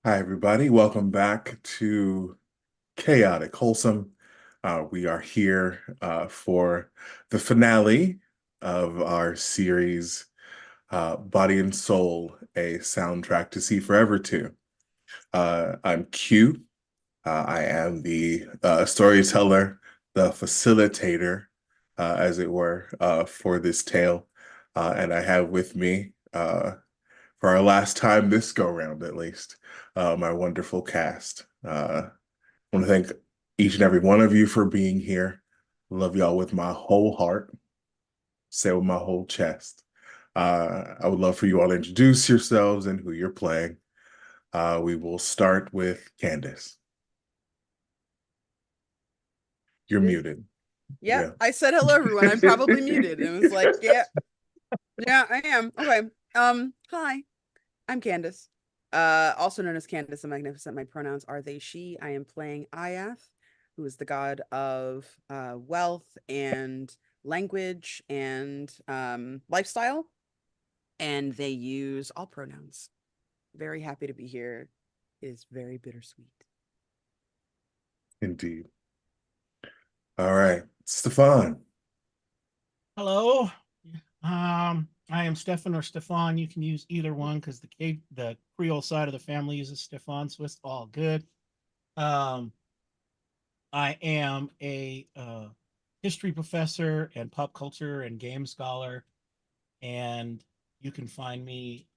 Hi, everybody. Welcome back to Chaotic Wholesome. We are here for the finale of our series, Body and Soul, a soundtrack to see forever to. I'm Q. I am the storyteller, the facilitator, as it were, for this tale. And I have with me for our last time this go round, at least, my wonderful cast. I want to thank each and every one of you for being here. Love y'all with my whole heart, say it with my whole chest. I would love for you all to introduce yourselves and who you're playing. We will start with Candace. You're Muted. muted. Yep, Yeah. I said hello, everyone. I'm probably muted. And it was like, yeah, yeah, I am. Okay. Hi, I'm Candace. Also known as Candace the Magnificent. My pronouns are they, she. I am playing Iath, who is the god of wealth and language and lifestyle. And they use all pronouns. Very happy to be here. It is very bittersweet. Indeed. All right. Stefan. Hello. I am Stefan or Stefan. You can use either one because the Creole side of the family uses Stefan, so it's all good. Um, I am a history professor and pop culture and game scholar, and you can find me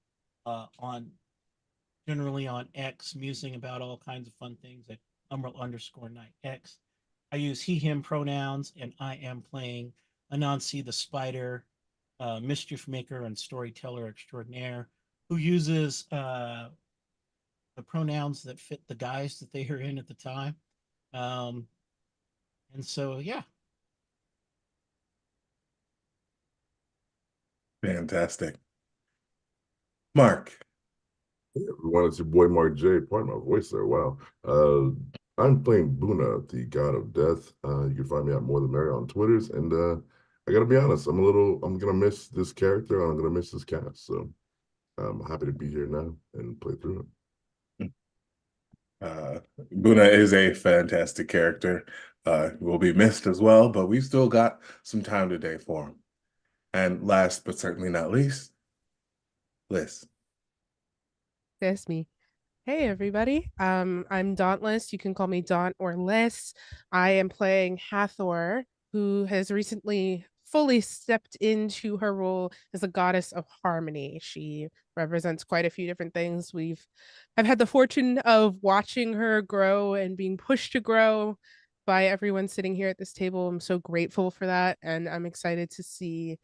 on generally on X, musing about all kinds of fun things at Umbral_Night X. I use he/him pronouns, and I am playing Anansi the Spider, mischief maker and storyteller extraordinaire, who uses the pronouns that fit the guise that they are in at the time. Um, and so, yeah. Fantastic. Mark. Hey everyone, it's your boy Mark J. Pardon my voice there. Wow. I'm playing Buna, the god of death. You can find me at More Than Merry on Twitters. And I gotta be honest, I'm gonna miss this character. I'm gonna miss this cast. So I'm happy to be here now and play through it. Buna is a fantastic character. Will be missed as well, but we've still got some time today for him. And last but certainly not least, Liz. That's me. Hey everybody. I'm Dauntless. You can call me Daunt or Liz. I am playing Hathor, who has recently fully stepped into her role as a goddess of harmony. She represents quite a few different things. I've had the fortune of watching her grow and being pushed to grow by everyone sitting here at this table. I'm so grateful for that, and I'm excited to see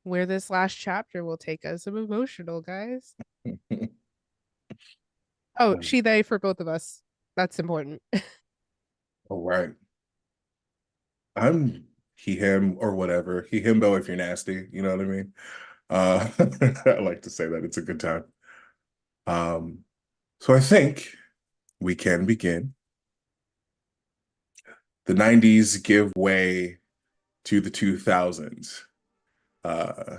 where this last chapter will take us. I'm emotional, guys. Oh, she, they for both of us. That's important. All right. I'm he, him, or whatever. He, himbo if you're nasty. You know what I mean? Uh, I like to say that. It's a good time. Um, so I think we can begin. The 90s give way to the 2000s. Uh,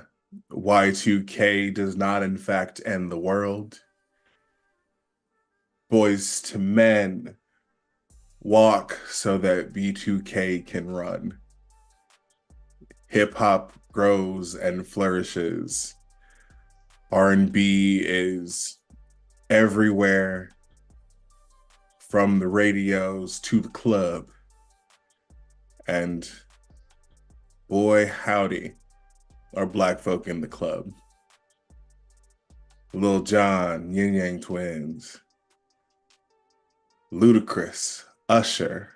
Y2K does not, in fact, end the world. Boys to Men walk so that B2K can run. Hip hop grows and flourishes. R&B is everywhere from the radios to the club. And boy, howdy, are black folk in the club. Lil Jon, Yin Yang Twins, Ludacris, Usher.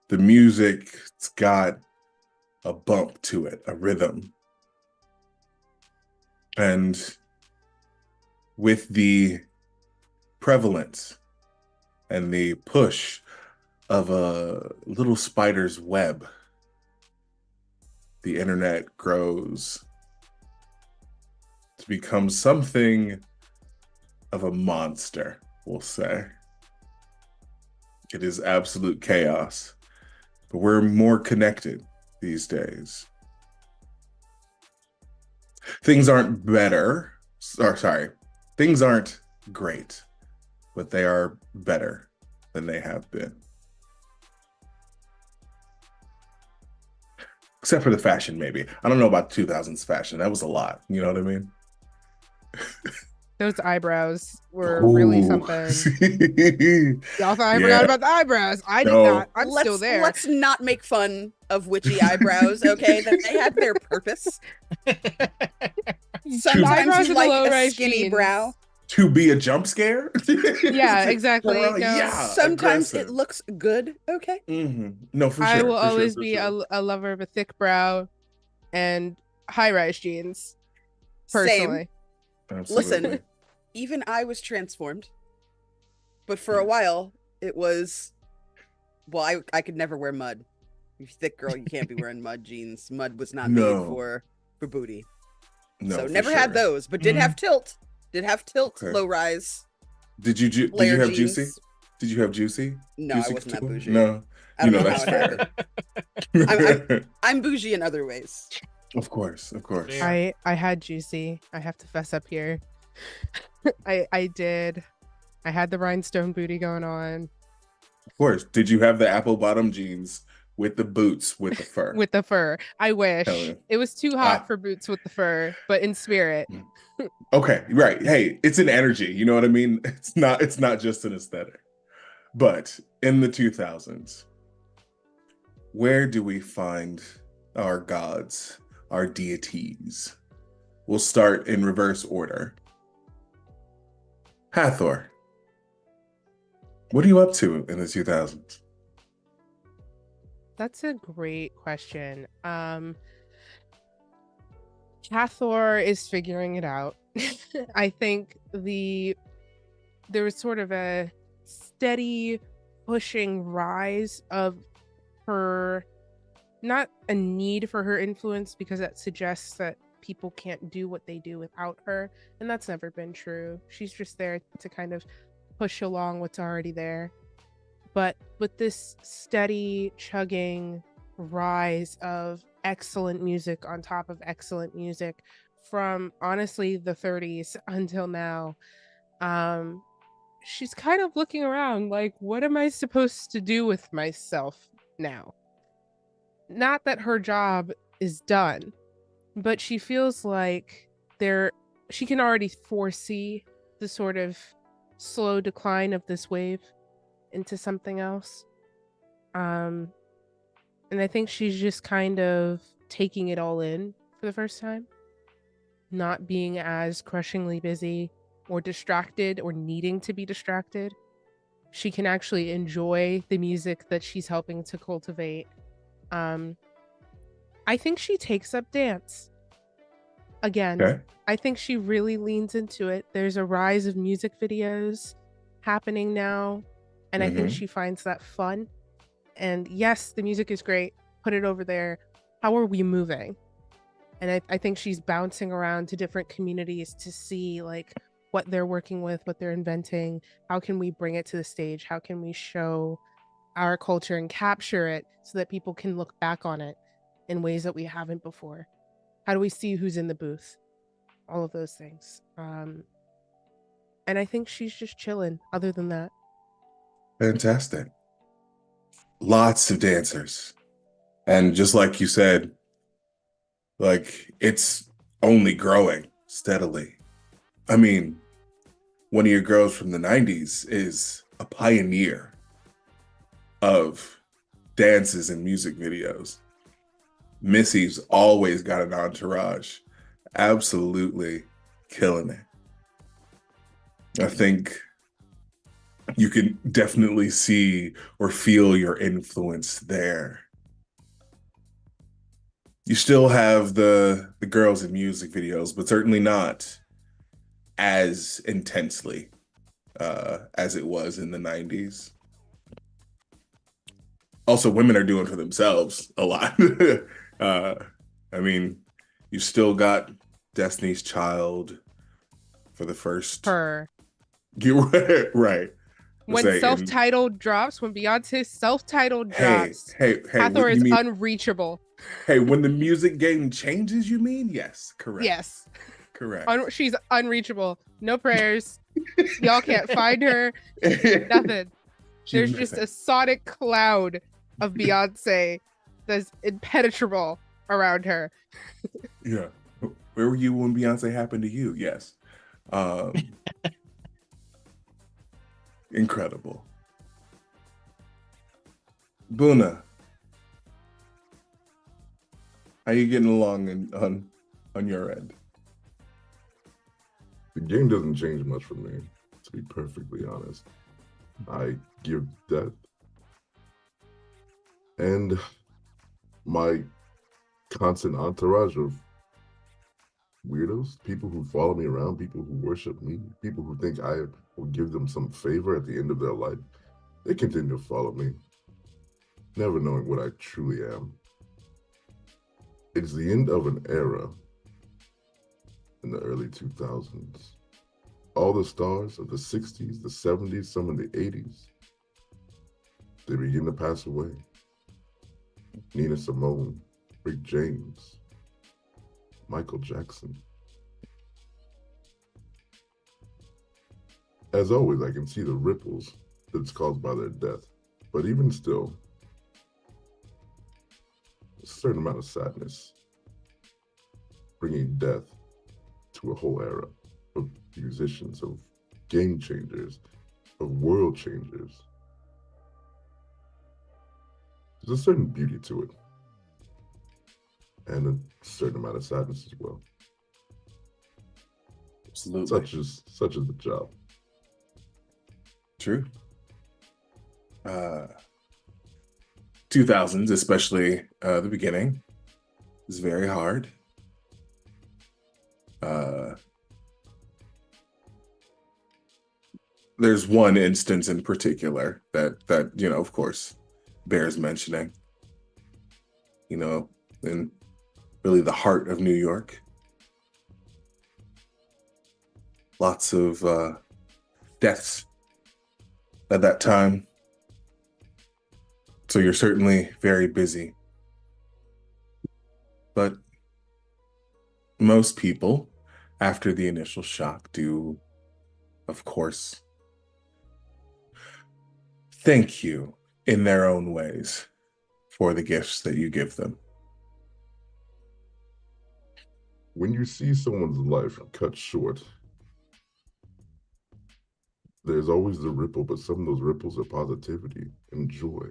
The music's got a bump to it, a rhythm. And with the prevalence and the push of a little spider's web, the internet grows to become something of a monster, we'll say. It is absolute chaos, but we're more connected these days. Things aren't better, or sorry, things aren't great, but they are better than they have been. Except for the fashion, maybe. I don't know about 2000s fashion. That was a lot. You know what I mean? Those eyebrows were really Ooh. something. Y'all thought I Yeah. forgot about the eyebrows. I did No. not. I'm still there. Let's not make fun of witchy eyebrows, okay? That they had their purpose. Eyebrows Sometimes and you the like a low-rise skinny jeans. brow. To be a jump scare? Yeah, exactly. Well, No. yeah, Sometimes aggressive. it looks good, okay? No, for sure. I will for sure, always for be sure. a lover of a thick brow and high-rise jeans. Same. Personally. Absolutely. Listen, even I was transformed. But for a while, it was... Well, I could never wear mud. You're a thick girl, you can't be wearing mud jeans. Mud was not No. made for booty. No, So for never had sure. those, but did have tilt. Did have tilt, Okay. low rise, Did you flare have jeans. Juicy? Did you have Juicy? No, Juicy I wasn't that Couture? bougie. No. I don't know that's how it fair. happened. I'm bougie in other ways. Of course, of course. Fair. I had Juicy. I have to fess up here. I did. I had the rhinestone booty going on Of course. Did you have the apple bottom jeans with the boots with the fur? with the fur. I wish. Hell yeah. It was too hot Ah. for boots with the fur, but in spirit. Okay, right. Hey, it's an energy. You know what I mean? It's not just an aesthetic. But in the 2000s, where do we find our gods, our deities? We'll start in reverse order. Hathor, what are you up to in the 2000s? That's a great question. Hathor is figuring it out. I think there was sort of a steady pushing rise of her, not a need for her influence, because that suggests that people can't do what they do without her, and that's never been true. She's just there to kind of push along what's already there. But with this steady chugging rise of excellent music on top of excellent music from honestly the 30s until now, she's kind of looking around like, what am I supposed to do with myself now? Not that her job is done, but she feels like she can already foresee the sort of slow decline of this wave into something else. And I think she's just kind of taking it all in for the first time, not being as crushingly busy or distracted or needing to be distracted. She can actually enjoy the music that she's helping to cultivate. I think she takes up dance again. Okay. I think she really leans into it. There's a rise of music videos happening now, and I think Mhm. she finds that fun. And yes, the music is great. Put it over there. How are we moving? And I think she's bouncing around to different communities to see like what they're working with, what they're inventing. How can we bring it to the stage? How can we show our culture and capture it so that people can look back on it in ways that we haven't before? How do we see who's in the booth? All of those things. And I think she's just chilling other than that. Fantastic. Lots of dancers. And just like you said, like it's only growing steadily. I mean, one of your girls from the 90s is a pioneer of dances and music videos. Missy's always got an entourage. Absolutely killing it. I think you can definitely see or feel your influence there. You still have the girls in music videos, but certainly not as intensely as it was in the 90s. Also, women are doing for themselves a lot. I mean, you still got Destiny's Child for the first. Her. You're right. When Say, and- self-titled drops, when Beyonce's self-titled Hey, drops, hey, Hathor what is you mean? unreachable. Hey, when the music game changes, you mean? Yes, correct. Yes. Correct. She's unreachable. No prayers. Y'all can't find her. Nothing. She's There's just missing. a sonic cloud of Beyonce that's impenetrable around her. Yeah. Where were you when Beyonce happened to you? Yes. Incredible. Buna, how you getting along on your end? The game doesn't change much for me, to be perfectly honest. I give death. And my constant entourage of weirdos, people who follow me around, people who worship me, people who think I will give them some favor at the end of their life, they continue to follow me, never knowing what I truly am. It's the end of an era in the early 2000s. All the stars of the 60s, the 70s, some of the 80s, they begin to pass away. Nina Simone, Rick James, Michael Jackson. As always, I can see the ripples that's caused by their death. But even still, a certain amount of sadness, bringing death to a whole era of musicians, of game changers, of world changers. There's a certain beauty to it, and a certain amount of sadness as well. Absolutely. Such is the job. True. 2000s, especially the beginning, is very hard. There's one instance in particular that you know, of course, bears mentioning. You know, in really the heart of New York, lots of deaths at that time. So you're certainly very busy. But most people, after the initial shock, do, of course, thank you in their own ways for the gifts that you give them. When you see someone's life cut short, there's always the ripple, but some of those ripples are positivity and joy,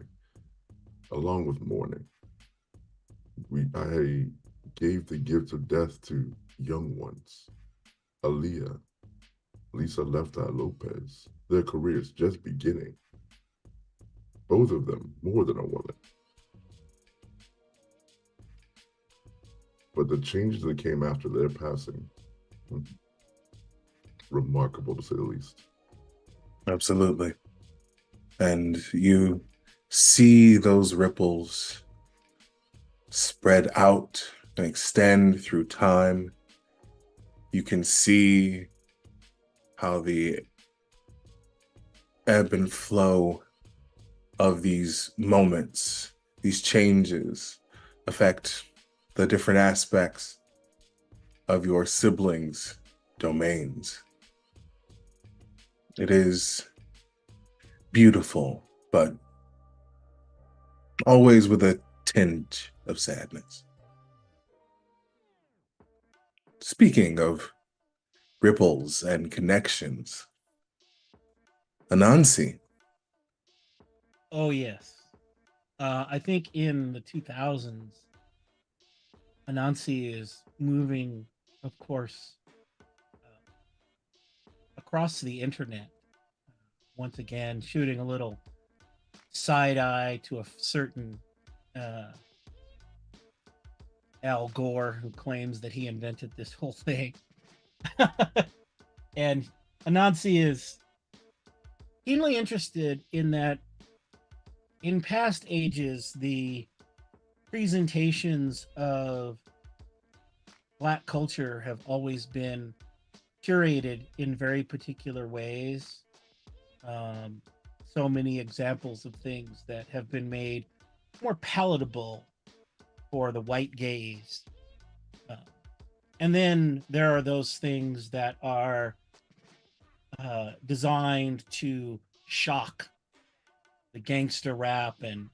along with mourning. I gave the gift of death to young ones. Aaliyah, Lisa Left Eye Lopez, their careers just beginning. Both of them, more than a woman. But the changes that came after their passing, remarkable to say the least. Absolutely. And you see those ripples spread out and extend through time. You can see how the ebb and flow of these moments, these changes, affect the different aspects of your siblings' domains. It is beautiful, but always with a tinge of sadness. Speaking of ripples and connections, Anansi. Oh yes. I think in the 2000s, Anansi is moving, of course, across the internet. Once again, shooting a little side eye to a certain Al Gore, who claims that he invented this whole thing. And Anansi is keenly interested in that. In past ages, the presentations of Black culture have always been curated in very particular ways. So many examples of things that have been made more palatable for the white gaze. And then there are those things that are designed to shock the gangster rap and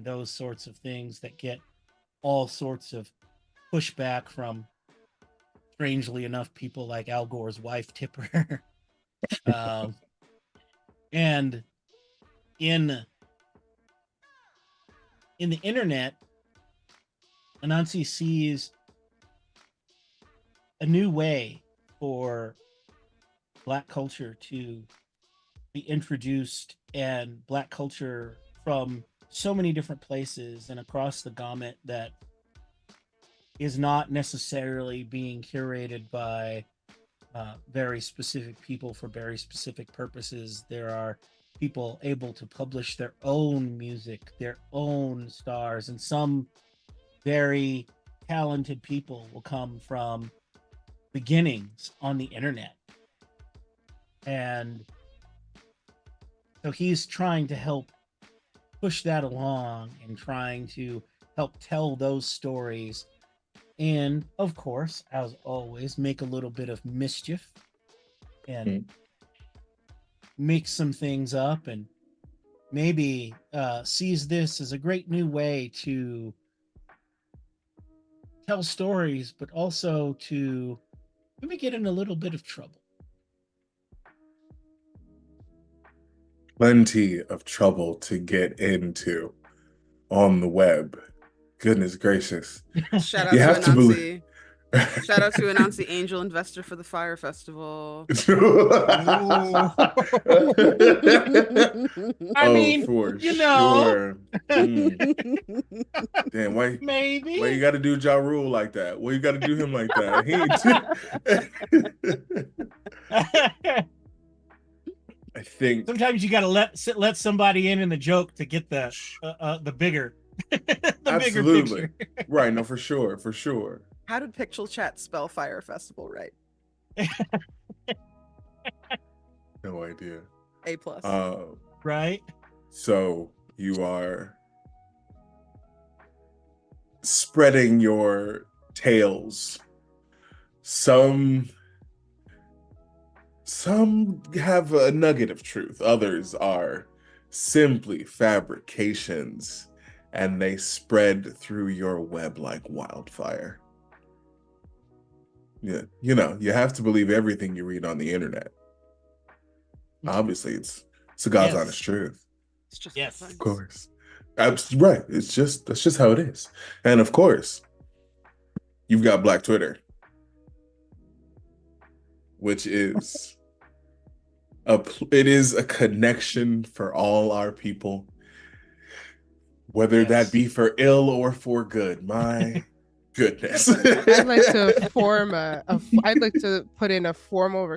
those sorts of things that get all sorts of pushback from, strangely enough, people like Al Gore's wife Tipper. um, and in the internet, Anansi sees a new way for Black culture to be introduced, and Black culture from so many different places and across the gamut that is not necessarily being curated by very specific people for very specific purposes. There are people able to publish their own music, their own stars, and some very talented people will come from beginnings on the internet. And so he's trying to help push that along and trying to help tell those stories. And of course, as always, make a little bit of mischief and make some things up, and maybe sees this as a great new way to tell stories, but also to maybe get in a little bit of trouble. Plenty of trouble to get into on the web. Goodness gracious. Shout out You to have to believe. Anansi. Shout out to Anansi, angel investor for the Fire Festival. I mean, for you know. sure. Damn, why Maybe. you got to do Ja Rule like that? Why you got to do him like that? I think Sometimes you gotta let somebody in the joke to get the bigger the absolutely bigger picture. right. No, for sure, for sure. How did Pixel Chat spell Fire Festival right? No idea. A plus. Right? So you are spreading your tales. Some have a nugget of truth. Others are simply fabrications, and they spread through your web like wildfire. Yeah, you know, you have to believe everything you read on the internet. Obviously, it's God's Yes. honest truth. It's just Yes. fun. Of course. Right. That's just how it is. And of course, you've got Black Twitter, which is it is a connection for all our people, whether Yes. that be for ill or for good. My goodness. I'd like to I'd like to put in a formal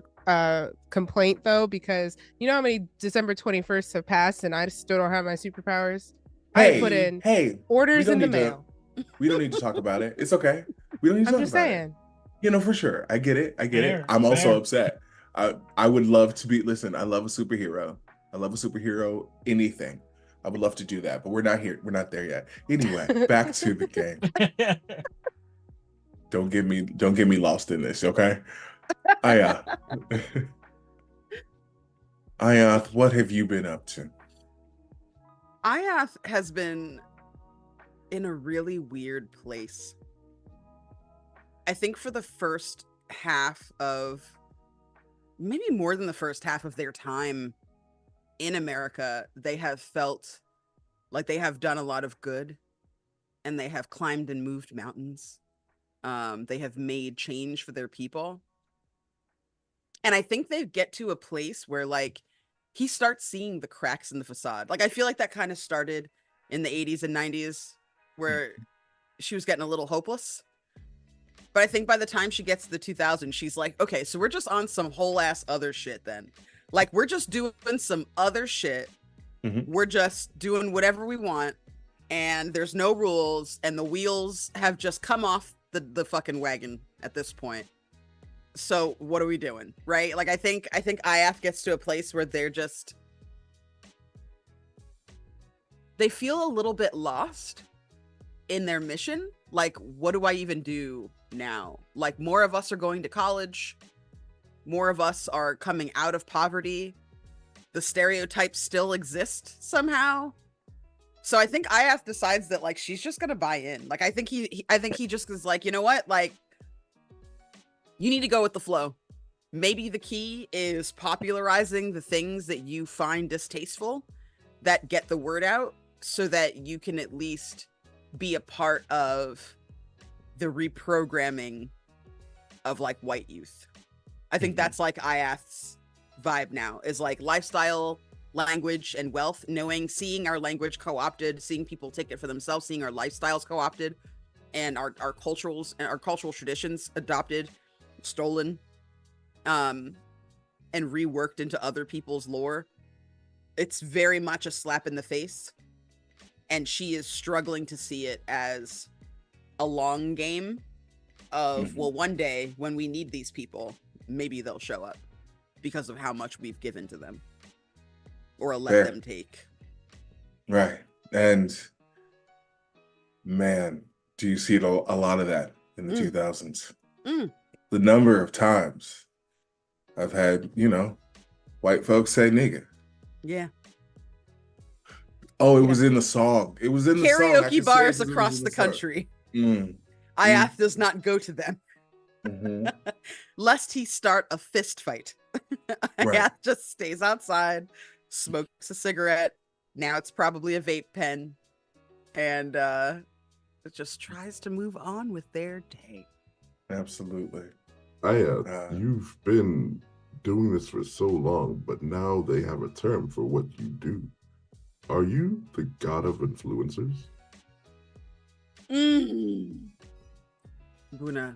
complaint though, because you know how many December 21st have passed and I still don't have my superpowers. I put in orders in the mail. We don't need to talk about it. It's okay. We don't need to I'm talk just about it. saying. You know, for sure. I get it. Fair, I'm also fair. upset. I would love to be, listen, I love a superhero. I love a superhero, anything. I would love to do that, but we're not here. We're not there yet. Anyway, back to the game. Don't get me lost in this, okay? Ayath, what have you been up to? Ayath has been in a really weird place. I think for the first half of, maybe more than the first half of their time in America, they have felt like they have done a lot of good, and they have climbed and moved mountains. They have made change for their people. And I think they get to a place where like he starts seeing the cracks in the facade. Like I feel like that kind of started in the 80s and 90s where she was getting a little hopeless. But I think by the time she gets to the 2000s, she's like, okay, so we're just on some whole ass other shit then. Like we're just doing some other shit. Mhm. We're just doing whatever we want, and there's no rules, and the wheels have just come off the fucking wagon at this point. So what are we doing? Right? Like I think Ayath gets to a place where they feel a little bit lost in their mission. Like, what do I even do now? Like more of us are going to college. more of us are coming out of poverty, the stereotypes still exist somehow. So I think Iath decides that like she's just gonna buy in. Like I think he just is like, you know what? Like you need to go with the flow. Maybe the key is popularizing the things that you find distasteful that get the word out so that you can at least be a part of the reprogramming of like white youth. I think that's like Iath's vibe now is like lifestyle, language, and wealth, seeing our language co-opted, seeing people take it for themselves, seeing our lifestyles co-opted and our cultural traditions adopted, stolen, and reworked into other people's lore. It's very much a slap in the face, and she is struggling to see it as a long game of, well, one day when we need these people, maybe they'll show up because of how much we've given to them or let them take. Right. And man, do you see a lot of that in the 2000s? The number of times I've had, white folks say nigga. Yeah. Oh, it was in the song. It was in the song. Karaoke bars across the country. Iath does not go to them. Lest he start a fist fight. Iath just stays outside, smokes a cigarette. Now it's probably a vape pen. And just tries to move on with their day. Absolutely. You've been doing this for so long, but now they have a term for what you do. Are you the god of influencers? Buna,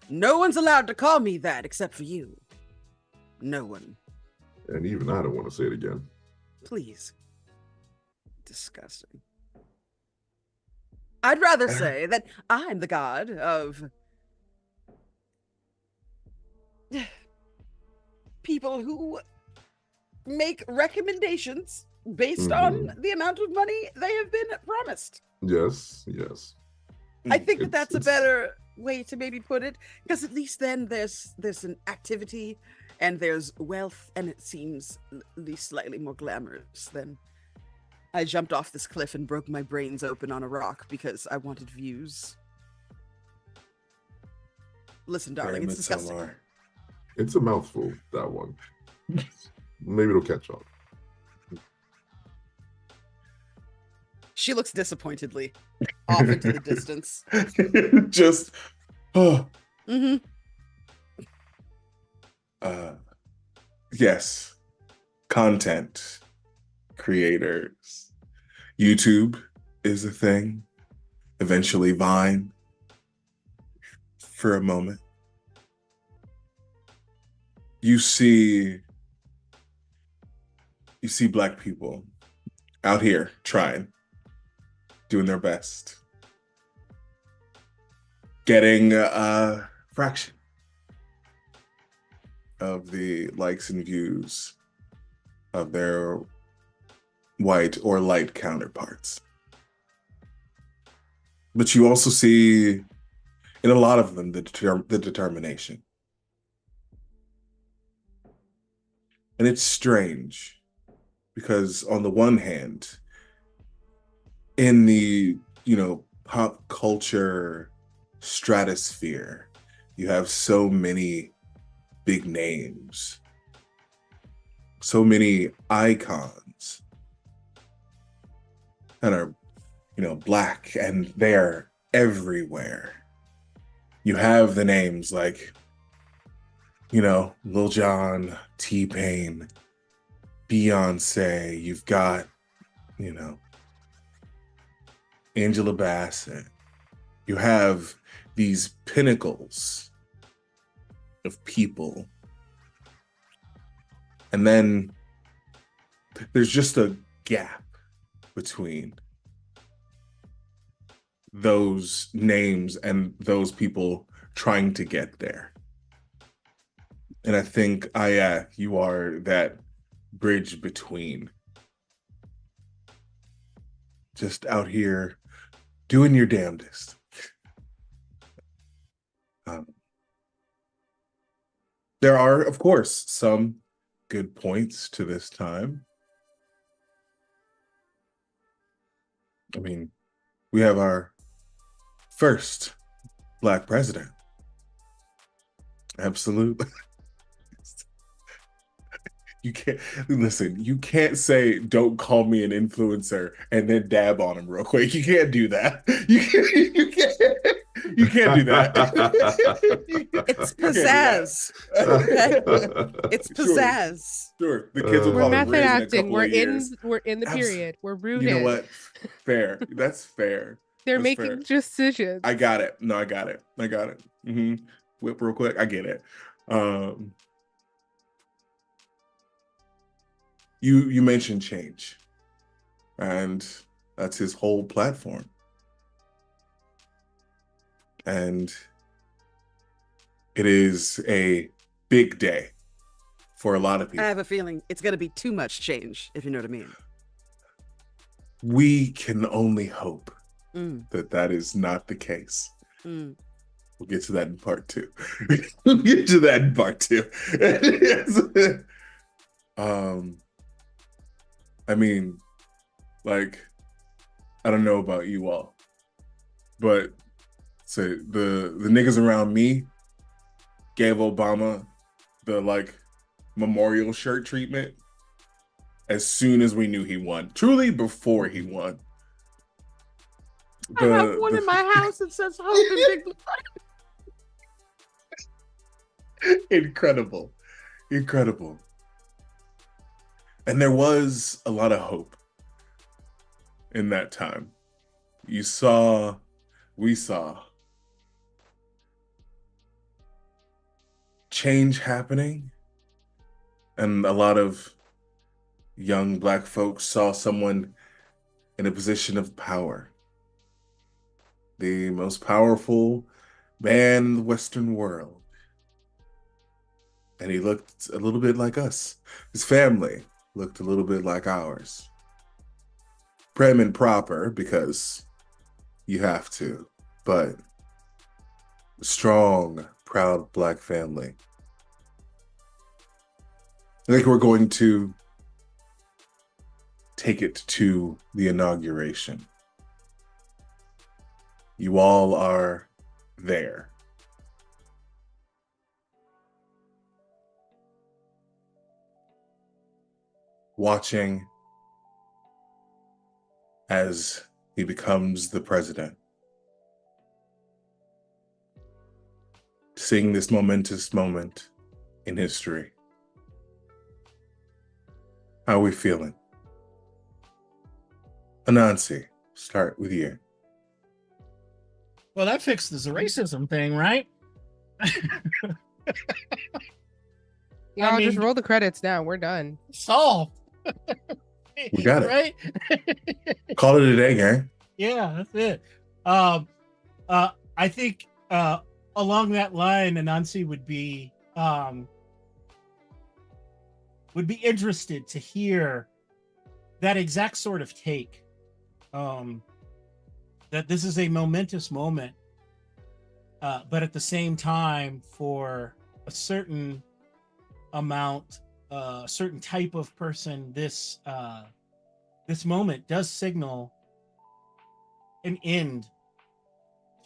no one's allowed to call me that except for you. No one. And even I don't want to say it again. Please. Disgusting. I'd rather say that I'm the god of people who make recommendations based on the amount of money they have been promised. Yes. I think that's a better way to maybe put it, because at least then there's an activity and there's wealth, and it seems at least slightly more glamorous than I jumped off this cliff and broke my brains open on a rock because I wanted views. Listen, darling, it's disgusting. It's a mouthful, that one. Maybe it'll catch on. She looks disappointedly off into the distance. Just, yes. Content creators. YouTube is a thing. Eventually Vine. For a moment. You see Black people out here trying, doing their best, getting a fraction of the likes and views of their white or light counterparts. But you also see in a lot of them the determination. And it's strange because on the one hand, in the, pop culture stratosphere, you have so many big names, so many icons that are, Black, and they're everywhere. You have the names like, Lil Jon, T-Pain, Beyonce. You've got, Angela Bassett. You have these pinnacles of people. And then there's just a gap between those names and those people trying to get there. And I think, you are that bridge between. Just out here doing your damnedest. There are, of course, some good points to this time. I mean, we have our first Black president. Absolutely. You can't listen, you can't say don't call me an influencer and then dab on him real quick. You can't do that. You can't do that. It's You can't do that. pizzazz. Okay? It's Sure, pizzazz. sure. The kids will We're call it method Riz in a acting. couple of years. We're in the Abs- period. We're You rooted. know what? Fair. That's fair. They're That's making fair. decisions. I got it. No, I got it. I got it. Whip real quick. I get it. You mentioned change, and that's his whole platform. And it is a big day for a lot of I people. have a feeling it's going to be too much change, if you know what I mean. We can only hope Mm, that that is not the case. mm. We'll get to that in part two. We'll get to that in part two. I mean, like, I don't know about you all, but say the niggas around me gave Obama the like memorial shirt treatment as soon as we knew he won. Truly before he won. I have one in my house that says hope in big blood. Incredible. Incredible. And there was a lot of hope in that time. We saw change happening, and a lot of young Black folks saw someone in a position of power. The most powerful man in the Western world. And he looked a little bit like us. His family looked a little bit like ours. Prim and proper, because you have to, but strong, proud Black family. I think we're going to take it to the inauguration. You all are there. Watching as he becomes the president. Seeing this momentous moment in history. How are we feeling? Anansi, start with you. Well, that fixes the racism thing, right? Yeah, I I'll just mean- roll the credits now. We're done. Solved. We got it. Right? Call it a day, gang. Yeah, that's it. I think along that line, Anansi would be interested to hear that exact sort of take. That this is a momentous moment, but at the same time, for a certain amount, a certain type of person, this moment does signal an end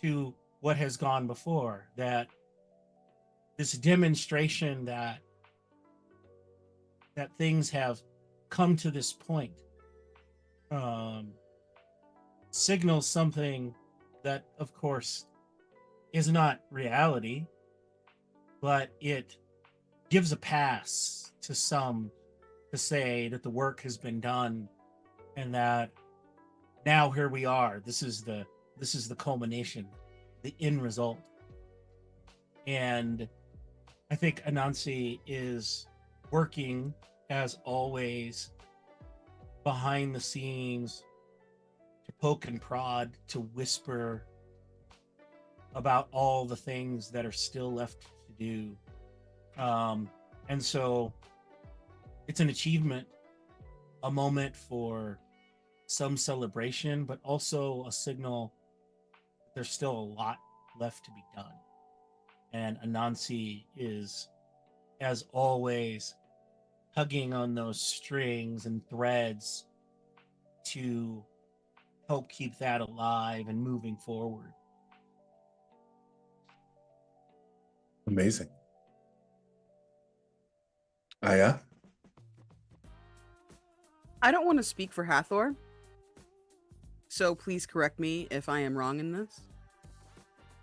to what has gone before. That this demonstration that things have come to this point signals something that, of course, is not reality, but it gives a pass to some to say that the work has been done and that now here we are. This is the culmination, the end result. And I think Anansi is working, as always, behind the scenes to poke and prod, to whisper about all the things that are still left to do. And so it's an achievement, a moment for some celebration, but also a signal that there's still a lot left to be done. And Anansi is as always, tugging on those strings and threads to help keep that alive and moving forward. Amazing. Aya? I don't want to speak for Hathor, so please correct me if I am wrong in this.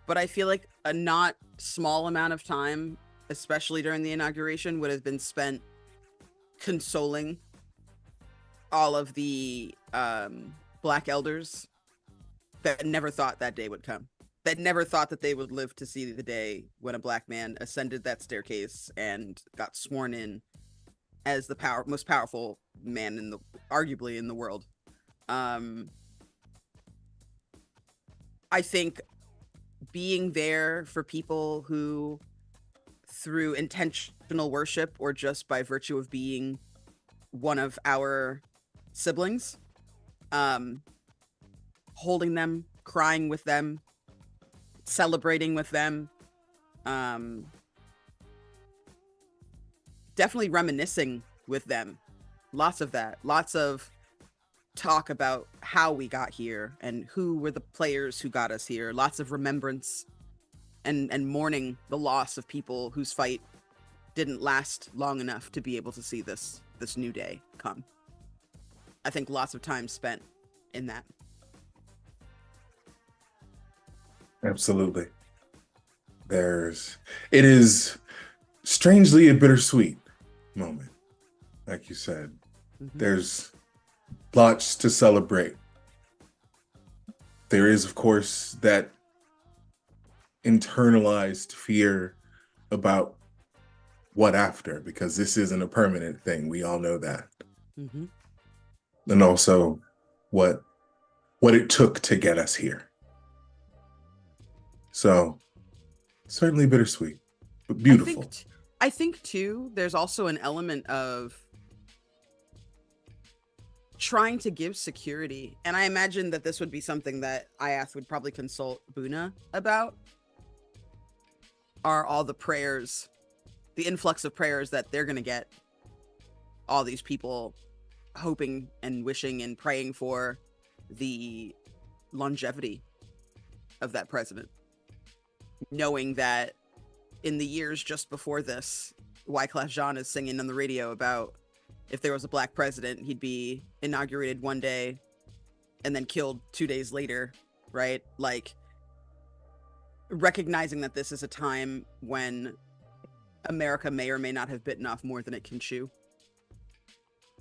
But I feel like a not small amount of time, especially during the inauguration, would have been spent consoling all of the Black elders that never thought that day would come, that never thought that they would live to see the day when a Black man ascended that staircase and got sworn in as the most powerful man in the arguably in the world. I think being there for people who, through intentional worship or just by virtue of being one of our siblings, holding them, crying with them, celebrating with them, definitely reminiscing with them. Lots of that. Lots of talk about how we got here and who were the players who got us here. Lots of remembrance and mourning the loss of people whose fight didn't last long enough to be able to see this new day come. I think lots of time spent in that. Absolutely. It is strangely a bittersweet moment, like you said. There's lots to celebrate. There is, of course, that internalized fear about what after, because this isn't a permanent thing. We all know that. And also what it took to get us here. So certainly bittersweet, but beautiful. I think too, there's also an element of trying to give security. And I imagine that this would be something that Iath would probably consult Buna about, are all the prayers, the influx of prayers that they're going to get. All these people hoping and wishing and praying for the longevity of that president. Knowing that in the years just before this, Wyclef Jean is singing on the radio about if there was a Black president, he'd be inaugurated one day and then killed 2 days later, right? Like, recognizing that this is a time when America may or may not have bitten off more than it can chew.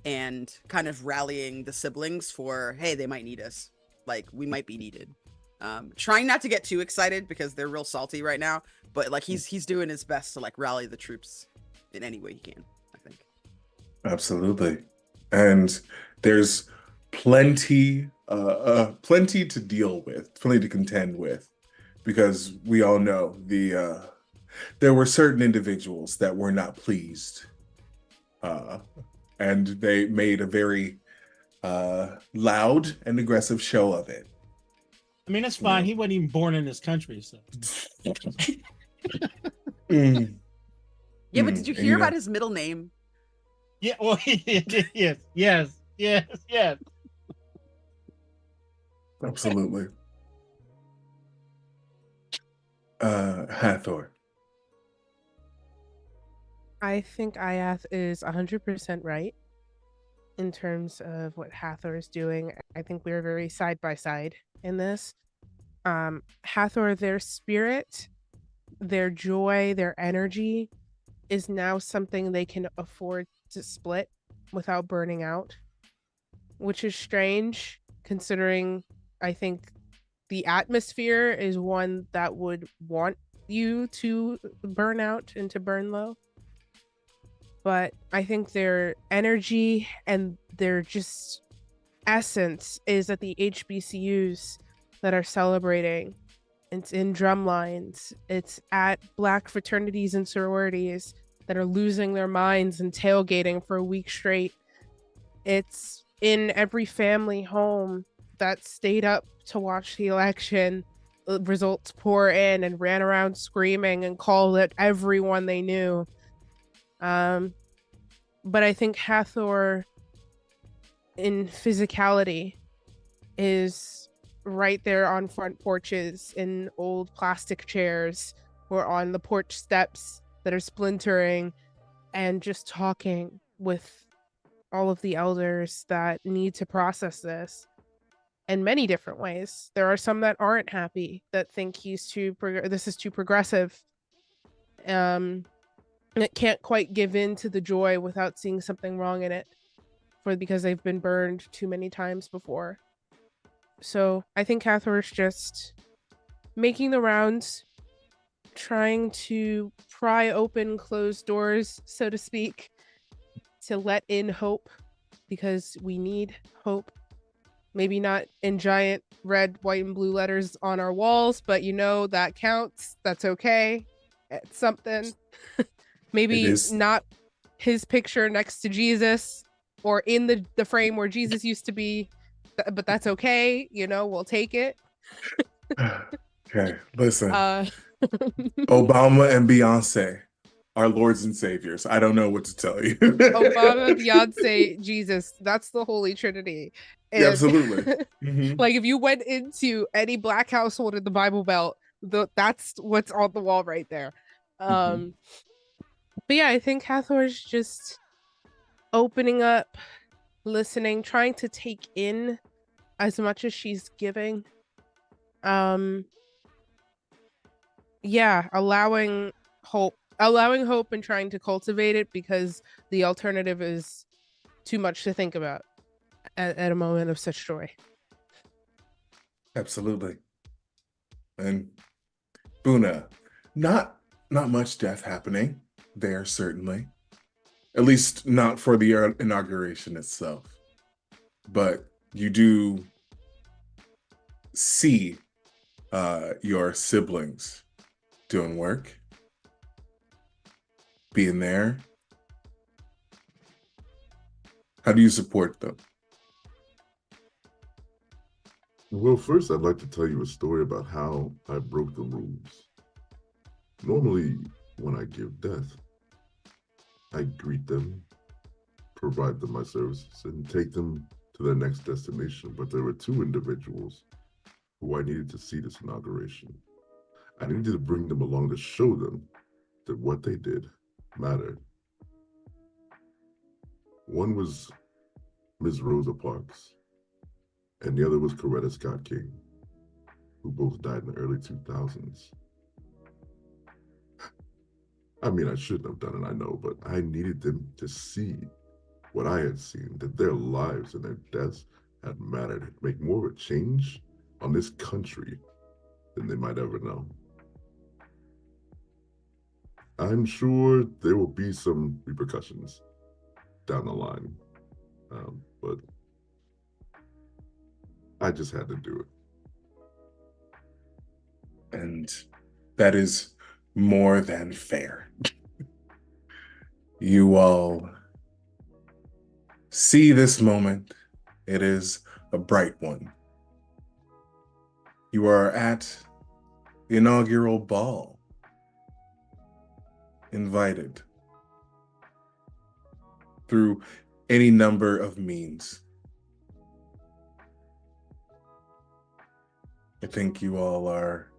And kind of rallying the siblings for, hey, they might need us. Like, we might be needed. Trying not to get too excited because they're real salty right now, but like he's doing his best to like rally the troops in any way he can, I think. Absolutely. And there's plenty to deal with, plenty to contend with, because we all know there were certain individuals that were not pleased, and they made a very loud and aggressive show of it. I mean, it's fine. He wasn't even born in this country, so. Yeah, but did you hear about his middle name? Yeah, well, yes. Absolutely. Hathor. I think Iath is 100% right in terms of what Hathor is doing. I think we're very side by side in this. Hathor, their spirit, their joy, their energy is now something they can afford to split without burning out, which is strange considering I think the atmosphere is one that would want you to burn out and to burn low. But I think their energy and their just essence is at the HBCUs that are celebrating. It's in drumlines. It's at Black fraternities and sororities that are losing their minds and tailgating for a week straight. It's in every family home that stayed up to watch the election results pour in and ran around screaming and called it everyone they knew. But I think Hathor in physicality is right there on front porches in old plastic chairs or on the porch steps that are splintering and just talking with all of the elders that need to process this in many different ways. There are some that aren't happy, that think this is too progressive. That can't quite give in to the joy without seeing something wrong in it because they've been burned too many times before. So I think Hathor's just making the rounds, trying to pry open closed doors, so to speak, to let in hope, because we need hope. Maybe not in giant red, white, and blue letters on our walls, but that counts. That's okay. It's something. Maybe It is. not his picture next to Jesus or in the frame where Jesus used to be, but that's okay. We'll take it. Okay, listen. Obama, Obama and Beyonce are lords and saviors. I don't know what to tell you. Beyonce, Jesus. That's the Holy Trinity. And Absolutely. Mhm. like if you went into any black household in the Bible Belt, that's what's on the wall right there. Mhm. But yeah, I think Hathor's just opening up, listening, trying to take in as much as she's giving. Yeah, allowing hope and trying to cultivate it, because the alternative is too much to think about at a moment of such joy. Absolutely. And Buna, not much death happening there, certainly. At least not for the inauguration itself. But you do see your siblings doing work, being there. How do you support them? Well, first, I'd like to tell you a story about how I broke the rules. Normally, when I give death, I greet them, provide them my services, and take them to their next destination. But there were two individuals who I needed to see this inauguration. I needed to bring them along to show them that what they did mattered. One was Ms. Rosa Parks, and the other was Coretta Scott King, who both died in the early 2000s. I mean, I shouldn't have done it, I know, but I needed them to see what I had seen, that their lives and their deaths had mattered, make more of a change on this country than they might ever know. I'm sure there will be some repercussions down the line, but I just had to do it. And that is more than fair. You all see this moment. It is a bright one. You are at the inaugural ball, invited through any number of means. I think you all are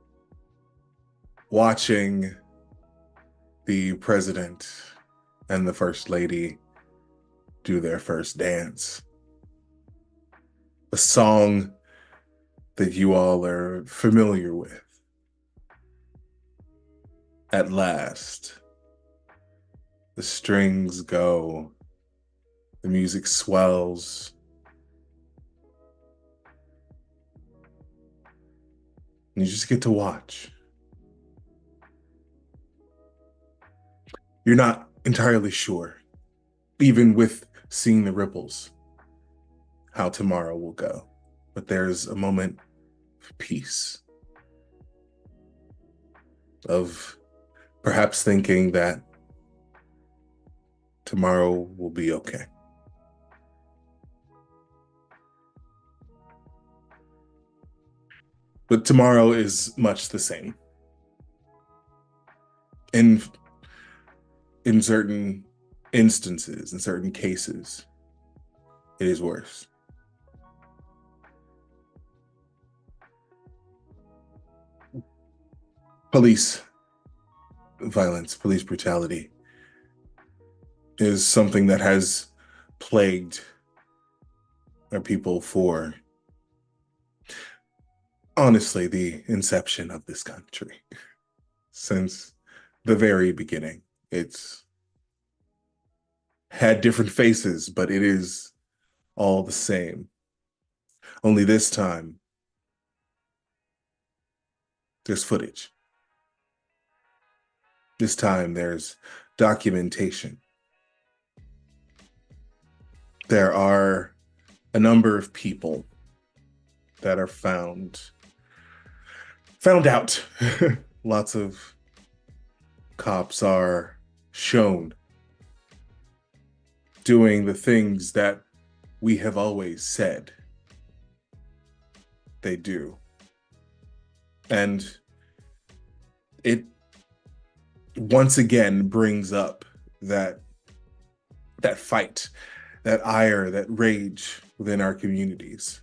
watching the president and the first lady do their first dance. A song that you all are familiar with. At last, the strings go, the music swells. And you just get to watch. You're not entirely sure, even with seeing the ripples, how tomorrow will go. But there's a moment of peace, of perhaps thinking that tomorrow will be okay. But tomorrow is much the same. In certain instances, in certain cases, it is worse. Police violence, police brutality is something that has plagued our people for, honestly, the inception of this country. Since the very beginning, it's had different faces, but it is all the same. Only this time, there's footage. This time, there's documentation. There are a number of people that are found out. Lots of cops are shown doing the things that we have always said they do. And it once again brings up that fight, that ire, that rage within our communities.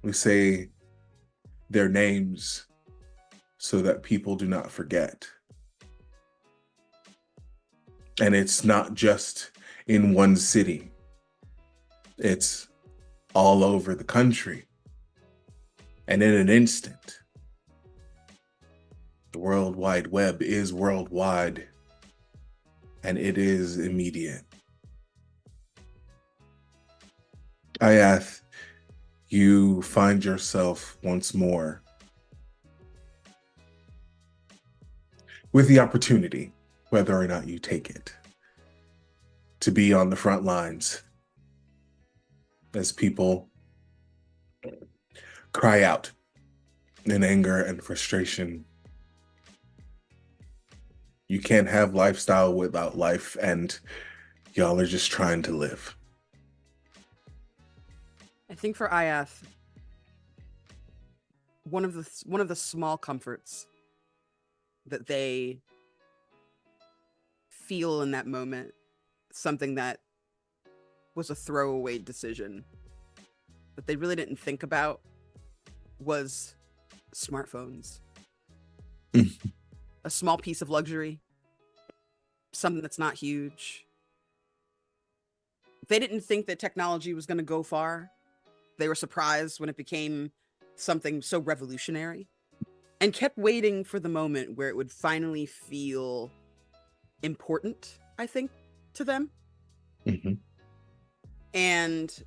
We say their names so that people do not forget. And it's not just in one city. It's all over the country. And in an instant, the World Wide Web is worldwide, and it is immediate. Ayath, you find yourself once more with the opportunity, whether or not you take it, to be on the front lines as people cry out in anger and frustration. You can't have lifestyle without life, and y'all are just trying to live. I think for Ayath, one of the small comforts that they feel in that moment, something that was a throwaway decision that they really didn't think about, was smartphones. A small piece of luxury, something that's not huge. They didn't think that technology was going to go far. They were surprised when it became something so revolutionary, and kept waiting for the moment where it would finally feel important, I think, to them. Mm-hmm. And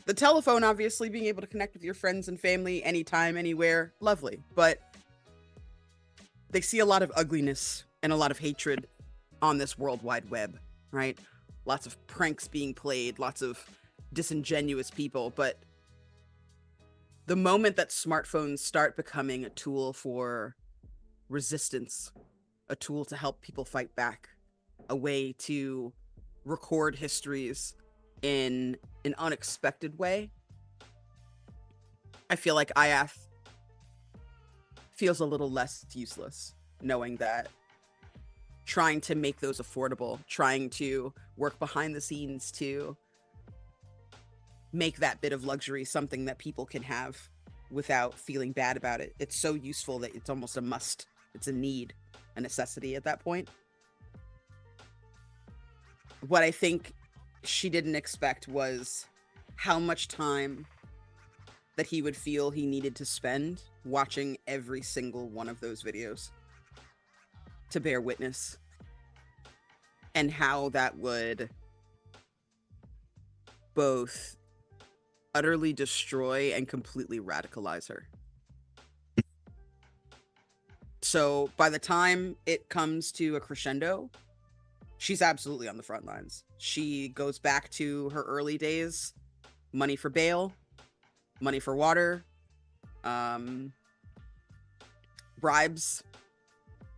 the telephone, obviously, being able to connect with your friends and family anytime, anywhere, lovely. But they see a lot of ugliness and a lot of hatred on this World Wide Web, right? Lots of pranks being played, lots of disingenuous people. But the moment that smartphones start becoming a tool for resistance, a tool to help people fight back, a way to record histories in an unexpected way, I feel like Ayath feels a little less useless, knowing that trying to make those affordable, trying to work behind the scenes to make that bit of luxury something that people can have without feeling bad about it. It's so useful that it's almost a must. It's a need, a necessity at that point. What I think she didn't expect was how much time that he would feel he needed to spend watching every single one of those videos to bear witness, and how that would both utterly destroy and completely radicalize her. So by the time it comes to a crescendo, she's absolutely on the front lines. She goes back to her early days: money for bail, money for water, bribes,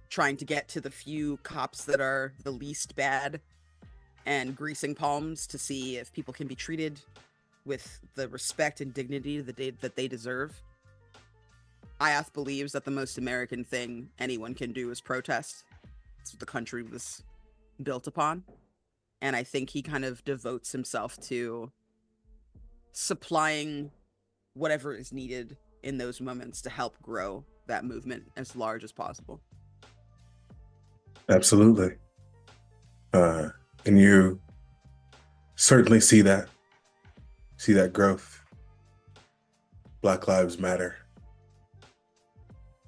trying to get to the few cops that are the least bad, and greasing palms to see if people can be treated with the respect and dignity that they deserve. Ayath believes that the most American thing anyone can do is protest. That's what the country was built upon. And I think he kind of devotes himself to supplying whatever is needed in those moments to help grow that movement as large as possible. Absolutely. And you certainly see that growth. Black Lives Matter.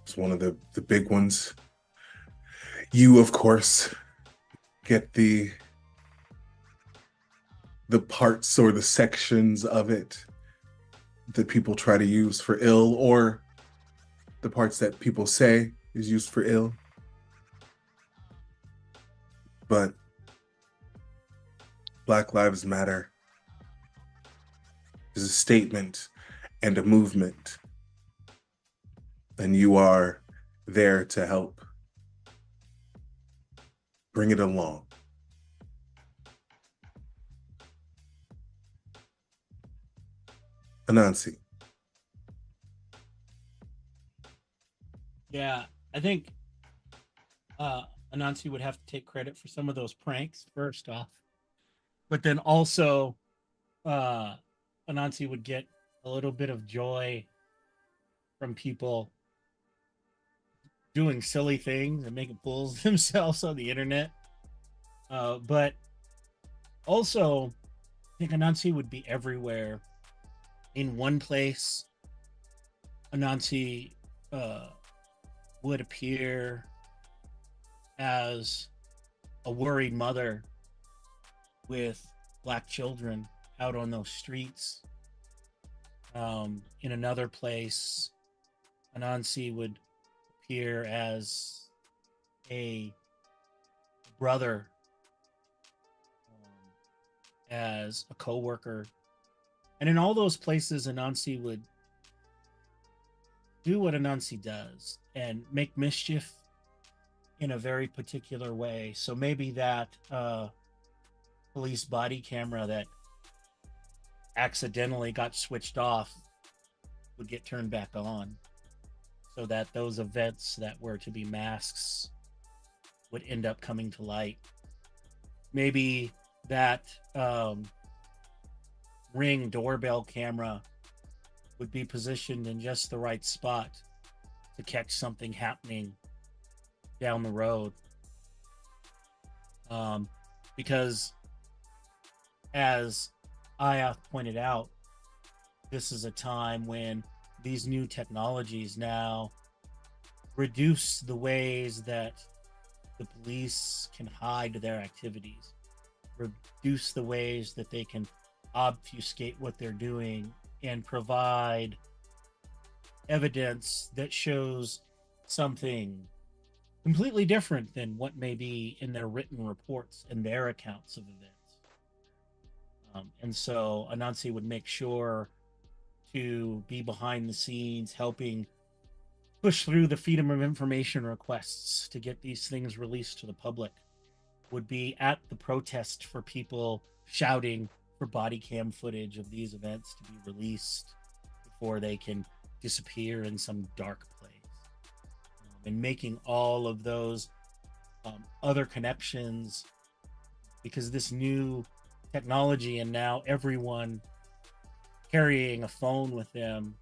It's one of the big ones. You, of course, get the parts or the sections of it that people try to use for ill, or the parts that people say is used for ill. But Black Lives Matter is a statement and a movement, and you are there to help bring it along. Anansi. Yeah, I think Anansi would have to take credit for some of those pranks first off, but then also Anansi would get a little bit of joy from people doing silly things and making fools of themselves on the internet. But also, I think Anansi would be everywhere. In one place, Anansi would appear as a worried mother with Black children out on those streets. In another place, Anansi would appear as a brother, as a co-worker. And in all those places, Anansi would do what Anansi does and make mischief in a very particular way. So maybe that police body camera that accidentally got switched off would get turned back on, so that those events that were to be masks would end up coming to light. Maybe that Ring doorbell camera would be positioned in just the right spot to catch something happening down the road. Because as Aya pointed out, this is a time when these new technologies now reduce the ways that the police can hide their activities, reduce the ways that they can obfuscate what they're doing, and provide evidence that shows something completely different than what may be in their written reports and their accounts of events. And so Anansi would make sure to be behind the scenes, helping push through the Freedom of Information requests to get these things released to the public, would be at the protest for people shouting for body cam footage of these events to be released before they can disappear in some dark place, and making all of those other connections, because this new technology and now everyone carrying a phone with them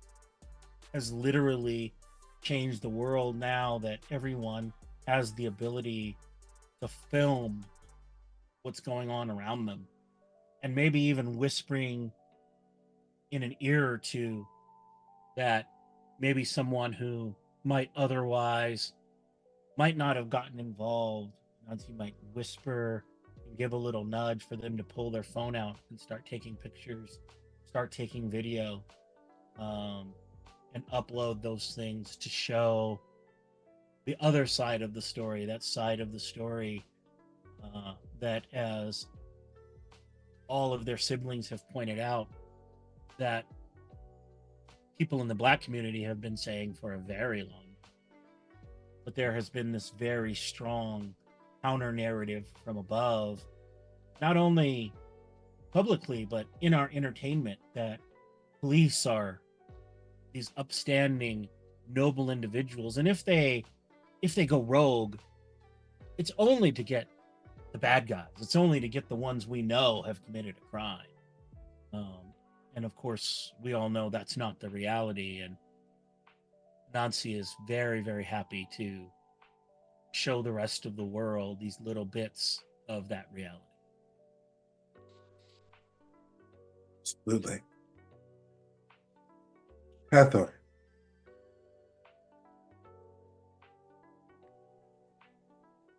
has literally changed the world, now that everyone has the ability to film what's going on around them, and maybe even whispering in an ear or two that maybe someone who might otherwise might not have gotten involved, Nancy might whisper and give a little nudge for them to pull their phone out and start taking pictures, start taking video, and upload those things to show the other side of the story, that side of the story that, as all of their siblings have pointed out, that people in the Black community have been saying for a very long time. But there has been this very strong counter narrative from above, not only publicly, but in our entertainment, that police are these upstanding, noble individuals. And if they go rogue, it's only to get the bad guys. It's only to get the ones we know have committed a crime. And of course, we all know that's not the reality. And Nancy is very, very happy to show the rest of the world these little bits of that reality. Absolutely. Hathor.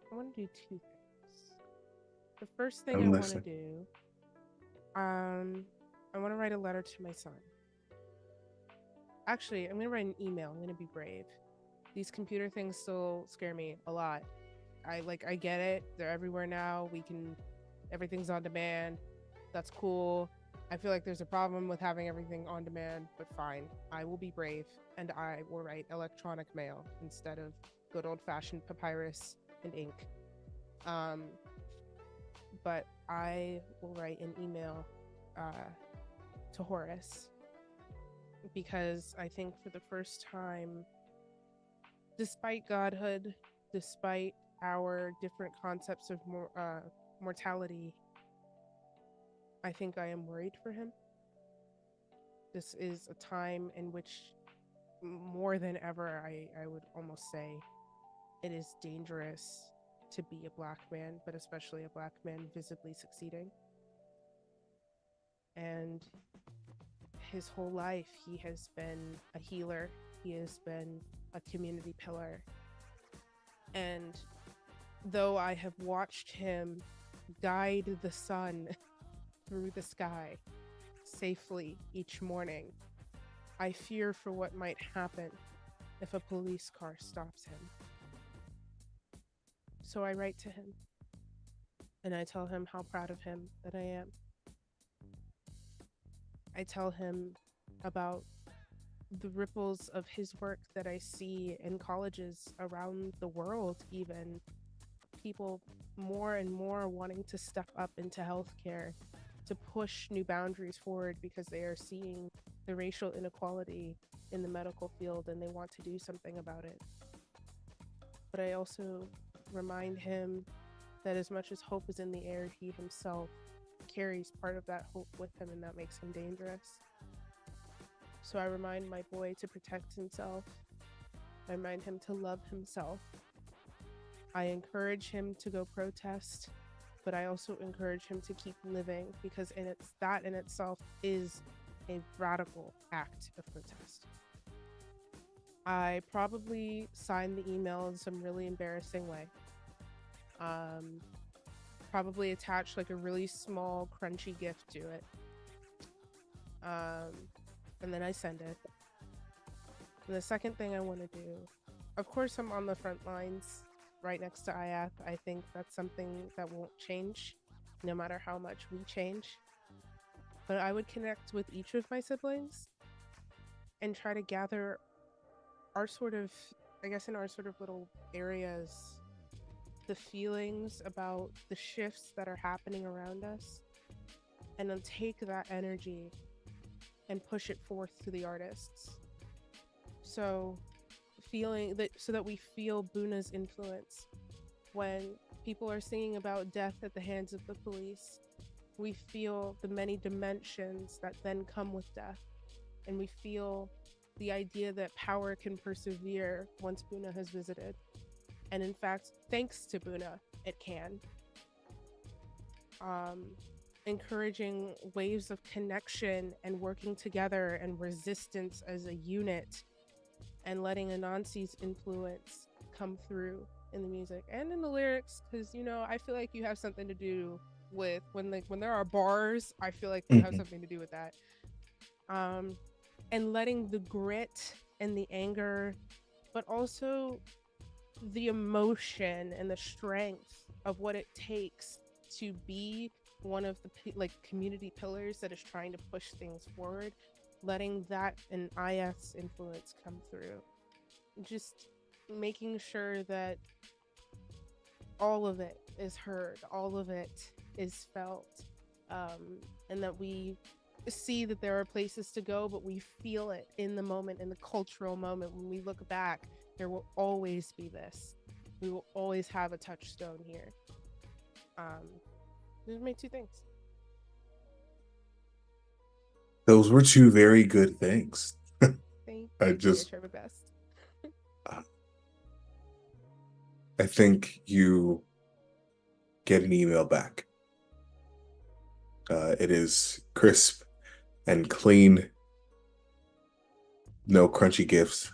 I want to do two things. The first thing I'm I want to listening. do, I want to write a letter to my son. Actually, I'm going to write an email. I'm going to be brave. These computer things still scare me a lot. I get it. They're everywhere now. Everything's on demand. That's cool. I feel like there's a problem with having everything on demand, but fine. I will be brave and I will write electronic mail instead of good old-fashioned papyrus and ink. But I will write an email to Horace, because I think for the first time, despite godhood, despite our different concepts of mortality, I think I am worried for him. This is a time in which, more than ever, I would almost say, it is dangerous to be a Black man, but especially a Black man visibly succeeding. And his whole life, he has been a healer. He has been a community pillar. And though I have watched him guide the sun through the sky safely each morning, I fear for what might happen if a police car stops him. So I write to him and I tell him how proud of him that I am. I tell him about the ripples of his work that I see in colleges around the world, even people more and more wanting to step up into healthcare, to push new boundaries forward because they are seeing the racial inequality in the medical field and they want to do something about it. But I also remind him that as much as hope is in the air, he himself carries part of that hope with him, and that makes him dangerous. So I remind my boy to protect himself. I remind him to love himself. I encourage him to go protest, but I also encourage him to keep living, because that in itself is a radical act of protest. I probably signed the email in some really embarrassing way. Probably attached like a really small crunchy gift to it. And then I send it. And the second thing I want to do, of course, I'm on the front lines right next to Ayath. I think that's something that won't change no matter how much we change. But I would connect with each of my siblings and try to gather our sort of, I guess in our sort of little areas, the feelings about the shifts that are happening around us, and then take that energy and push it forth to the artists. So that we feel Buna's influence. When people are singing about death at the hands of the police, we feel the many dimensions that then come with death. And we feel the idea that power can persevere once Buna has visited. And in fact, thanks to Buna, it can. Encouraging waves of connection and working together and resistance as a unit, and letting Anansi's influence come through in the music and in the lyrics, because I feel like you have something to do with when there are bars. I feel like you have something to do with that. And letting the grit and the anger, but also the emotion and the strength of what it takes to be one of the community pillars that is trying to push things forward, letting that and Ayath's influence come through. Just making sure that all of it is heard, all of it is felt, and that we see that there are places to go, but we feel it in the moment, in the cultural moment. When we look back, there will always be this. We will always have a touchstone here. Those are my two things. Those were two very good things. Thank I you. just- I try my best. I think you get an email back. It is crisp and clean, no crunchy gifts.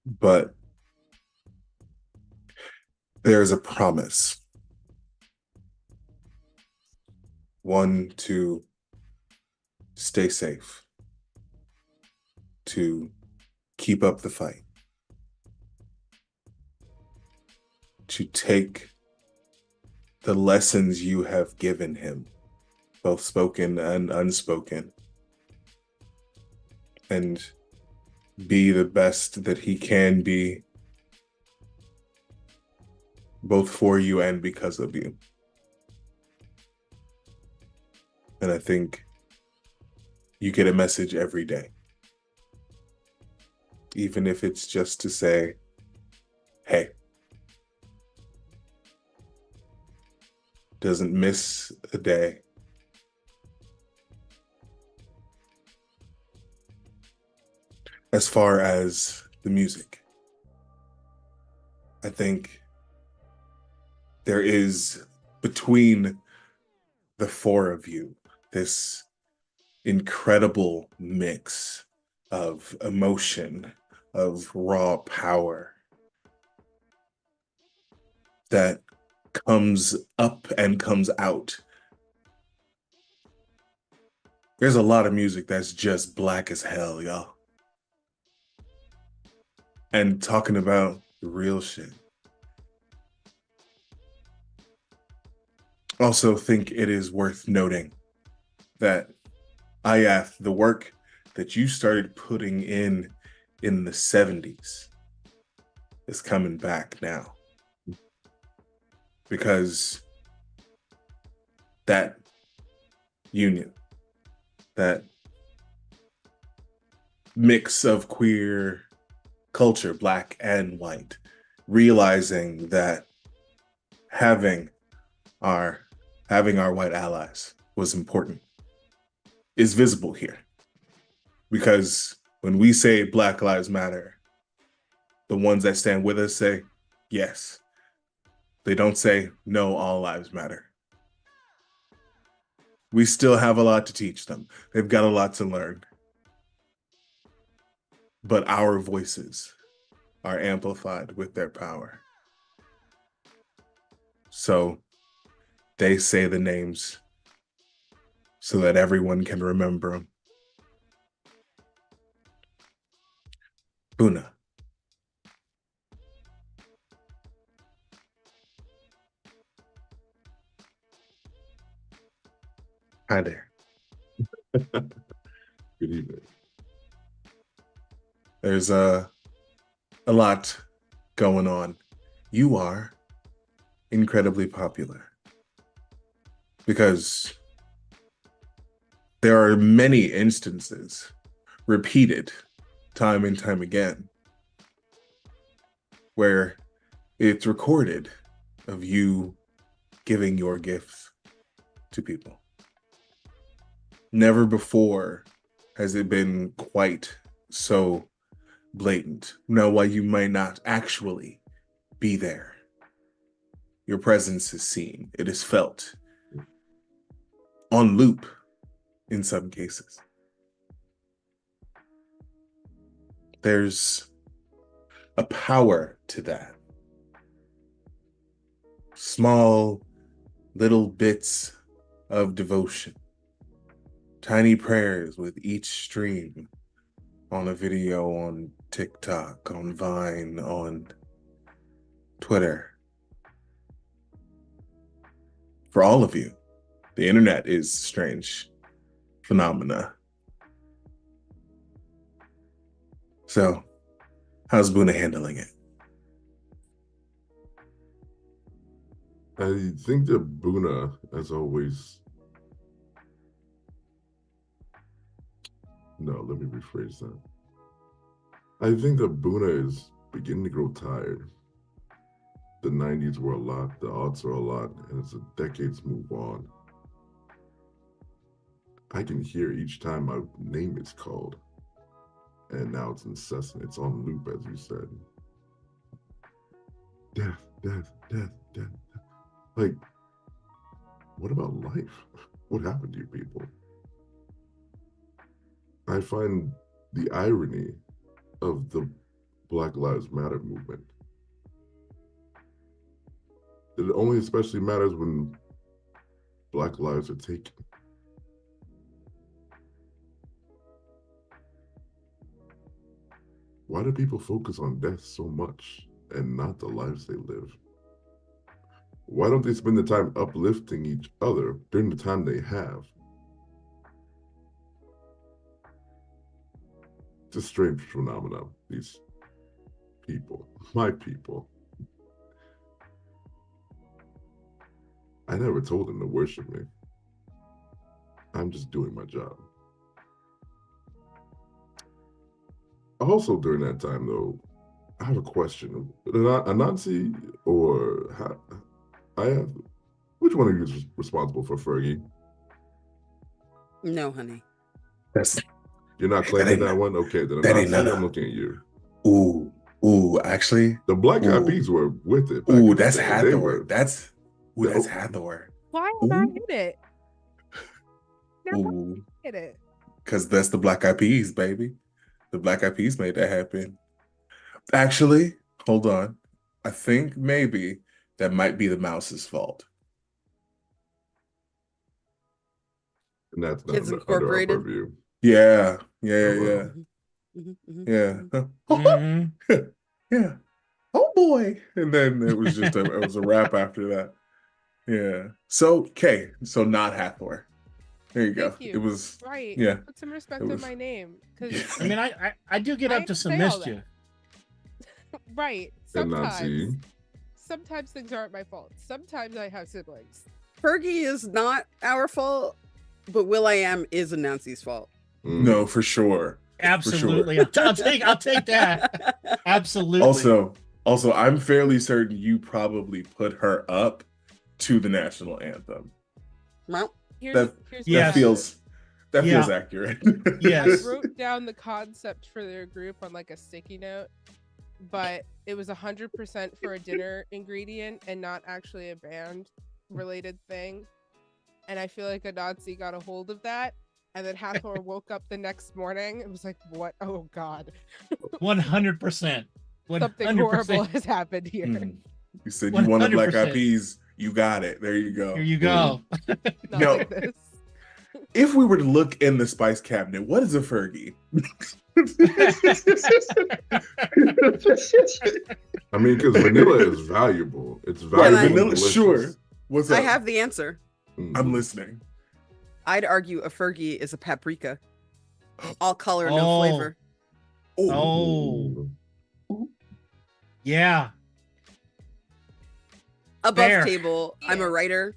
But there's a promise. One, to stay safe, to keep up the fight, to take the lessons you have given him, both spoken and unspoken, and be the best that he can be, both for you and because of you. And I think you get a message every day, even if it's just to say, hey, doesn't miss a day. As far as the music, I think there is, between the four of you, this incredible mix of emotion, of raw power that comes up and comes out. There's a lot of music that's just black as hell, y'all. And talking about the real shit. Also think it is worth noting that Ayath, the work that you started putting in the 70s is coming back now. Because that union, that mix of queer culture, black and white, realizing that having our white allies was important, is visible here. Because when we say Black Lives Matter, the ones that stand with us say yes. They don't say no, all lives matter. We still have a lot to teach them. They've got a lot to learn. But our voices are amplified with their power. So they say the names so that everyone can remember them. Buna. Hi there. Good evening. There's a lot going on. You are incredibly popular because there are many instances, repeated time and time again, where it's recorded of you giving your gifts to people. Never before has it been quite so blatant. Now, while you might not actually be there, your presence is seen, it is felt on loop in some cases. There's a power to that. Small little bits of devotion, tiny prayers with each stream on a video on TikTok, on Vine, on Twitter. For all of you, the internet is a strange phenomena. So, how's Buna handling it? I think that Buna, as always. No, let me rephrase that. I think that Buna is beginning to grow tired. The 90s were a lot, the aughts are a lot, and as the decades move on, I can hear each time my name is called. And now it's incessant, it's on loop, as you said. Death, death, death, death. Like, what about life? What happened to you people? I find the irony of the Black Lives Matter movement. It only especially matters when Black lives are taken. Why do people focus on death so much and not the lives they live? Why don't they spend the time uplifting each other during the time they have? It's a strange phenomenon, these people, my people. I never told them to worship me. I'm just doing my job. Also, during that time, though, I have a question. Anansi or I have, which one of you is responsible for Fergie? No, honey. That's You're not claiming ain't that no- one? Okay, then that ain't Anansi, none of- I'm looking at you. ooh, actually, The Black Eyed Ooh. Peas were with it. Back in the that's day. They Hathor. were. That's Oh. Hathor. Why am I Ooh. in it? Now why Ooh, am I in it? because that's the Black Eyed Peas, baby. The Black Eyed Peas made that happen. Actually, hold on. I think maybe that might be the Mouse's fault. And that's not Kids under our Incorporated. purview. Yeah, Oh, wow. yeah. Mhm. Yeah. Oh boy. And then it was just it was a wrap after that. Yeah. So so not Hathor. There you go. Thank you. It was Right. yeah. Put some respect it on was- my name. Because I mean, I do get I up to some say all that. mischief. right. And Sometimes. Nazi. Sometimes things aren't my fault. Sometimes I have siblings. Fergie is not our fault, but Will.i.am is Anansi's fault. No, for sure. Absolutely. I'll take that. Absolutely. Also, I'm fairly certain you probably put her up to the national anthem. Well, Here's, That- here's Yes. what happened. That Yeah. feels accurate. Yes. I wrote down the concept for their group on like a sticky note, but it was 100% for a dinner ingredient and not actually a band related thing. And I feel like a Nazi got a hold of that. And then Hathor woke up the next morning and was like, what? Oh God. 100%. Something horrible has happened here. Mm. You said you wanted Black Eyed 100%. Peas. You got it. There you go. Here you go. Not No. like this. If we were to look in the spice cabinet, what is a Fergie? I mean, because vanilla is valuable. It's Can valuable. I- and Vanilla, delicious. sure. What's up? I have the answer. Mm. I'm listening. I'd argue a Fergie is a paprika. All color, no Oh. flavor. Oh. Yeah. Above Fair. table, I'm a Yeah. writer,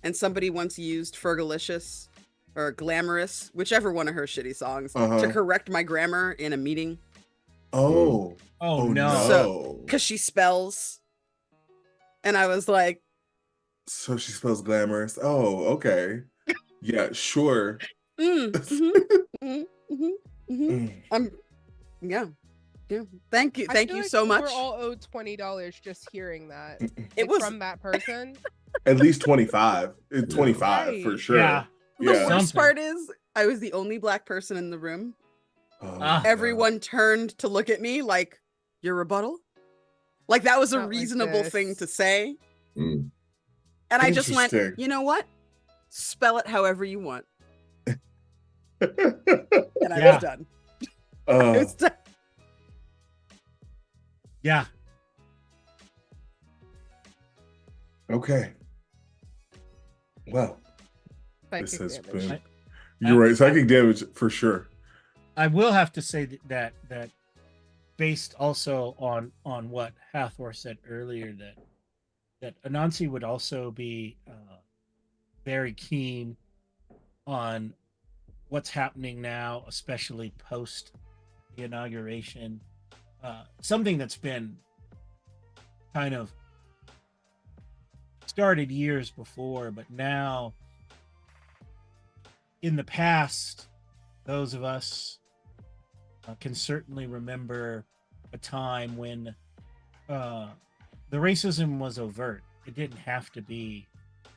and somebody once used Fergalicious or Glamorous, whichever one of her shitty songs, Uh-huh. to correct my grammar in a meeting Oh. Oh, no. So, because she spells. And I was like, so she spells glamorous. Oh, okay. Yeah, sure. mm, mhm, mhm, mhm, mhm. Mm. Yeah. Thank you. I Thank feel you like so much. We're all owed $20 just hearing that. It Like, was from that person. At least 25. 25 for Right. sure. Yeah. the Yeah. worst Something. part is I was the only black person in the room. Oh, Ah. Everyone turned to look at me like, your rebuttal? Like that was a Not like reasonable thing this. to say. Mm. And I just went, Interesting. you know what? Spell it however you want. And I Yeah. was done. I Oh, was done. Yeah. okay. Well, this Psychic has damage. been. You're right. Psychic damage for sure. I will have to say that based also on what Hathor said earlier, that Anansi would also be very keen on what's happening now, especially post the inauguration, something that's been kind of started years before, but now in the past, those of us can certainly remember a time when the racism was overt. It didn't have to be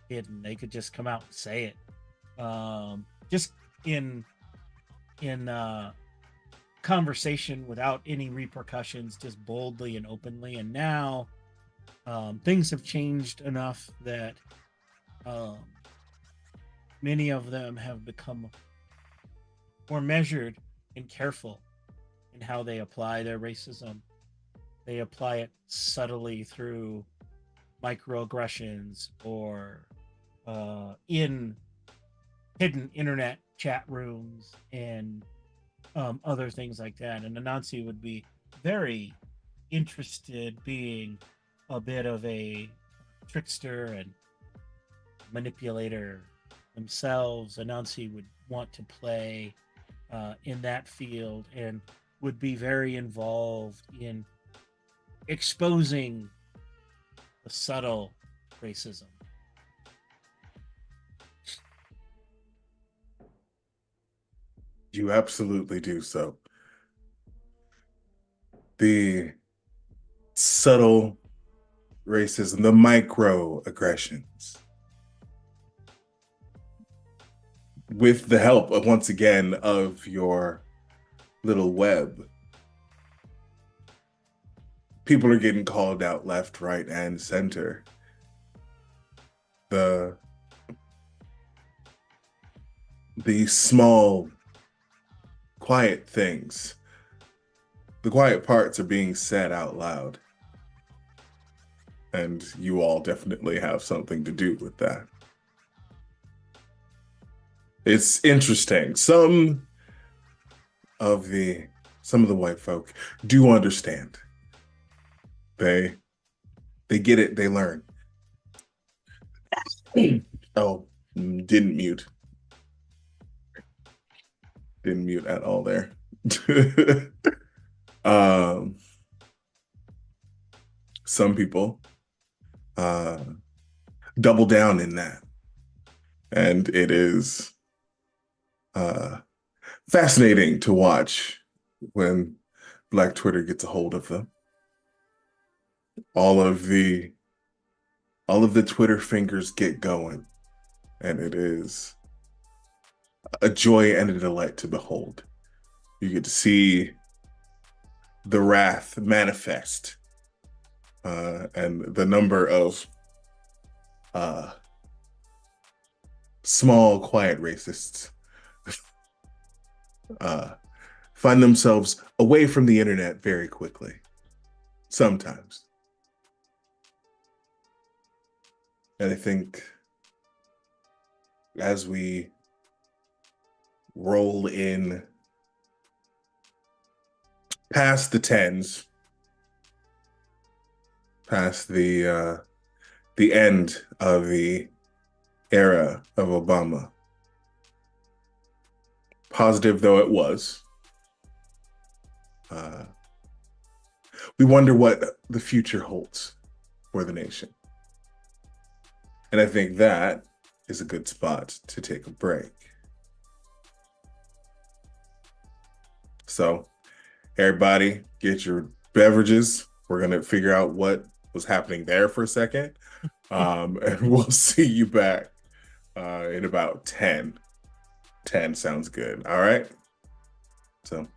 hidden. They could just come out and say it. Just in conversation without any repercussions, just boldly and openly. And now things have changed enough that many of them have become more measured and careful in how they apply their racism. They apply it subtly through microaggressions or in hidden internet chat rooms and other things like that. And Anansi would be very interested, being a bit of a trickster and manipulator themselves. Anansi would want to play in that field and would be very involved in exposing the subtle racism. You absolutely do so. The subtle racism, the microaggressions. With the help of, once again, of your little web, people are getting called out left, right, and center. The small, quiet things, the quiet parts are being said out loud. And you all definitely have something to do with that. It's interesting. Some of the white folk do understand. They get it, they learn. Oh, didn't mute. Didn't mute at all there. Some people double down in that. And it is fascinating to watch when Black Twitter gets a hold of them. All of the Twitter fingers get going, and it is a joy and a delight to behold. You get to see the wrath manifest, and the number of small, quiet racists find themselves away from the internet very quickly. Sometimes. And I think as we roll in past the tens, past the end of the era of Obama, positive though it was, we wonder what the future holds for the nation. And I think that is a good spot to take a break. So, everybody, get your beverages. We're going to figure out what was happening there for a second. And we'll see you back in about 10. 10 sounds good. All right. So.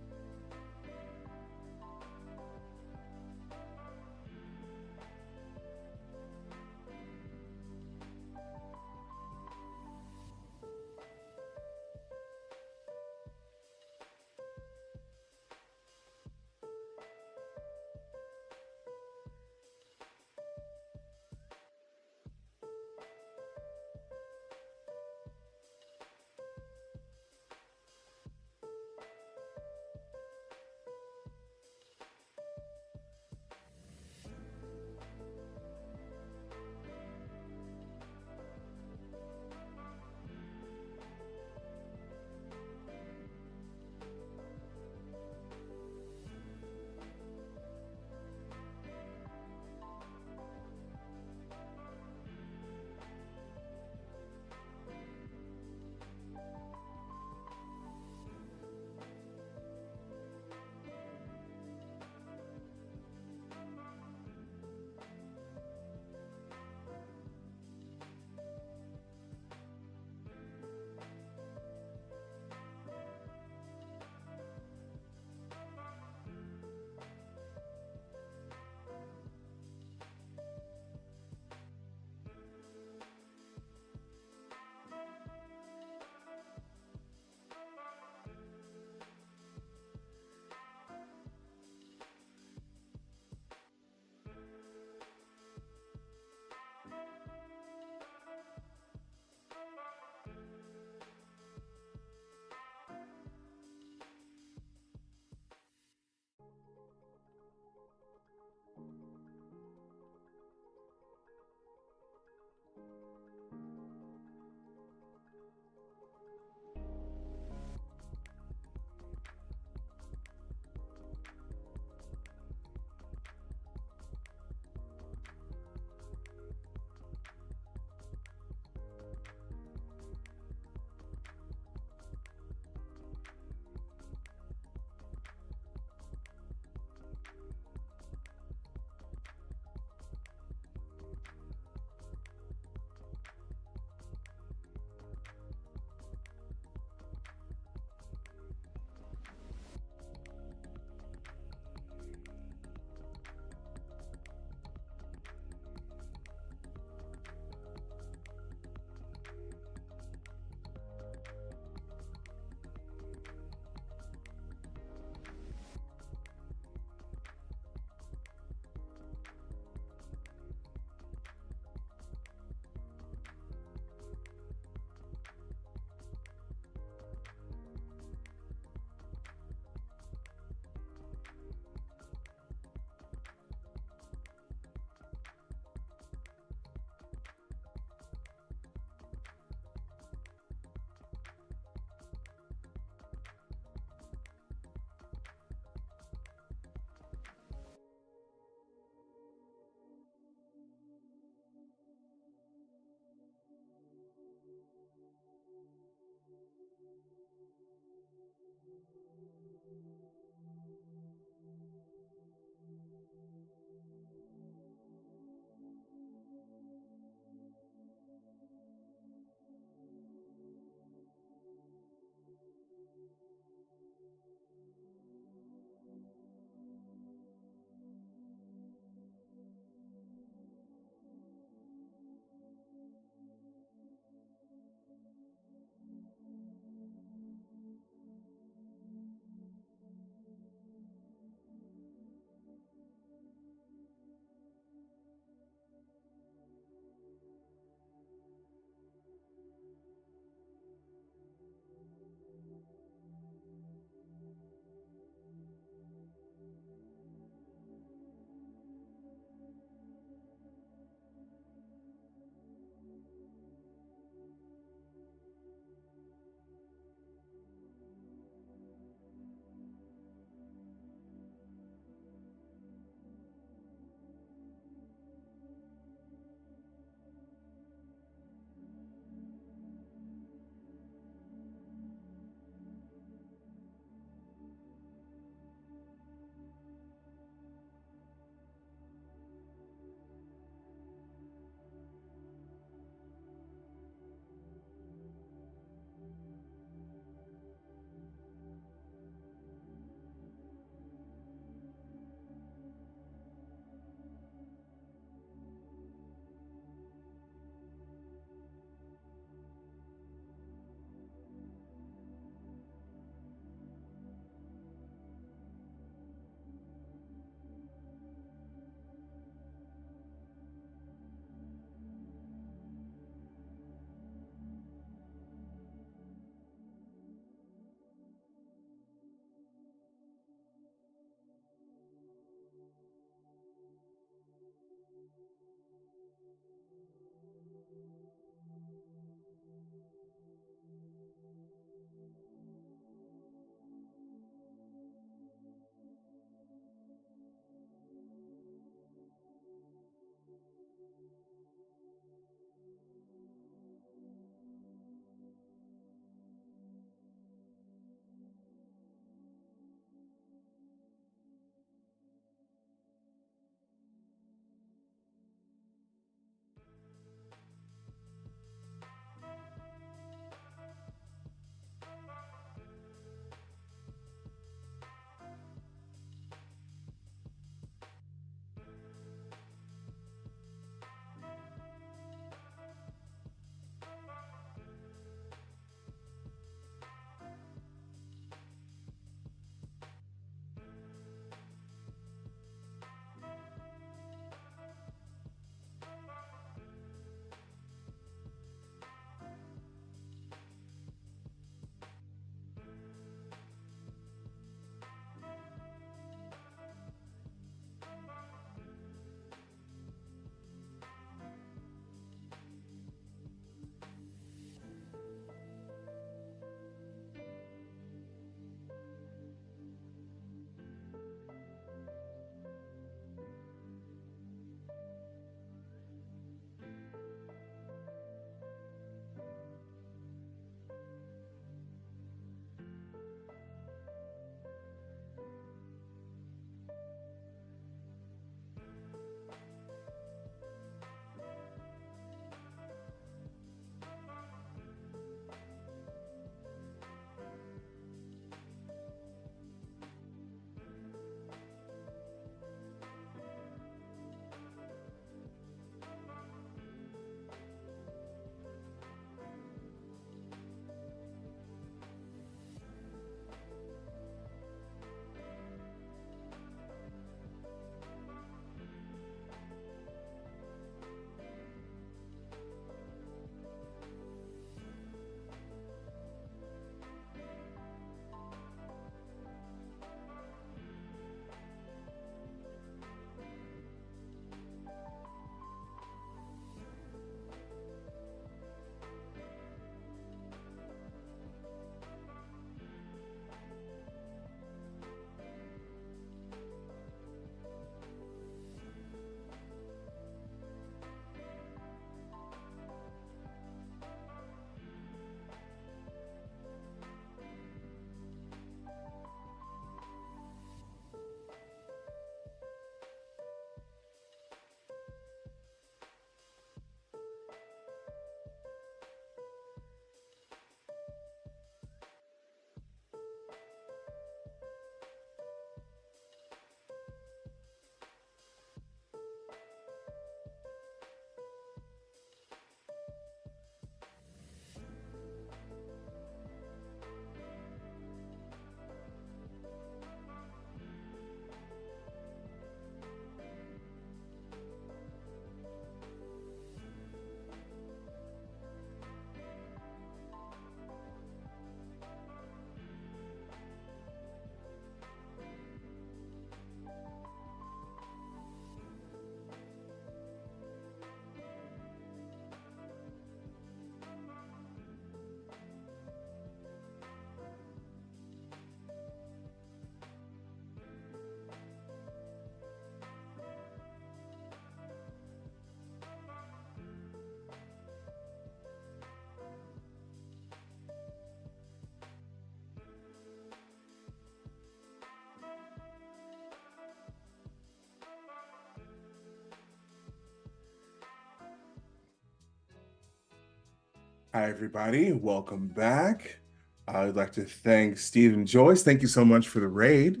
Hi, everybody. Welcome back. I'd like to thank Stephen Joyce. Thank you so much for the raid.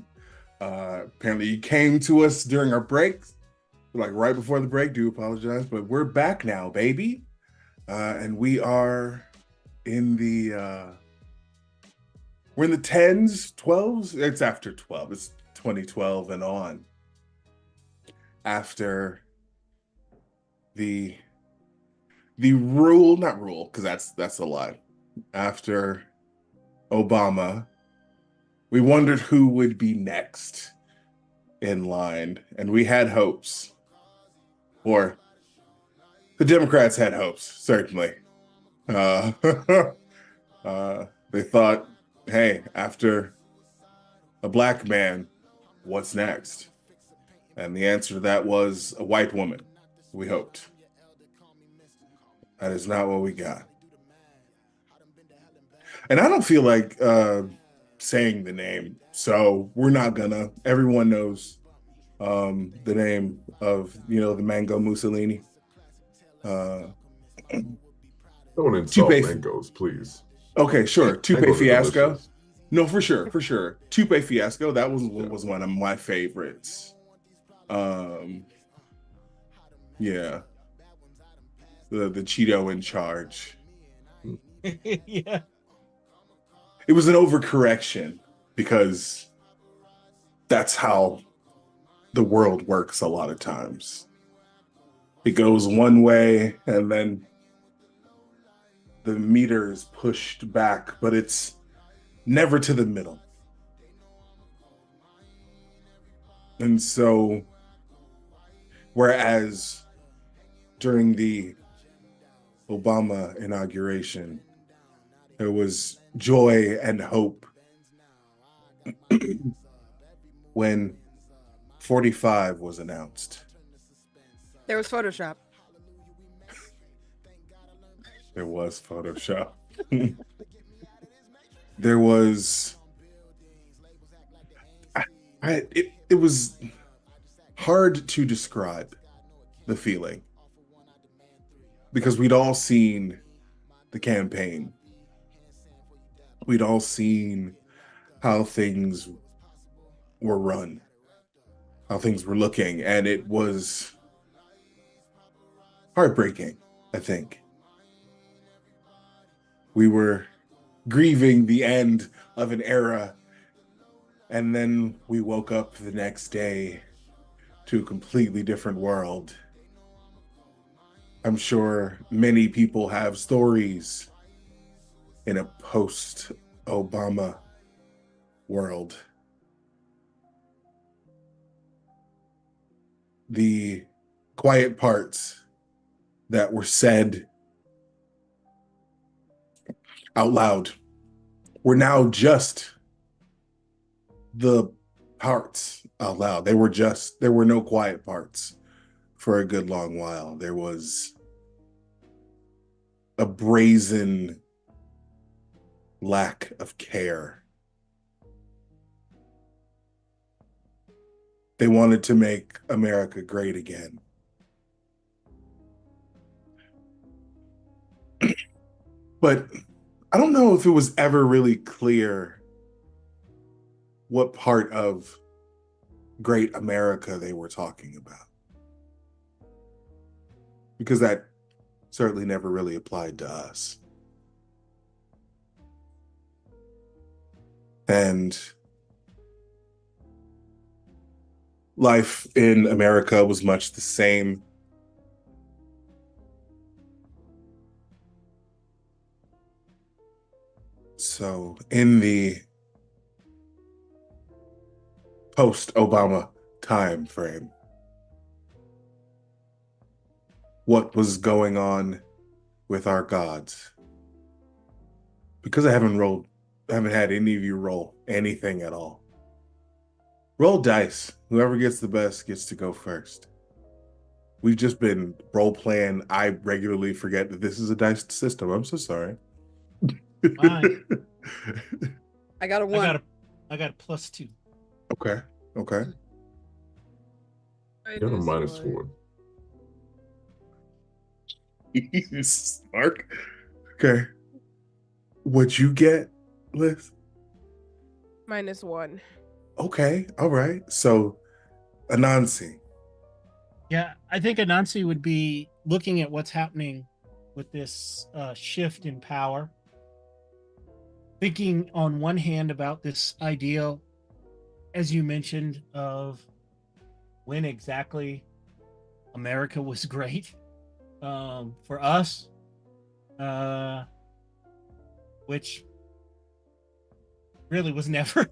Apparently, you came to us during our break, like right before the break. Do apologize, but we're back now, baby. And we are in the we're in the 10s, 12s. It's after 12. It's 2012 and on. After the rule, not rule, because that's a lie. After Obama, we wondered who would be next in line, and we had hopes. Or the Democrats had hopes, certainly. Uh, they thought, hey, after a black man, what's next? And the answer to that was a white woman, we hoped. That is not what we got. And I don't feel like saying the name, so we're not gonna. Everyone knows the name of, the Mango Mussolini. Don't insult Tupe. mangoes, please. Okay, sure. Tupe Mangoes are Fiasco. delicious. No, for sure. Tupe Fiasco. That was one of my favorites. Yeah. The Cheeto in charge. Yeah. It was an overcorrection because that's how the world works a lot of times. It goes one way and then the meter is pushed back, but it's never to the middle. And so, whereas during the Obama inauguration, there was joy and hope when 45 was announced. There was Photoshop. There was Photoshop. There was it was hard to describe the feeling because we'd all seen the campaign. We'd all seen how things were run, how things were looking, and it was heartbreaking, I think. We were grieving the end of an era, and then we woke up the next day to a completely different world. I'm sure many people have stories in a post-Obama world. The quiet parts that were said out loud were now just the parts out loud. There were no quiet parts for a good long while. There was a brazen lack of care. They wanted to make America great again. But I don't know if it was ever really clear what part of great America they were talking about. Because that certainly never really applied to us. And life in America was much the same. So in the post-Obama time frame, what was going on with our gods? Because I haven't had any of you roll anything at all. Roll dice. Whoever gets the best gets to go first. We've just been role playing. I regularly forget that this is a dice system. I'm so sorry. Fine. I got a one. I got a +2. Okay. You got a -4. Mark. Okay. What'd you get, Liz? -1. Okay. All right. So, Anansi. Yeah, I think Anansi would be looking at what's happening with this shift in power, thinking on one hand about this ideal, as you mentioned, of when exactly America was great for us, which really was never,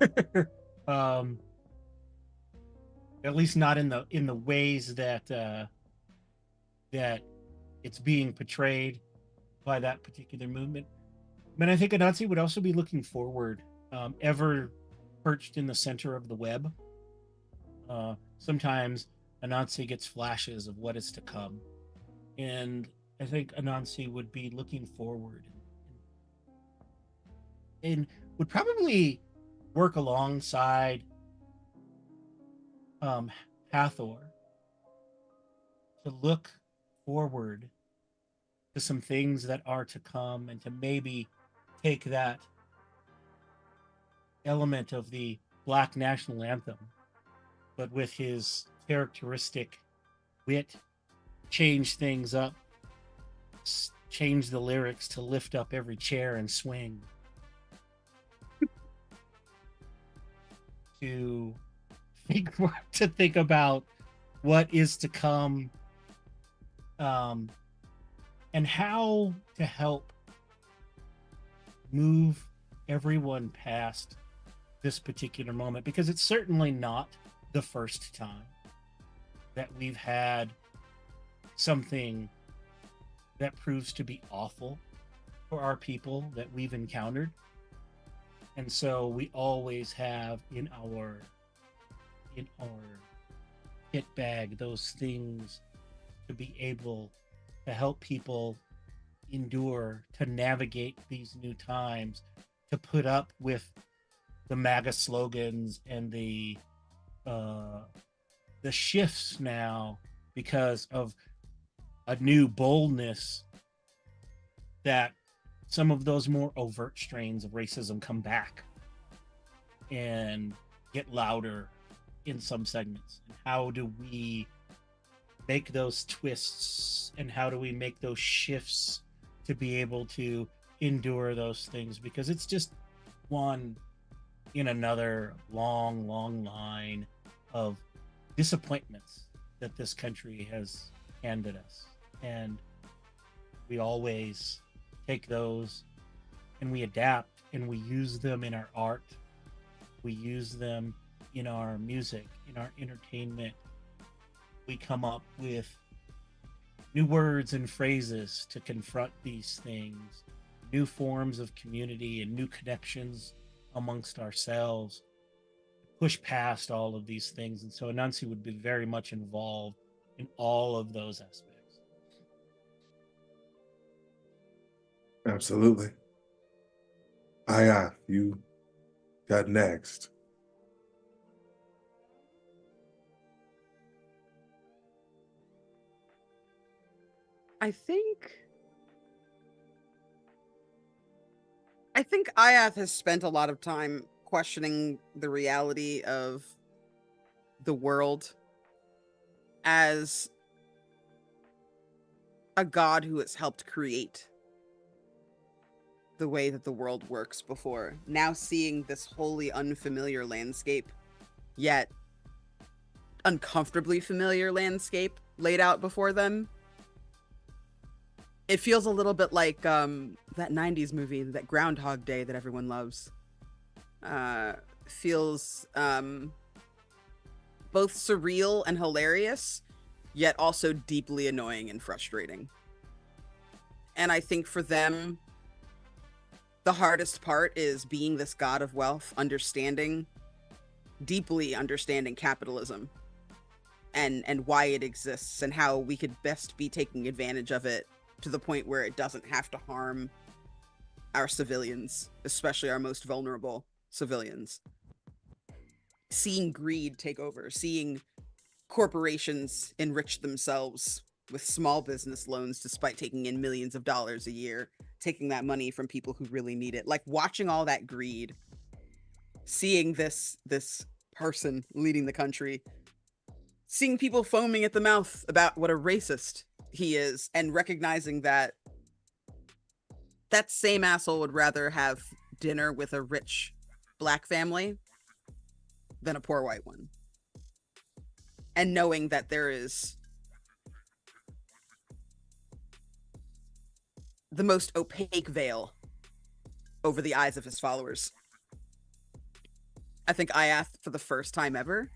um, at least not in the ways that that it's being portrayed by that particular movement. But I think Anansi would also be looking forward, ever perched in the center of the web. Sometimes Anansi gets flashes of what is to come. And I think Anansi would be looking forward and would probably work alongside Hathor to look forward to some things that are to come and to maybe take that element of the Black national anthem, but with his characteristic wit, change things up, change the lyrics to lift up every chair and swing. To think about what is to come, and how to help move everyone past this particular moment, because it's certainly not the first time that we've had something that proves to be awful for our people that we've encountered. And so we always have in our kit bag those things to be able to help people endure, to navigate these new times, to put up with the MAGA slogans and the shifts now because of a new boldness that some of those more overt strains of racism come back and get louder in some segments. And how do we make those twists, and how do we make those shifts to be able to endure those things? Because it's just one in another long line of disappointments that this country has handed us. And we always take those and we adapt and we use them in our art. We use them in our music, in our entertainment. We come up with new words and phrases to confront these things, new forms of community and new connections amongst ourselves, push past all of these things. And so Anansi would be very much involved in all of those aspects. Absolutely. Aya, you got next. I think Ayath has spent a lot of time questioning the reality of the world as a god who has helped create the way that the world works before. Now seeing this wholly unfamiliar landscape, yet uncomfortably familiar landscape laid out before them, it feels a little bit like that 90s movie, that Groundhog Day that everyone loves. Feels both surreal and hilarious, yet also deeply annoying and frustrating. And I think for them, the hardest part is being this god of wealth, deeply understanding capitalism and why it exists and how we could best be taking advantage of it to the point where it doesn't have to harm our civilians, especially our most vulnerable civilians. Seeing greed take over, seeing corporations enrich themselves with small business loans despite taking in millions of dollars a year, taking that money from people who really need it. Like watching all that greed, seeing this person leading the country, seeing people foaming at the mouth about what a racist he is, and recognizing that that same asshole would rather have dinner with a rich black family than a poor white one. And knowing that there is the most opaque veil over the eyes of his followers. I think Iath, for the first time ever,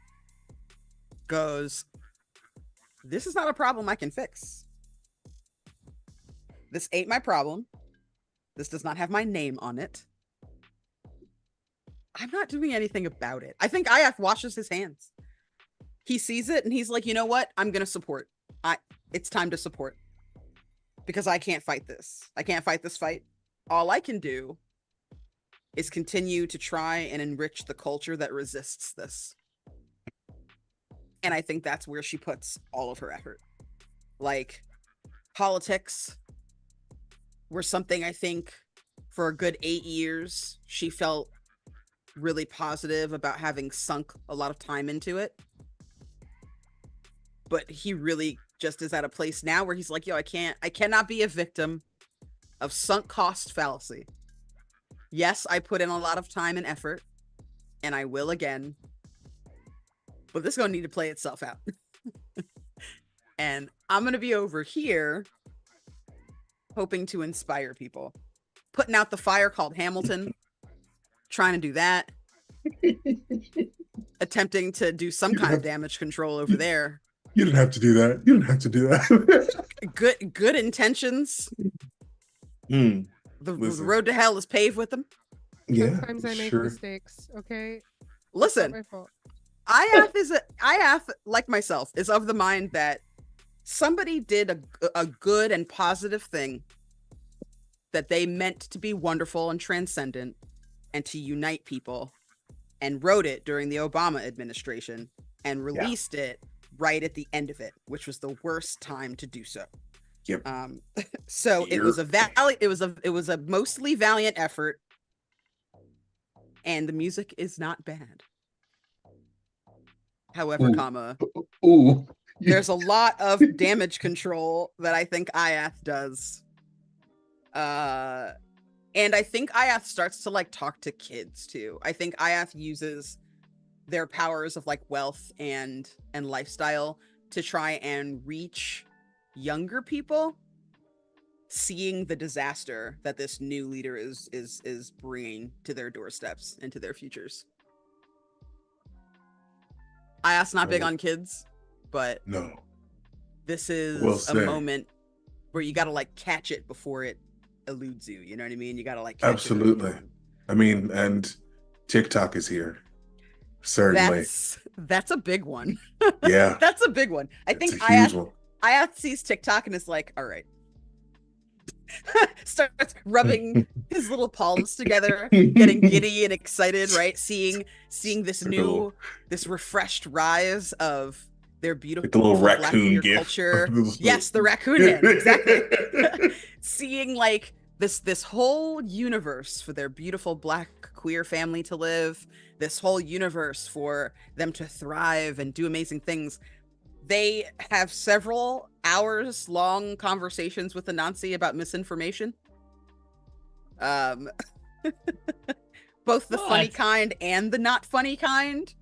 goes, this is not a problem I can fix. This ain't my problem. This does not have my name on it. I'm not doing anything about it. I think Iath washes his hands. He sees it and he's like, you know what? I'm going to support. It's time to support. Because I can't fight this. I can't fight this fight. All I can do is continue to try and enrich the culture that resists this. And I think that's where she puts all of her effort. Like, politics were something I think for a good 8 years, she felt really positive about having sunk a lot of time into it. But he really just is at a place now where he's like, yo, I cannot be a victim of sunk cost fallacy. Yes, I put in a lot of time and effort, and I will again, but this is going to need to play itself out. And I'm going to be over here hoping to inspire people. Putting out the fire called Hamilton, trying to do that. Attempting to do some kind of damage control over there. You didn't have to do that. You didn't have to do that. Good intentions. The road to hell is paved with them. Yeah. Sometimes I make sure. mistakes. Okay. Listen, Not my fault. Iath, like myself, is of the mind that somebody did a good and positive thing that they meant to be wonderful and transcendent and to unite people, and wrote it during the Obama administration and released it right at the end of it, which was the worst time to do so. Yep. So it was a mostly valiant effort, and the music is not bad. However, Ooh. there's a lot of damage control that I think Iath does. And I think Iath starts to like talk to kids too. I think Iath uses their powers of like wealth and lifestyle to try and reach younger people, seeing the disaster that this new leader is bringing to their doorsteps and to their futures. Iath's not big on kids, but No. this is Well a said. moment where you got to like catch it before it eludes you. You know what I mean? You got to like catch Absolutely. it. I mean, and TikTok is here. Certainly. That's a big one. Yeah. That's a big one. I think It's a huge one. Iath sees TikTok and is like, all right. Starts rubbing his little palms together, getting giddy and excited, right? Seeing this new, this refreshed rise of their beautiful Like the little Black raccoon queer gif. culture. Yes, the raccoon hands, exactly. Seeing like this whole universe for their beautiful Black queer family to live, this whole universe for them to thrive and do amazing things. They have several hours long conversations with Anansi about misinformation. Both the funny kind and the not funny kind.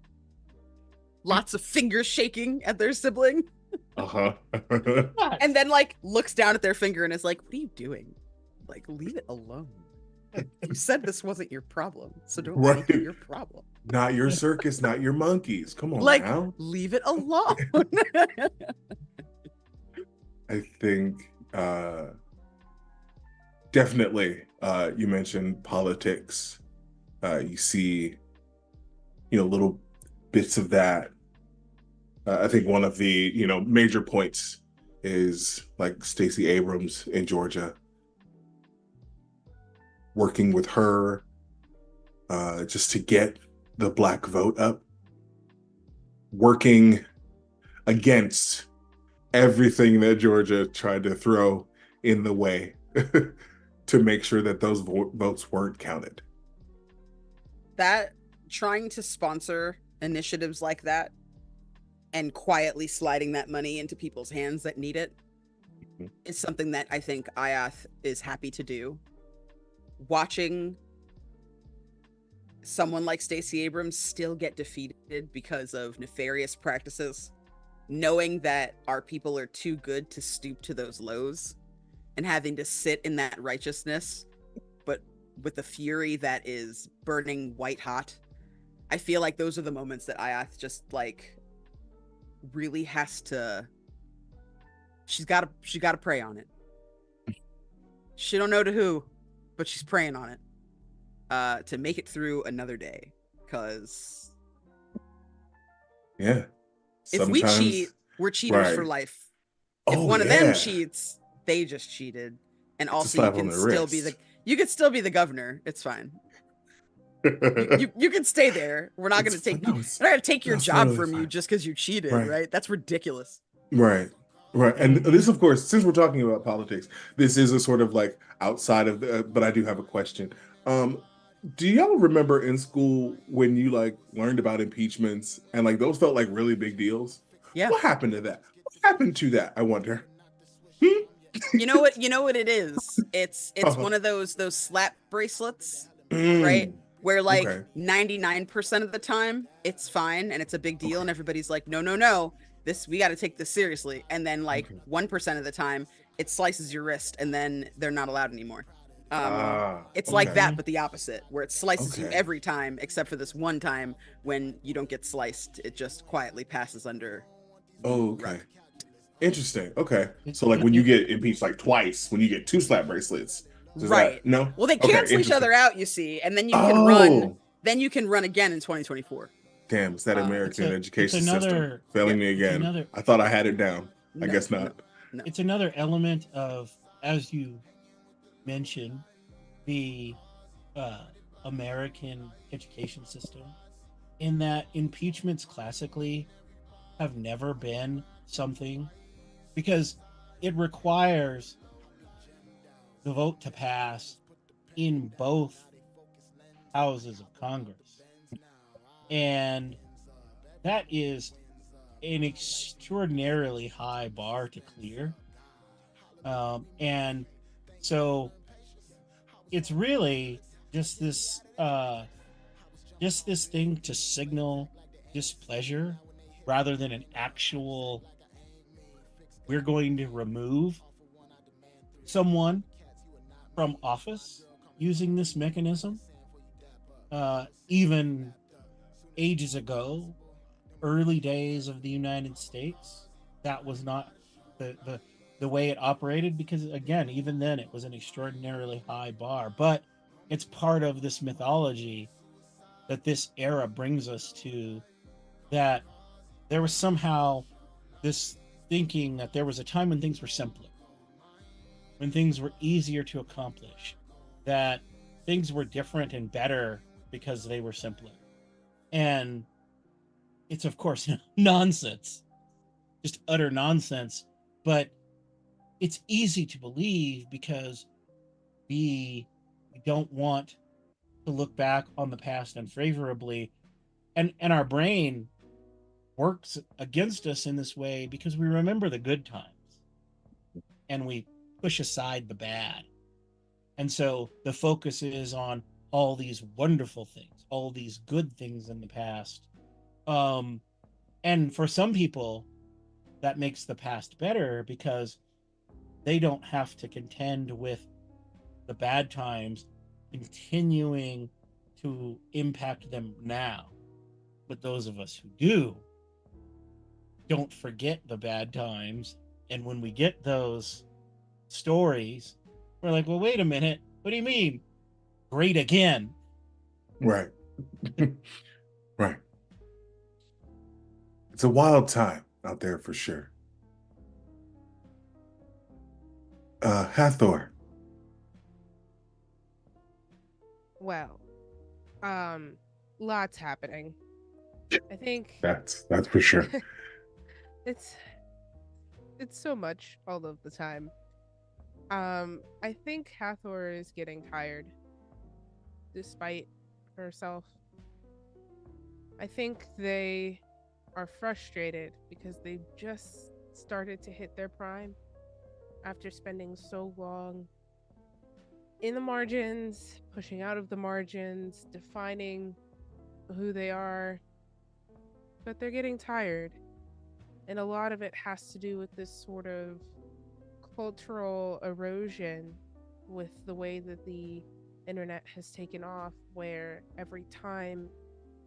Lots of fingers shaking at their sibling. Uh-huh. And then like looks down at their finger and is like, what are you doing? Like, leave it alone. You said this wasn't your problem, so don't make it your problem. Not your circus, not your monkeys. Come on Like, now. leave it alone. I think definitely you mentioned politics. You see, little bits of that. I think one of the, major points is like Stacey Abrams in Georgia, working with her just to get the Black vote up, working against everything that Georgia tried to throw in the way. to make sure that those votes weren't counted. That trying to sponsor initiatives like that and quietly sliding that money into people's hands that need it Mhm. is something that I think Iath is happy to do. Watching someone like Stacey Abrams still get defeated because of nefarious practices, knowing that our people are too good to stoop to those lows, and having to sit in that righteousness, but with the fury that is burning white hot. I feel like those are the moments that Iath just like really has to. She's got to pray on it. She don't know to who, but she's praying on it to make it through another day. Because Yeah. if we cheat, Sometimes, we're cheaters for right. life. If Oh one of them yeah. cheats, they just cheated. And It's a also you slap on can the still be wrist. you could still be the governor. It's fine. You can stay there. We're not It's gonna take no, we're it's not gonna take your that's job totally from you fine. just because you cheated, Right. right? That's ridiculous. Right. Right. And this, of course, since we're talking about politics, this is a sort of like outside of the, but I do have a question. Um, do y'all remember in school when you like learned about impeachments and like those felt like really big deals? Yeah. What happened to that? What happened to that? I wonder. Hmm? You know what it is? It's Uh-huh. one of those slap bracelets, Mm, right? Where like okay. 99% of the time it's fine and it's a big deal and everybody's like, no, this we got to take this seriously. And then like Okay. 1% of the time it slices your wrist and then they're not allowed anymore. It's like okay. that, but the opposite, where it slices you Okay. every time except for this one time when you don't get sliced. It just quietly passes under the Oh, okay. rug. Interesting. Okay. It- So like it- when you it- get impeached like twice, when you get two slap bracelets, does Right. that no? Well, they Okay, cancel each interesting. other out, you see, and then you can run. Oh, Then you can run again in 2024. damn, it's that Uh, American it's education system another- failing me it's again. another- I thought I had it down. I No, guess no, not. no. It's another element of, as you mentioned, the American education system, in that impeachments classically have never been something, because it requires the vote to pass in both houses of Congress. And that is an extraordinarily high bar to clear. And so it's really just this thing to signal displeasure rather than an actual, we're going to remove someone from office using this mechanism. Even ages ago, early days of the United States, that was not the way it operated, because again, even then it was an extraordinarily high bar. But it's part of this mythology that this era brings us to, that there was somehow this thinking that there was a time when things were simpler, when things were easier to accomplish, that things were different and better because they were simpler. And it's, of course, nonsense, just utter nonsense. But it's easy to believe because we don't want to look back on the past unfavorably, and our brain works against us in this way because we remember the good times and we push aside the bad. And so the focus is on all these wonderful things, all these good things in the past. And for some people, that makes the past better because they don't have to contend with the bad times continuing to impact them now. But those of us who do, don't forget the bad times. And when we get those stories, we're like, well, wait a minute. What do you mean? Great again. Right. Right. It's a wild time out there for sure. Hathor. Well, lots happening. I think That's for sure. it's so much all of the time. I think Hathor is getting tired, despite herself. I think they are frustrated because they've just started to hit their prime after spending so long in the margins, pushing out of the margins, defining who they are. But they're getting tired. And a lot of it has to do with this sort of cultural erosion with the way that the internet has taken off, where every time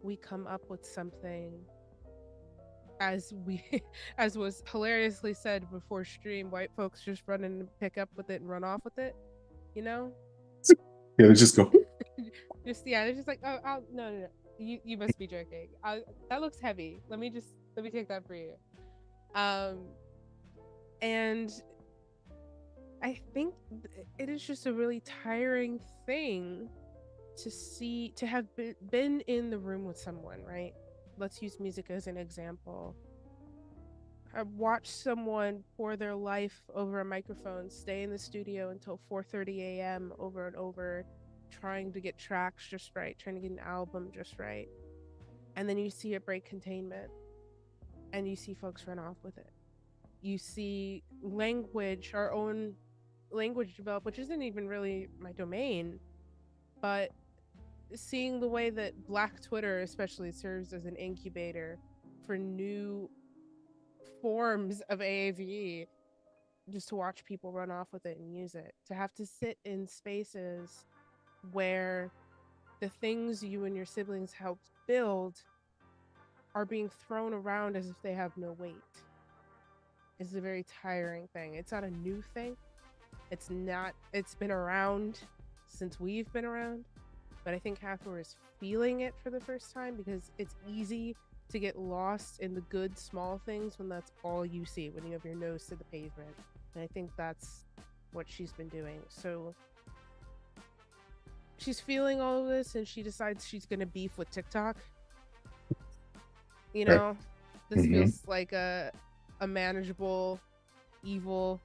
we come up with something, as we as was hilariously said before stream, white folks just run and pick up with it and run off with it, you know. Yeah, they just go. Just yeah, they're just like, oh, no, you must be joking. That looks heavy. Let me take that for you. And I think it is just a really tiring thing to have been in the room with someone, right? Let's use music as an example. I watched someone pour their life over a microphone, stay in the studio until 4:30 a.m. over and over, trying to get tracks just right, trying to get an album just right. And then you see it break containment and you see folks run off with it. You see language, our own language develop, which isn't even really my domain, but seeing the way that Black Twitter especially serves as an incubator for new forms of AAVE, just to watch people run off with it and use it, to have to sit in spaces where the things you and your siblings helped build are being thrown around as if they have no weight, is a very tiring thing. It's not a new thing. It's been around since we've been around, but I think Hathor is feeling it for the first time because it's easy to get lost in the good small things when that's all you see, when you have your nose to the pavement. And I think that's what she's been doing. So she's feeling all of this and she decides she's going to beef with TikTok. You know, this feels like a manageable evil,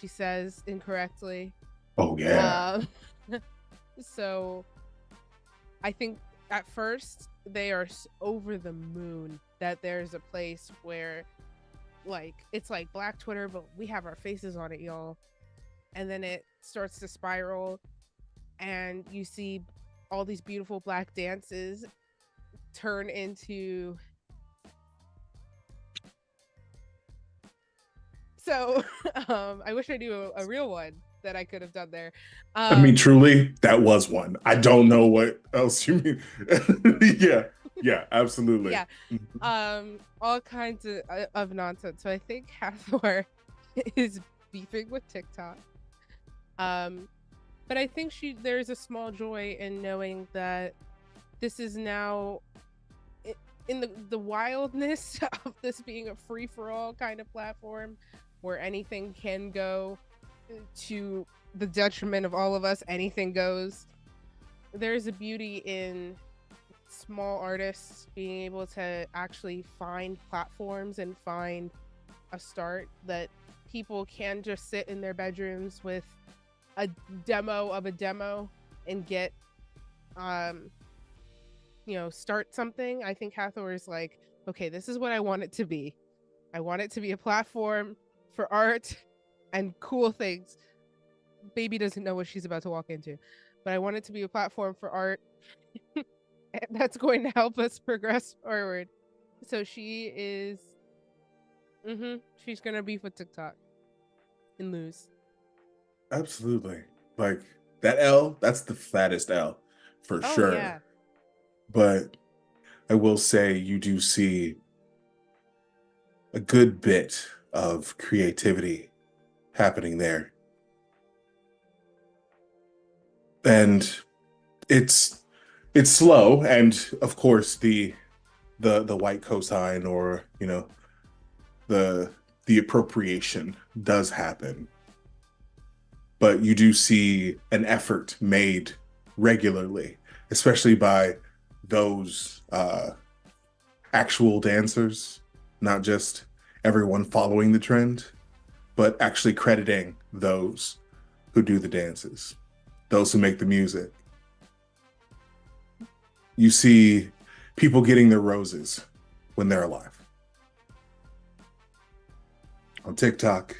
she says incorrectly. Oh yeah. So I think at first they are over the moon that there's a place where, like, it's like Black Twitter, but we have our faces on it, y'all. And then it starts to spiral and you see all these beautiful Black dances turn into... So I wish I knew a real one that I could have done there. I mean, truly, that was one. I don't know what else you mean. yeah, absolutely. Yeah, all kinds of nonsense. So I think Hathor is beefing with TikTok. But I think there's a small joy in knowing that this is now in the wildness of this being a free-for-all kind of platform where anything can go, to the detriment of all of us. Anything goes. There's a beauty in small artists being able to actually find platforms and find a start that people can just sit in their bedrooms with a demo of a demo and get start something. I think Hathor is like, okay, this is what I want it to be. I want it to be a platform for art and cool things. Baby doesn't know what she's about to walk into, but I want it to be a platform for art that's going to help us progress forward. So she is she's gonna beef with TikTok and lose. Absolutely. Like that L, that's the fattest L for sure. Yeah. But I will say you do see a good bit of creativity happening there. And it's slow, and of course the white cosign, or the appropriation does happen. But you do see an effort made regularly, especially by those actual dancers, not just everyone following the trend, but actually crediting those who do the dances, those who make the music. You see people getting their roses when they're alive. On TikTok,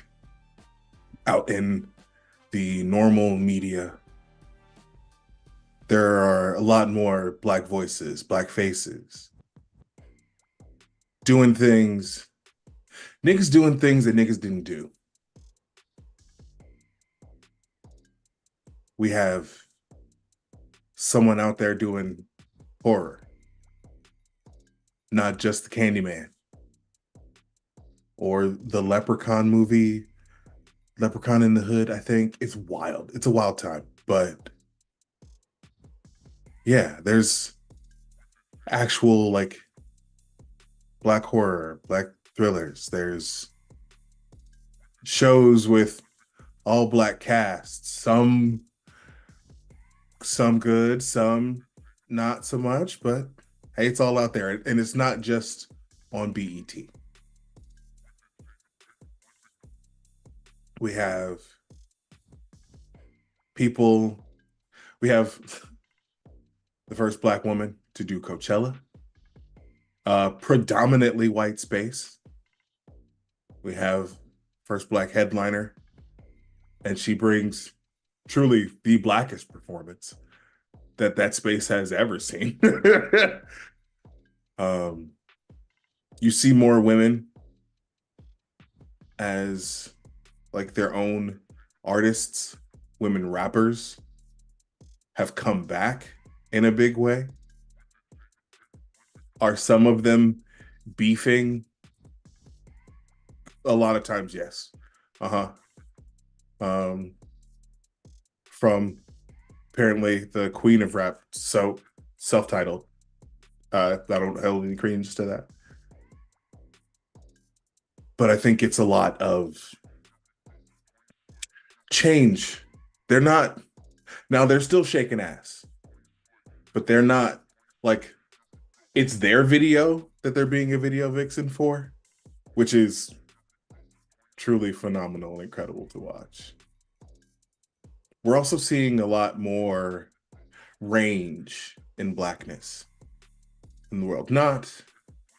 out in the normal media, there are a lot more Black voices, Black faces, doing things, niggas doing things that niggas didn't do. We have someone out there doing horror, not just the Candyman or the Leprechaun movie, Leprechaun in the Hood. I think it's wild. It's a wild time, but yeah, there's actual like Black horror, Black thrillers. There's shows with all Black casts, some good, some not so much, but hey, it's all out there. And it's not just on BET. We have people, we have the first Black woman to do Coachella, predominantly white space. We have first Black headliner, and she brings truly the Blackest performance that space has ever seen. You see more women as like their own artists. Women rappers have come back in a big way. Are some of them beefing? A lot of times, yes. From apparently the queen of rap, so self-titled. I don't hold any credence to that. But I think it's a lot of change. They're not, now they're still shaking ass, but they're not like, it's their video that they're being a video vixen for, which is truly phenomenal and incredible to watch. We're also seeing a lot more range in Blackness in the world. Not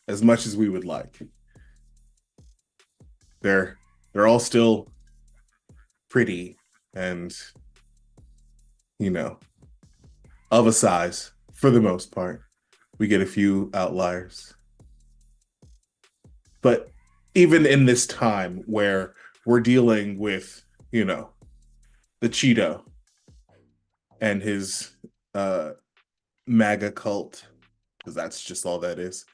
as much as we would like. They're all still pretty and, you know, of a size for the most part. We get a few outliers. But even in this time where we're dealing with, you know, the Cheeto and his MAGA cult, because that's just all that is,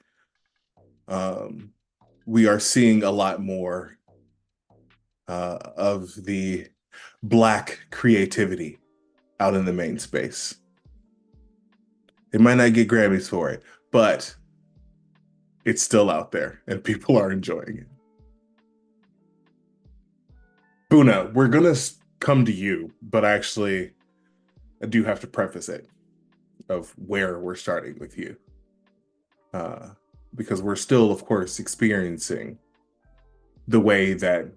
we are seeing a lot more of the Black creativity out in the main space. It might not get Grammys for it, but it's still out there and people are enjoying it. Buna, we're gonna come to you, but actually I do have to preface it of where we're starting with you. Because we're still, of course, experiencing the way that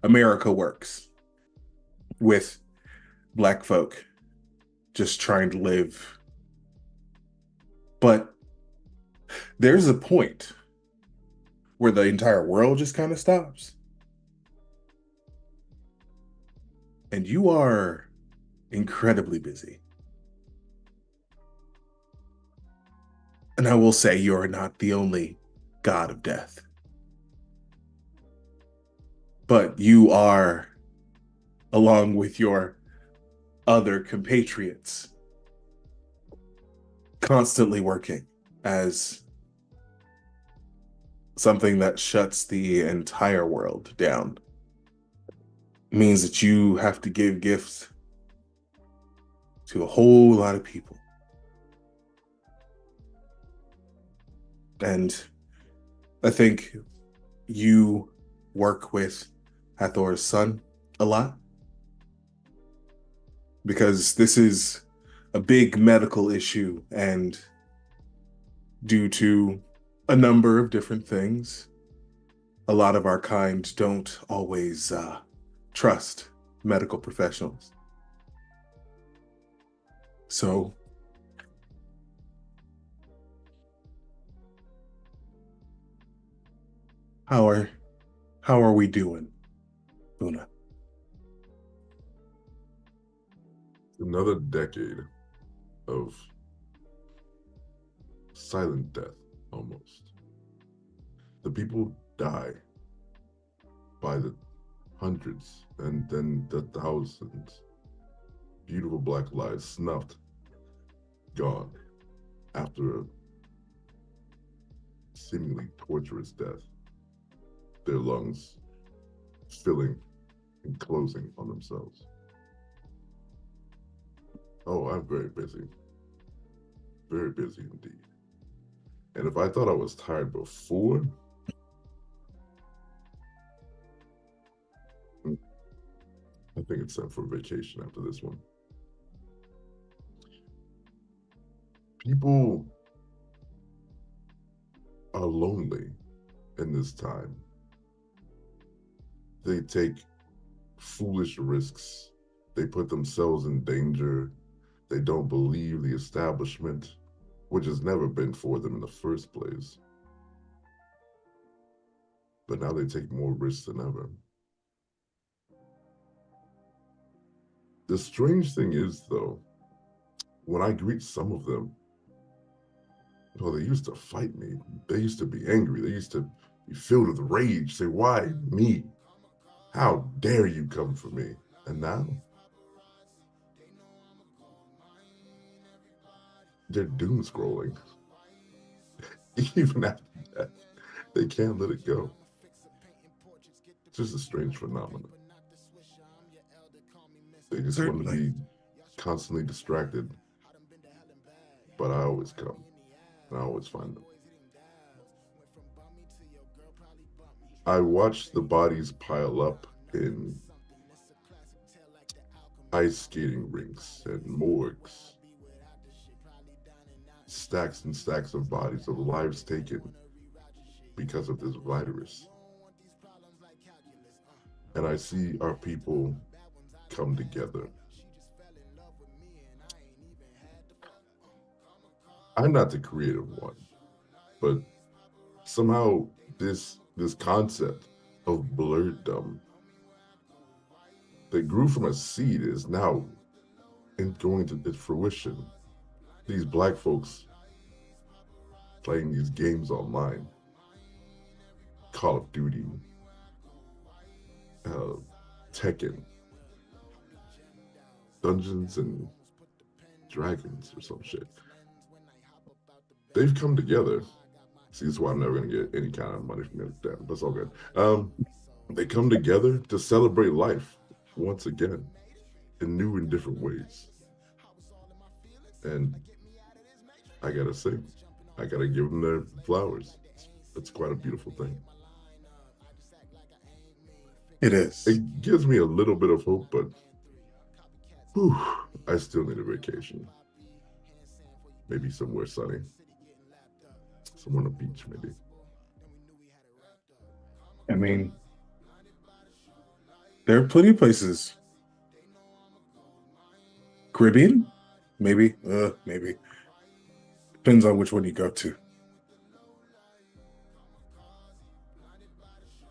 America works with Black folk just trying to live. But there's a point where the entire world just kind of stops. And you are incredibly busy. And I will say you are not the only god of death. But you are, along with your other compatriots, constantly working as something that shuts the entire world down. It means that you have to give gifts to a whole lot of people. And I think you work with Hathor's son a lot, because this is a big medical issue, and due to a number of different things, a lot of our kind don't always trust medical professionals. So, how are we doing, Buna? Another decade of silent death, almost. The people die by the hundreds and then the thousands. Beautiful black lives snuffed, gone after a seemingly torturous death. Their lungs filling and closing on themselves. Oh, I'm very busy. Very busy indeed. And if I thought I was tired before, I think it's time for a vacation after this one. People are lonely in this time. They take foolish risks. They put themselves in danger. They don't believe the establishment, which has never been for them in the first place. But now they take more risks than ever. The strange thing is, though, when I greet some of them, well, they used to fight me. They used to be angry. They used to be filled with rage, say, why me? How dare you come for me? And now they're doom scrolling. Even after death, they can't let it go. It's just a strange phenomenon. They just want to Certainly. be constantly distracted. But I always come, and I always find them. I watch the bodies pile up in ice skating rinks and morgues. Stacks and stacks of bodies of lives taken because of this virus. And I see our people come together. I'm not the creative one, but somehow this concept of blurreddom that grew from a seed is now going to its fruition. These black folks playing these games online, Call of Duty, Tekken, Dungeons and Dragons or some shit. They've come together. See, this is why I'm never gonna get any kind of money from them. Damn, that's all good. They come together to celebrate life once again in new and different ways. And I gotta say, I gotta give them their flowers. It's quite a beautiful thing. It is. It gives me a little bit of hope, but whew, I still need a vacation. Maybe somewhere sunny. Somewhere on the beach, maybe. I mean, there are plenty of places. Caribbean? Maybe. Maybe. Depends on which one you go to.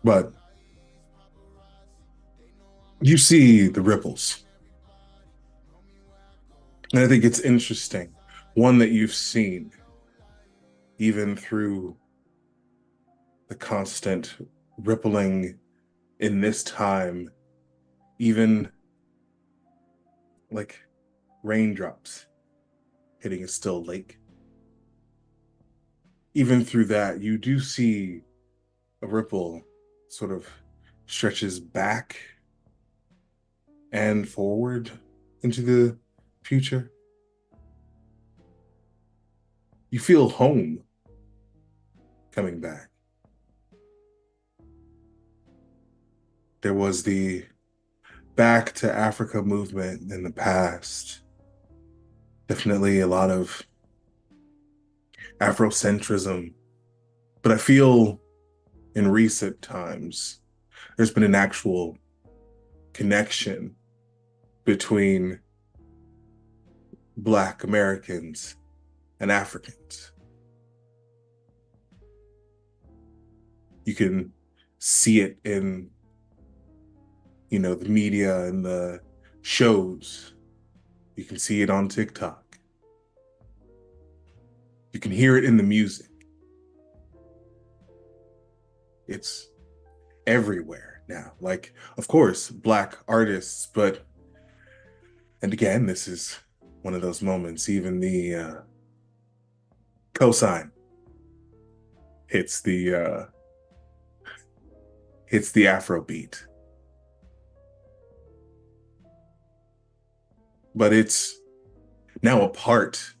But you see the ripples. And I think it's interesting. One that you've seen even through the constant rippling in this time, even like raindrops hitting a still lake. Even through that, you do see a ripple sort of stretches back and forward into the future. You feel home coming back. There was the Back to Africa movement in the past. Definitely a lot of Afrocentrism. But I feel in recent times, there's been an actual connection between Black Americans and Africans. You can see it in, the media and the shows. You can see it on TikTok. You can hear it in the music. It's everywhere now. Like, of course, Black artists, and again, this is one of those moments, even the cosign hits the Afro beat. But it's now a part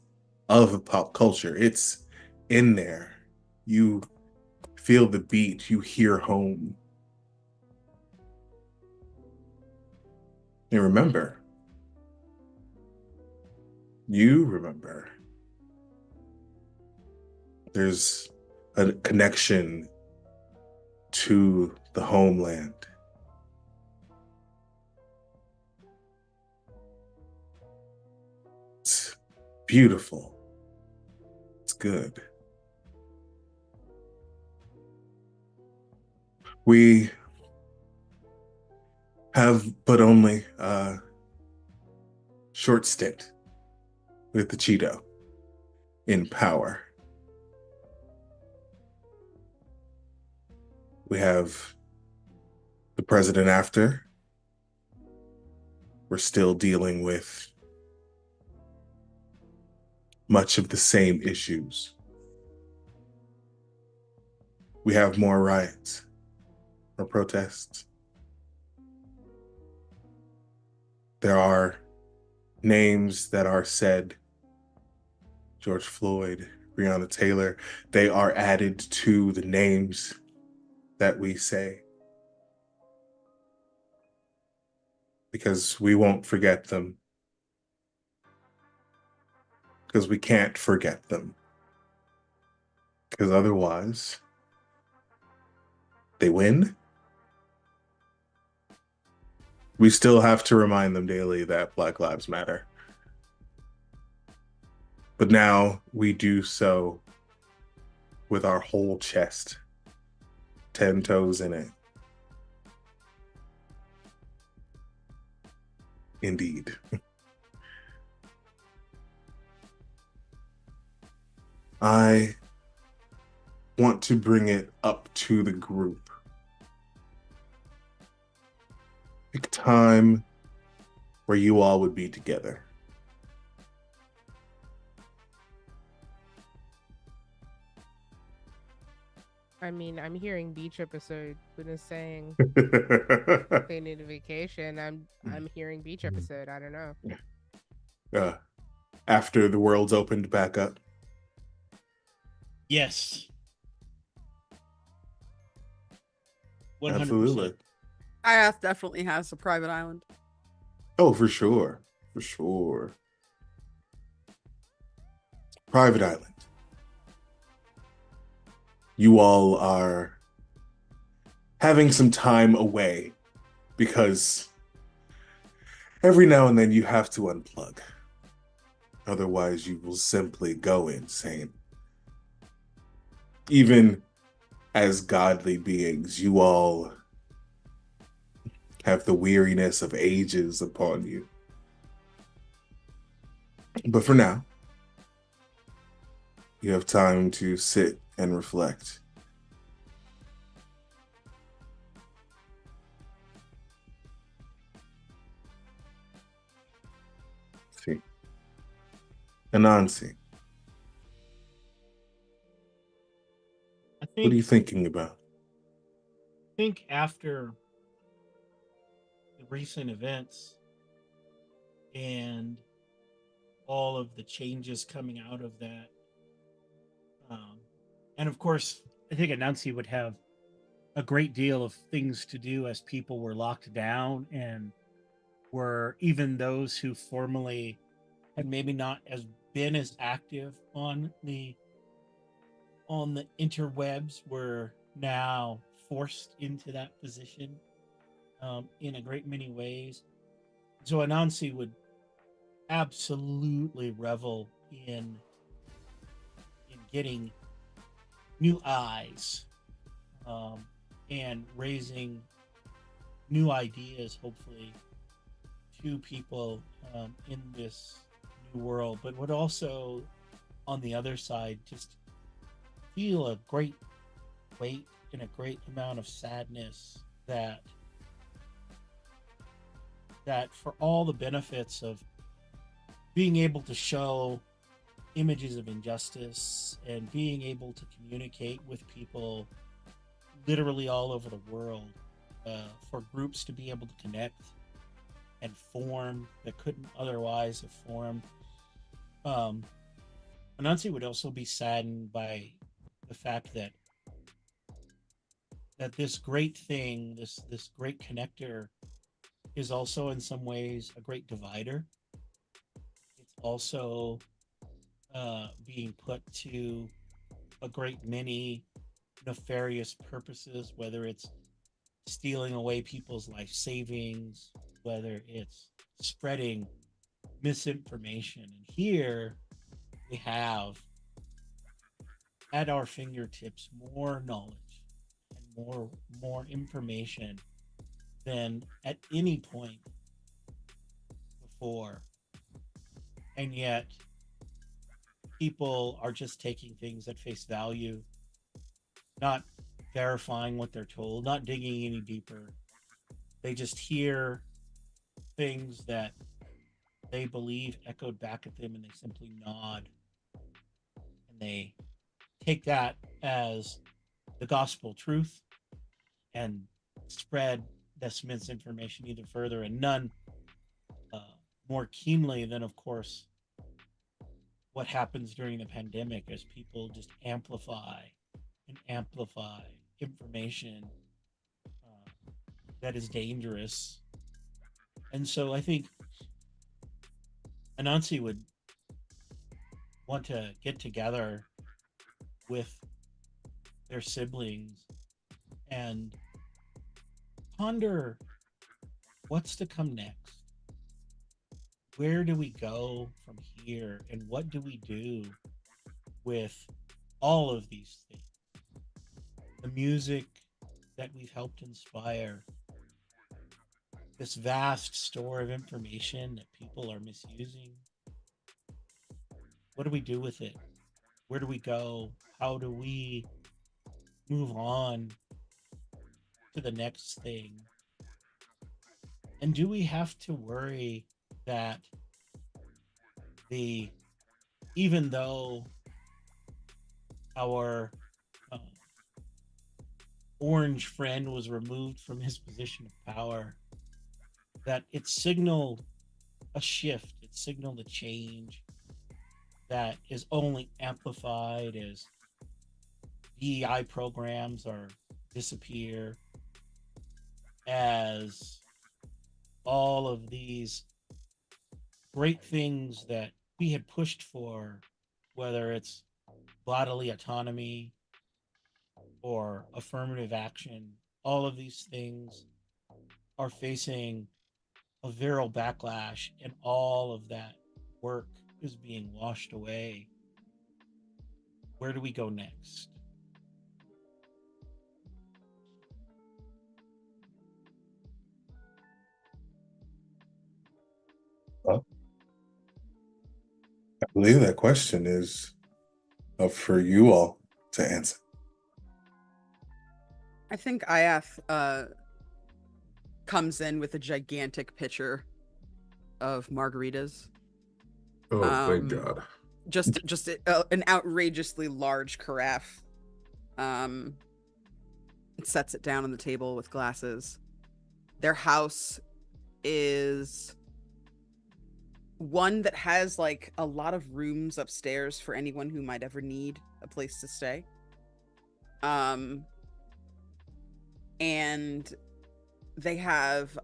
of pop culture. It's in there. You feel the beat, you hear home. And remember, you remember, there's a connection to the homeland. It's beautiful. It's good. We have but only a short stint with the Cheeto in power. We have the president after. We're still dealing with much of the same issues. We have more riots or protests. There are names that are said, George Floyd, Breonna Taylor, they are added to the names that we say, because we won't forget them, because we can't forget them, because otherwise they win. We still have to remind them daily that Black Lives Matter. But now we do so with our whole chest, 10 toes in it. Indeed. I want to bring it up to the group. Pick a time where you all would be together. I mean, I'm hearing beach episode. Buddha's saying they need a vacation. I'm hearing beach episode. I don't know. After the world's opened back up. Yes. 100%. Absolutely. IF definitely has a private island. Oh, for sure. For sure. Private island. You all are having some time away because every now and then you have to unplug. Otherwise, you will simply go insane. Even as godly beings, you all have the weariness of ages upon you. But for now, you have time to sit and reflect. See. Anansi, what are you thinking about? I think after the recent events and all of the changes coming out of that, and of course, I think Anansi would have a great deal of things to do as people were locked down and were even those who formerly had maybe not as been as active on the interwebs were now forced into that position in a great many ways. So Anansi would absolutely revel in getting new eyes, and raising new ideas, hopefully, to people in this new world, but would also, on the other side, just feel a great weight and a great amount of sadness that for all the benefits of being able to show images of injustice and being able to communicate with people literally all over the world, for groups to be able to connect and form that couldn't otherwise have formed. Anansi would also be saddened by the fact that this great thing, this great connector, is also in some ways a great divider. It's also being put to a great many nefarious purposes, whether it's stealing away people's life savings, whether it's spreading misinformation. And here we have at our fingertips more knowledge and more information than at any point before. And yet people are just taking things at face value, not verifying what they're told, not digging any deeper. They just hear things that they believe echoed back at them, and they simply nod, and they take that as the gospel truth and spread this misinformation even further. And none more keenly than, of course, what happens during the pandemic, as people just amplify and amplify information that is dangerous. And so I think Anansi would want to get together with their siblings and ponder what's to come next. Where do we go from here, and what do we do with all of these things? The music that we've helped inspire, this vast store of information that people are misusing. What do we do with it? Where do we go? How do we move on to the next thing? And do we have to worry that even though our orange friend was removed from his position of power, that it signaled a shift, it signaled a change that is only amplified as DEI programs are disappear, as all of these great things that we had pushed for, whether it's bodily autonomy or affirmative action, all of these things are facing a virile backlash, and all of that work is being washed away. Where do we go next? Well, I believe that question is up for you all to answer. I think Iath comes in with a gigantic pitcher of margaritas. Oh, thank God. Just an outrageously large carafe. Sets it down on the table with glasses. Their house is one that has like a lot of rooms upstairs for anyone who might ever need a place to stay. And they have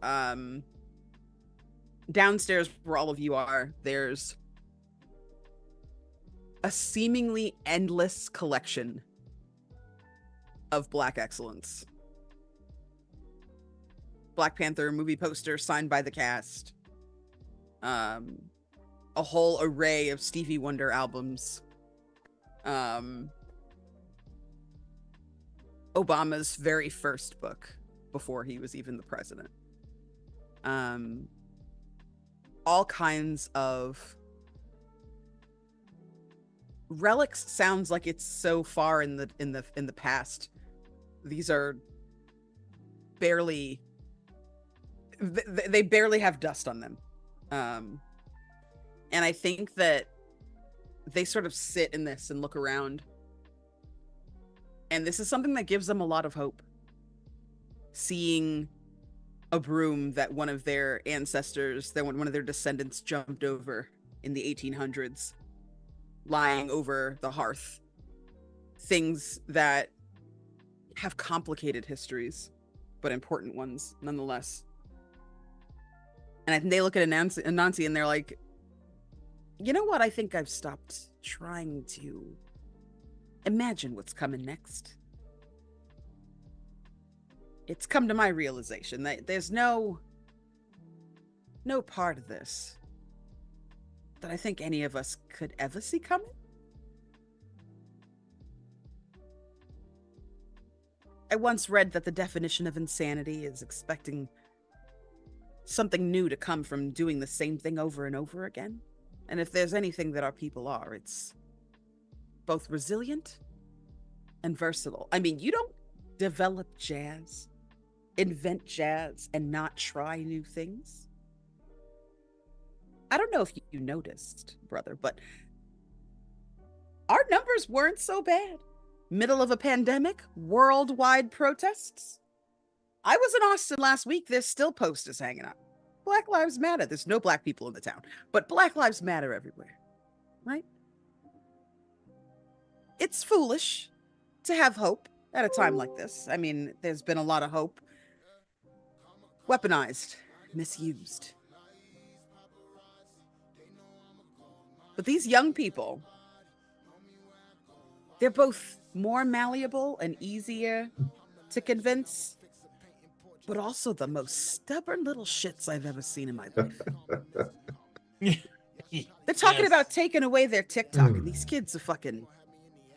downstairs where all of you are, there's a seemingly endless collection of Black excellence. Black Panther movie poster signed by the cast, a whole array of Stevie Wonder albums, Obama's very first book before he was even the president, all kinds of relics. Sounds like it's so far in the past. These are barely, they barely have dust on them. And I think that they sort of sit in this and look around, and this is something that gives them a lot of hope. Seeing a broom that one of their ancestors, that one of their descendants jumped over in the 1800s, lying over the hearth. Things that have complicated histories, but important ones nonetheless. And I think they look at Anansi and they're like, you know what? I think I've stopped trying to imagine what's coming next. It's come to my realization that there's no part of this that I think any of us could ever see coming. I once read that the definition of insanity is expecting something new to come from doing the same thing over and over again. And if there's anything that our people are, it's both resilient and versatile. I mean, you don't develop jazz, invent jazz, and not try new things. I don't know if you noticed, brother, but our numbers weren't so bad. Middle of a pandemic, worldwide protests. I was in Austin last week. There's still posters hanging up. Black Lives Matter. There's no black people in the town, but Black Lives Matter everywhere, right? It's foolish to have hope at a time like this. I mean, there's been a lot of hope weaponized, misused. But these young people, they're both more malleable and easier to convince, but also the most stubborn little shits I've ever seen in my life. They're talking about taking away their TikTok, and these kids are fucking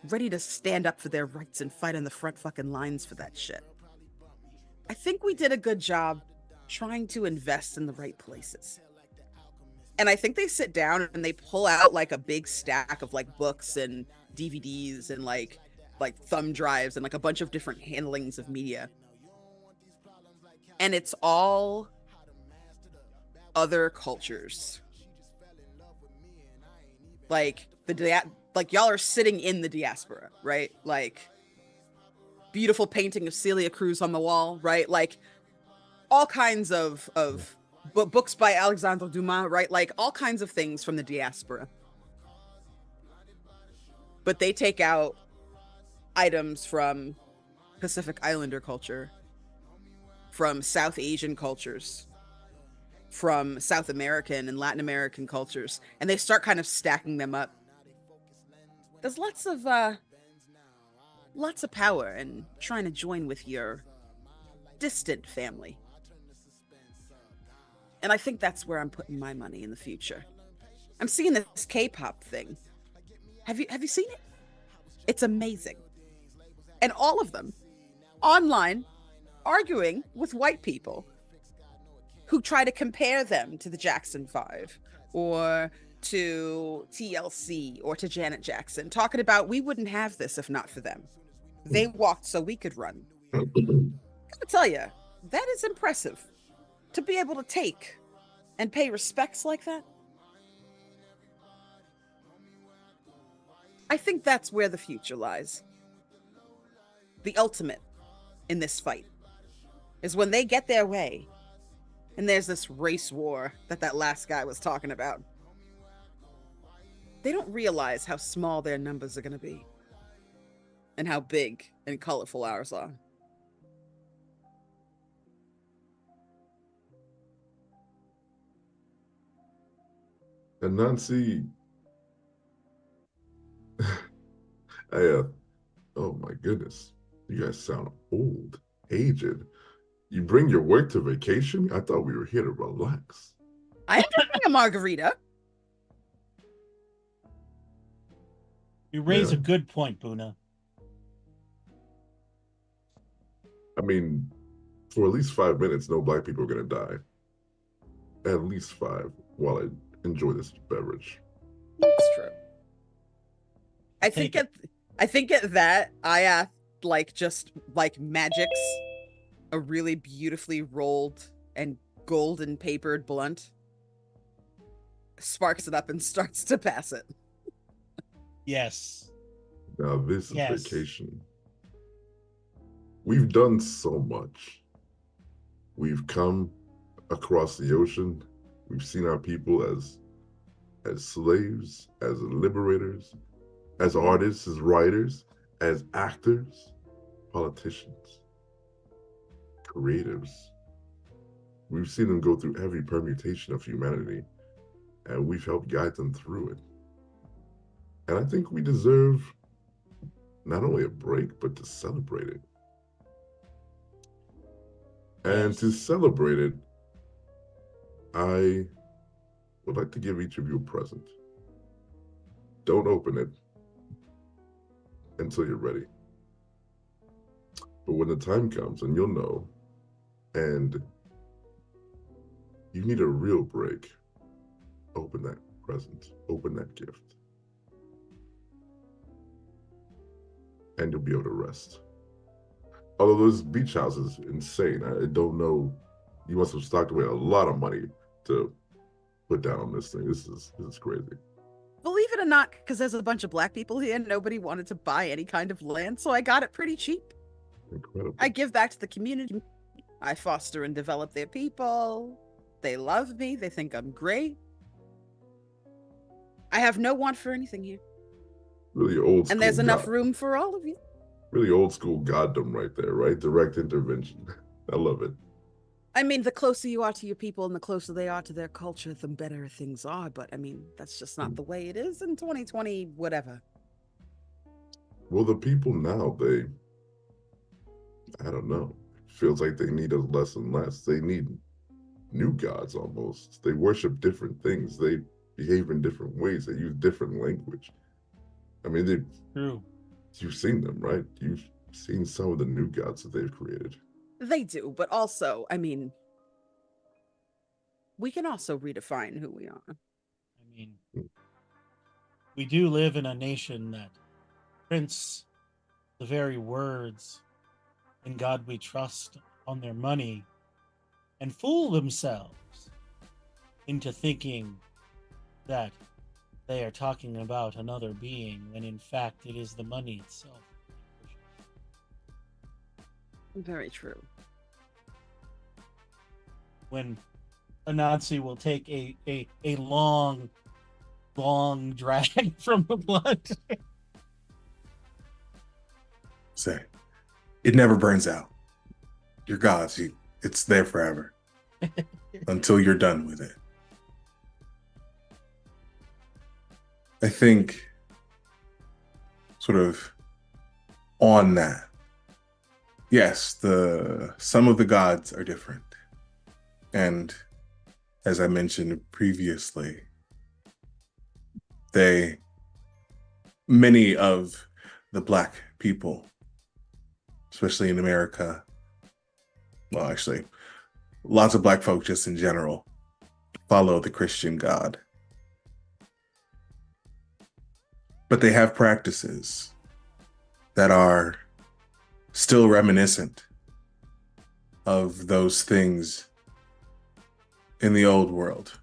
ready to stand up for their rights and fight on the front fucking lines for that shit. I think we did a good job trying to invest in the right places. And I think they sit down and they pull out like a big stack of like books and DVDs and like thumb drives and like a bunch of different handlings of media. And it's all other cultures. Like like y'all are sitting in the diaspora, right? Like beautiful painting of Celia Cruz on the wall, right? Like all kinds of books by Alexandre Dumas, right? Like all kinds of things from the diaspora. But they take out items from Pacific Islander culture, from South Asian cultures, from South American and Latin American cultures, and they start kind of stacking them up. There's lots of power in trying to join with your distant family. And I think that's where I'm putting my money in the future. I'm seeing this K-pop thing. Have you seen it? It's amazing. And all of them online arguing with white people who try to compare them to the Jackson 5 or to TLC or to Janet Jackson, talking about we wouldn't have this if not for them. They walked so we could run. I gotta tell you, that is impressive. To be able to take and pay respects like that. I think that's where the future lies. The ultimate in this fight is when they get their way and there's this race war that last guy was talking about. They don't realize how small their numbers are going to be and how big and colorful ours are. And Nancy, oh my goodness, you guys sound old, aged. You bring your work to vacation? I thought we were here to relax. I am drinking a margarita. You raise Yeah. a good point, Buna. I mean, for at least 5 minutes, no black people are gonna die. At least 5 while I enjoy this beverage. That's true. I Take think it. I think at that I just like magics a really beautifully rolled and golden papered blunt, sparks it up and starts to pass it. Yes. Now this is Yes. vacation. We've done so much. We've come across the ocean. We've seen our people as slaves, as liberators, as artists, as writers, as actors, politicians, creatives. We've seen them go through every permutation of humanity, and we've helped guide them through it. And I think we deserve not only a break, but to celebrate it. And to Yes. celebrate it, I would like to give each of you a present. Don't open it until you're ready. But when the time comes and you'll know, and you need a real break, open that present, open that gift. And you'll be able to rest. Although those beach houses insane. I don't know. You must have stocked away a lot of money to put down on this thing. This is crazy. Believe it or not, because there's a bunch of black people here, nobody wanted to buy any kind of land, so I got it pretty cheap. Incredible. I give back to the community. I foster and develop their people. They love me. They think I'm great. I have no want for anything here. Really old school. And there's enough God. room for all of you. Really old school goddom right there, right? Direct intervention. I love it. I mean, the closer you are to your people and the closer they are to their culture, the better things are. But I mean, that's just not the way it is in 2020, whatever. Well, the people now, I don't know. Feels like they need us less and less. They need new gods almost. They worship different things. They behave in different ways. They use different language. I mean, True. you've seen them, right? You've seen some of the new gods that they've created. They do, but also, I mean, we can also redefine who we are. I mean, we do live in a nation that prints the very words "In God We Trust" on their money and fool themselves into thinking that they are talking about another being when in fact it is the money itself. Very true. When a Nazi will take a long drag from the blood. Say, it never burns out. Your gods, it's there forever until you're done with it. I think sort of on that, yes, some of the gods are different. And as I mentioned previously, many of the Black people, especially in America, well, actually, lots of Black folk just in general, follow the Christian God. But they have practices that are still reminiscent of those things in the old world,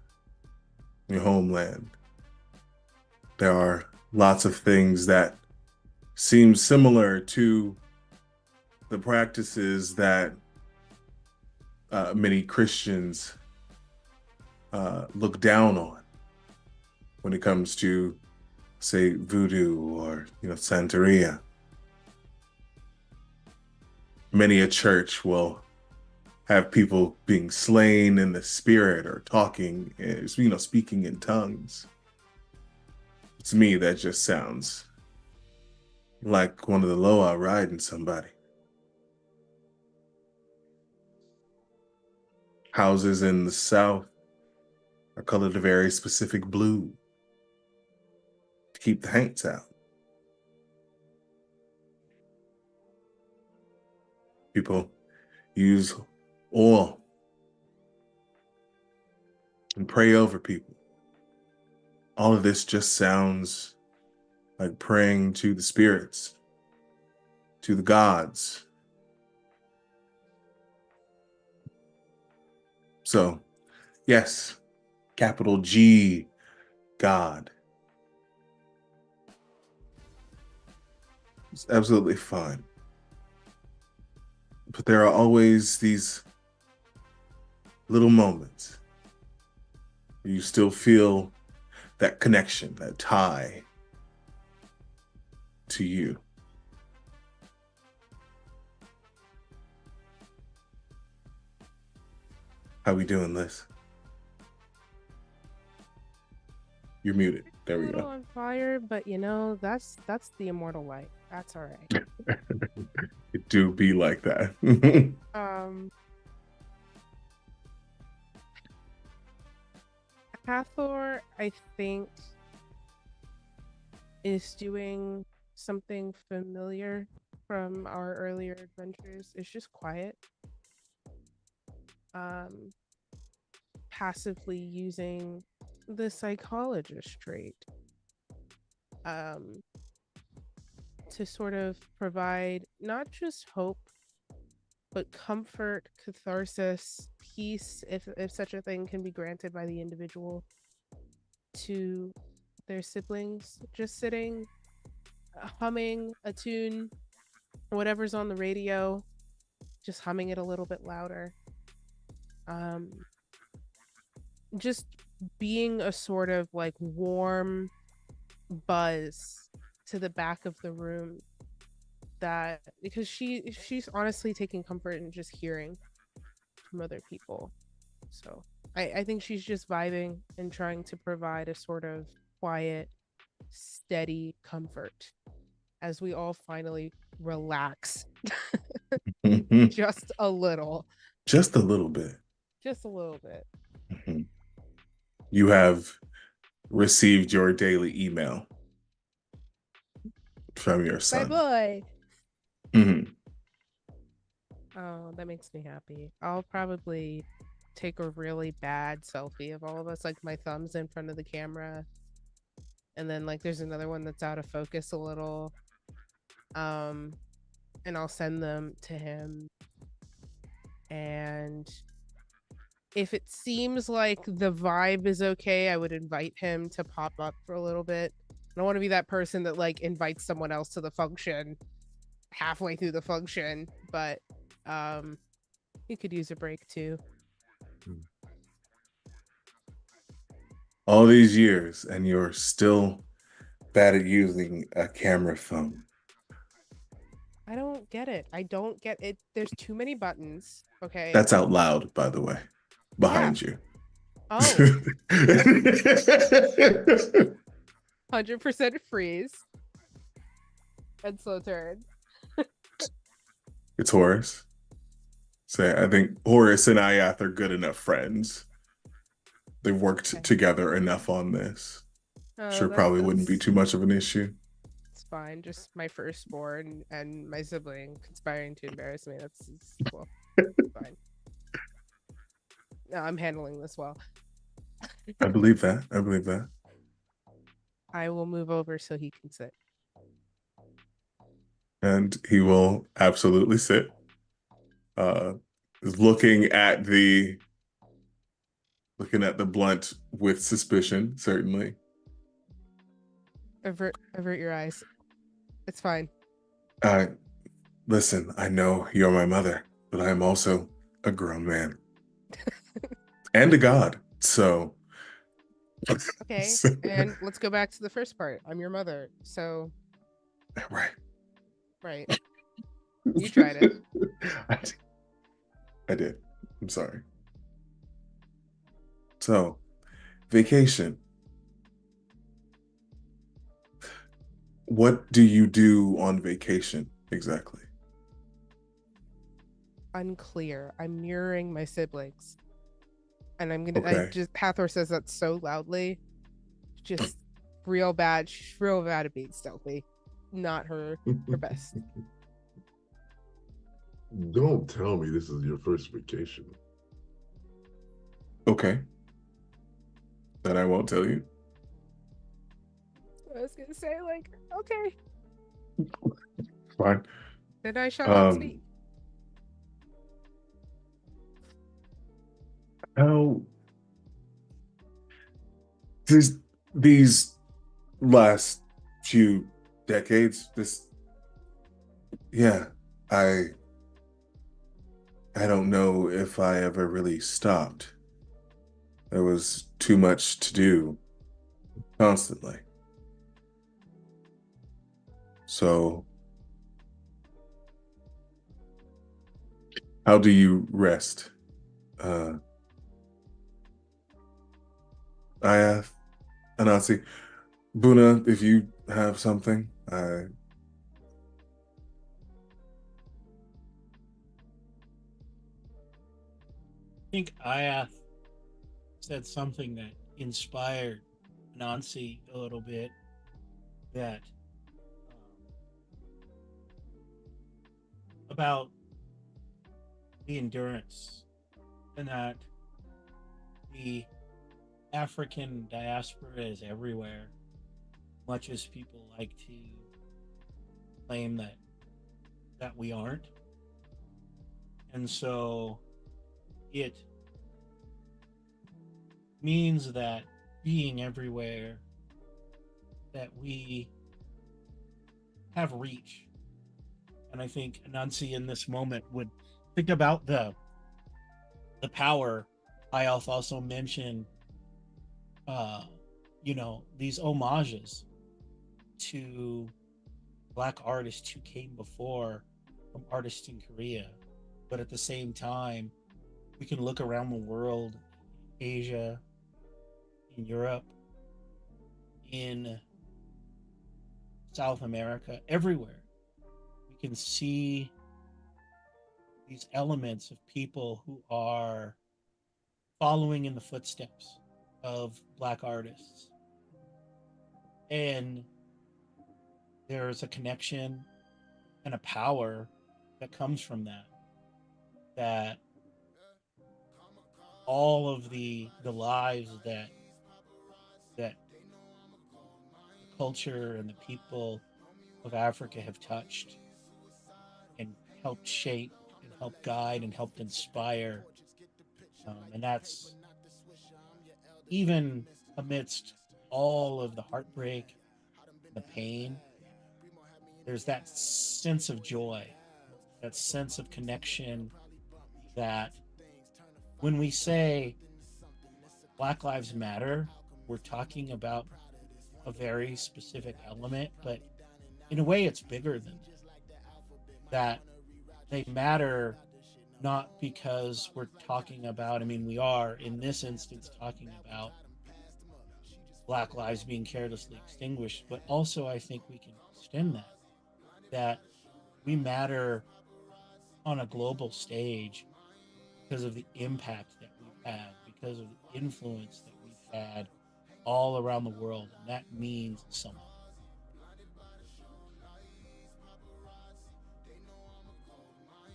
in your homeland. There are lots of things that seem similar to the practices that many Christians look down on when it comes to, say, voodoo or Santeria. Many a church will have people being slain in the spirit or talking, speaking in tongues. To me, that just sounds like one of the Loa riding somebody. Houses in the South are colored a very specific blue to keep the haints out. People use oil and pray over people. All of this just sounds like praying to the spirits, to the gods. So, yes, capital G, God. It's absolutely fine. But there are always these little moments where you still feel that connection, that tie to you. How we doing, Liz? You're muted. There A we little go. on fire, but you know, that's the immortal light. That's all right. It do be like that. Hathor, I think, is doing something familiar from our earlier adventures. It's just quiet. Passively using the psychologist trait to sort of provide not just hope but comfort, catharsis, peace, if such a thing can be granted by the individual, to their siblings, just sitting humming a tune, whatever's on the radio, just humming it a little bit louder, just being a sort of like warm buzz to the back of the room, that because she's honestly taking comfort in just hearing from other people. So I think she's just vibing and trying to provide a sort of quiet, steady comfort as we all finally relax just a little. Just a little bit. Just a little bit. Mhm. You have received your daily email from your My son. boy. Mhm. Oh, that makes me happy. I'll probably take a really bad selfie of all of us, like my thumbs in front of the camera. And then like there's another one that's out of focus a little. And I'll send them to him. And if it seems like the vibe is okay, I would invite him to pop up for a little bit. I don't want to be that person that like invites someone else to the function halfway through the function, but he could use a break too. All these years, and you're still bad at using a camera phone. I don't get it. I don't get it. There's too many buttons. Okay. That's out loud, by the way, behind you. Oh, 100% freeze. And slow turn. It's Horace. So I think Horace and Iath are good enough friends. They've worked Okay. together enough on this. Oh, Sure, probably wouldn't be that's too much of an issue. It's fine. Just my firstborn and my sibling conspiring to embarrass me. That's well, fine. No, I'm handling this well. I believe that. I believe that. I will move over so he can sit. And he will absolutely sit. Looking at the blunt with suspicion, certainly. Avert your eyes. It's fine. Listen, I know you're my mother, but I am also a grown man. And a god. So Okay. So- And let's go back to the first part. I'm your mother. So right. right. You tried it. I did. I'm sorry. So, vacation. What do you do on vacation exactly? Unclear. I'm mirroring my siblings. And I Okay. just Hathor says that so loudly. Just real bad. She's real bad at being stealthy. Not her best. Don't tell me this is your first vacation. Okay. Then I won't tell you. I was gonna say, like, okay. Fine. Then I shall not speak. How these last few decades, yeah, I don't know if I ever really stopped. There was too much to do constantly. So how do you rest? Ayath, Anansi, Buna, if you have something, I think Ayath said something that inspired Nancy a little bit, that about the endurance, and that the African diaspora is everywhere, much as people like to claim that we aren't. And so it means that being everywhere, that we have reach. And I think Anansi in this moment would think about the power. Ayath also mentioned these homages to Black artists who came before, from artists in Korea. But at the same time, we can look around the world, Asia, in Europe, in South America, everywhere. We can see these elements of people who are following in the footsteps of Black artists. And there's a connection and a power that comes from that all of the lives that the culture and the people of Africa have touched and helped shape and helped guide and helped inspire. And that's even amidst all of the heartbreak, the pain, there's that sense of joy, that sense of connection, that when we say Black Lives Matter, we're talking about a very specific element, but in a way it's bigger than that. They matter not because we're talking about, we are in this instance talking about Black lives being carelessly extinguished, but also I think we can extend that we matter on a global stage because of the impact that we've had, because of the influence that we've had all around the world, and that means something.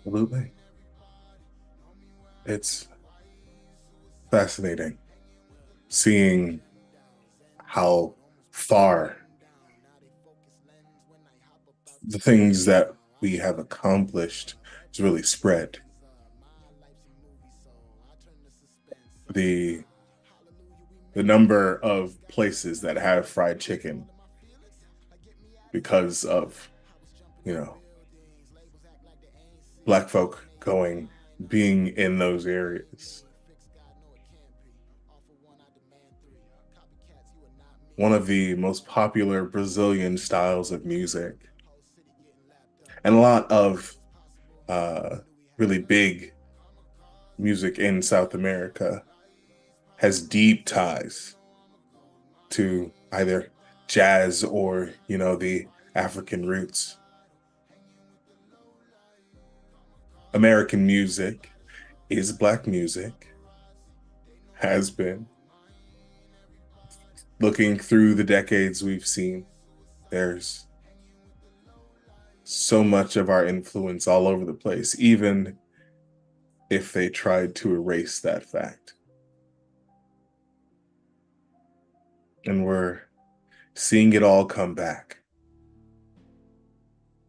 Absolutely. It's fascinating seeing how far the things that we have accomplished is really spread. The number of places that have fried chicken because of, Black folk being in those areas. One of the most popular Brazilian styles of music, and a lot of really big music in South America, has deep ties to either jazz or, the African roots. American music is Black music, has been. Looking through the decades we've seen, there's so much of our influence all over the place, even if they tried to erase that fact. And we're seeing it all come back.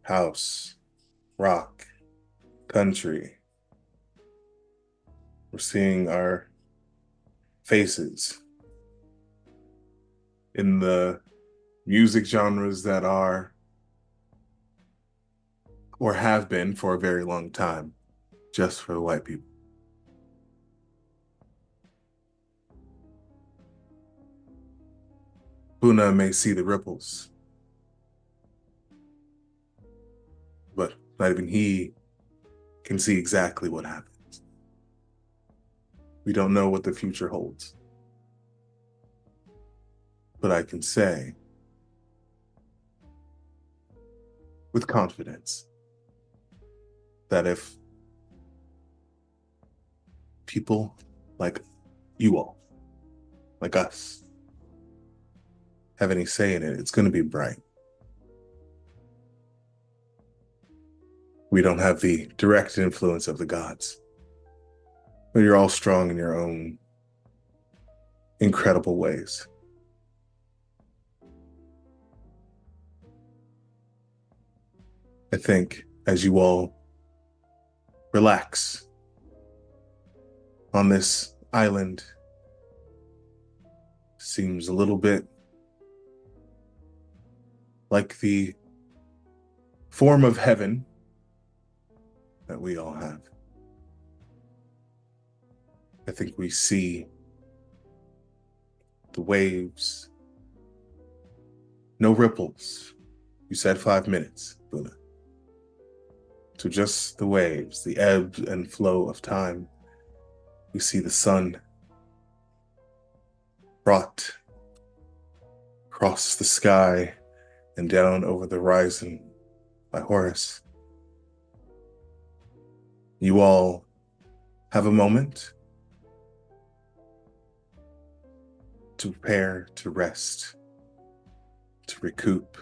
House, rock, country. We're seeing our faces in the music genres that are or have been for a very long time just for the white people. Buna may see the ripples, but not even he can see exactly what happens. We don't know what the future holds. But I can say with confidence that if people like you all, like us, have any say in it, it's going to be bright. We don't have the direct influence of the gods, but you're all strong in your own incredible ways. I think as you all relax on this island, seems a little bit like the form of heaven that we all have. I think we see the waves, no ripples. You said 5 minutes, Buna. So just the waves, the ebb and flow of time. You see the sun brought across the sky and down over the horizon by Horus. You all have a moment to prepare, to rest, to recoup,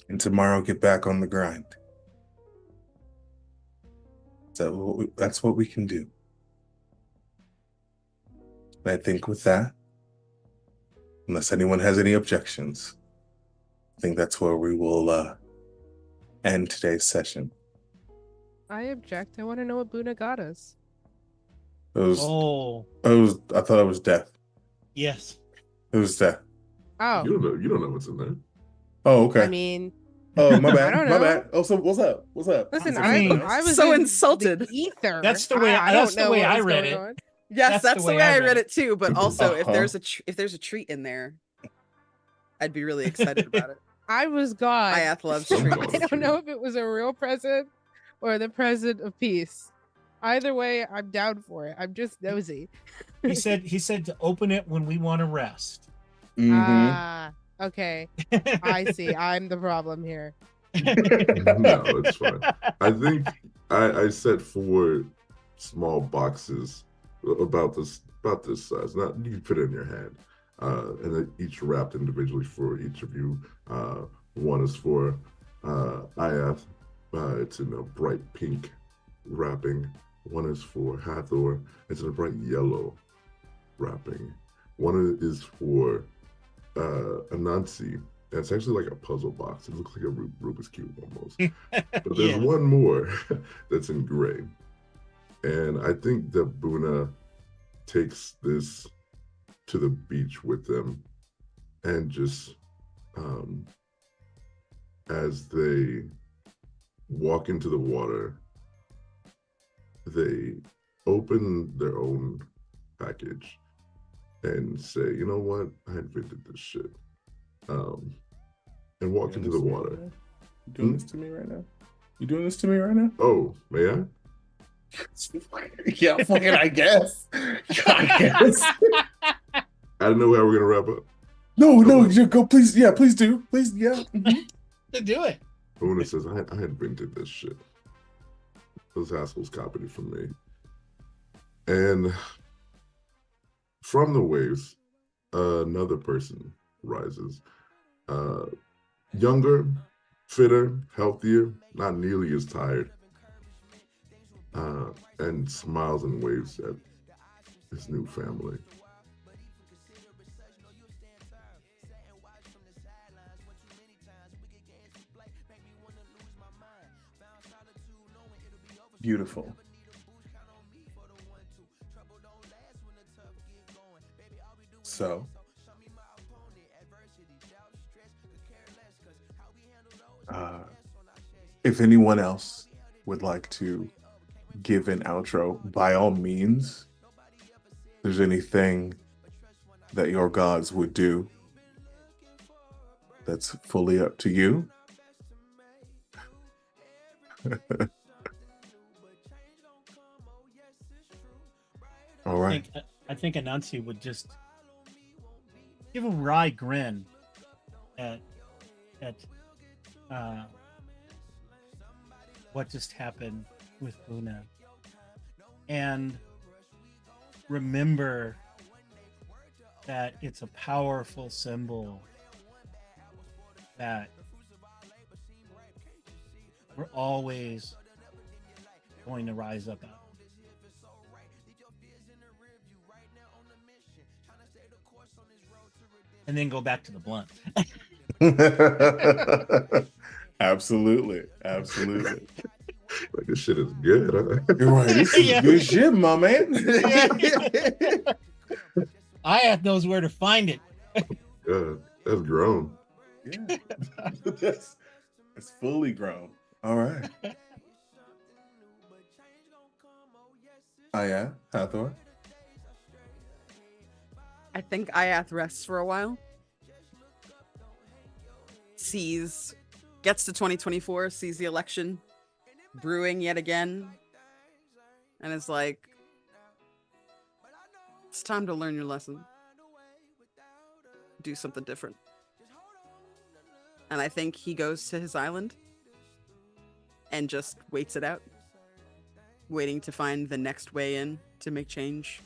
and tomorrow get back on the grind. So that's what we can do. And I think with that, unless anyone has any objections, I think that's where we will end today's session. I object. I want to know what Buna got us. I Oh, thought it was death. yes. It was death. Oh, You don't know what's in there. Oh, okay. I mean, Oh, my bad. I don't my know. bad. Oh, so what's up? What's up? listen, I mean, I was so in insulted. the ether. That's the way- I that's don't the know way what I was read going it. on. Yes, that's the way I read it too. But also, if Uh-huh. there's a treat in there, I'd be really excited about it. I was gone. Iath loves Some treats. call I it don't treat. know if it was a real present or the present of peace. Either way, I'm down for it. I'm just nosy. He said to open it when we want to rest. Mhm. Ah, okay. I see. I'm the problem here. No, it's fine. I think I set 4 small boxes about this size. Not you can fit it in your hand, and then each wrapped individually for each of you. One is for Iath. It's in a bright pink wrapping. One is for Hathor. It's in a bright yellow wrapping. One is for Anansi. And it's actually like a puzzle box. It looks like a Rubik's Cube almost. But there's Yeah. one more that's in gray. And I think that Buna takes this to the beach with them and just as they walk into the water, they open their own package and say, you know what? I invented this shit. And walk into the water. You doing this to me right now? You doing this to me right now? Oh, may I? Yeah, fucking I guess. I guess. I don't know how we're gonna wrap up. No, you go, please. Yeah, please do. Please, yeah. Mhm. To do it. Una says, I invented this shit. Those assholes copied it from me. And from the waves, another person rises. Younger, fitter, healthier, not nearly as tired, and smiles and waves at his new family. Beautiful. So, if anyone else would like to give an outro, by all means, if there's anything that your gods would do, that's fully up to you. All right. I think Anansi would just give a wry grin at what just happened with Buna, and remember that it's a powerful symbol that we're always going to rise up out of. And then go back to the blunt. Absolutely. Absolutely. Like, this shit is good. Huh? You're right. This is Yeah. good shit, my man. Ayat knows where to find it. Yeah, that's grown. Yeah. That's fully grown. All right. Yeah, Hathor. I think Ayath rests for a while. Gets to 2024, sees the election brewing yet again, and is like, it's time to learn your lesson. Do something different. And I think he goes to his island and just waits it out, waiting to find the next way in to make change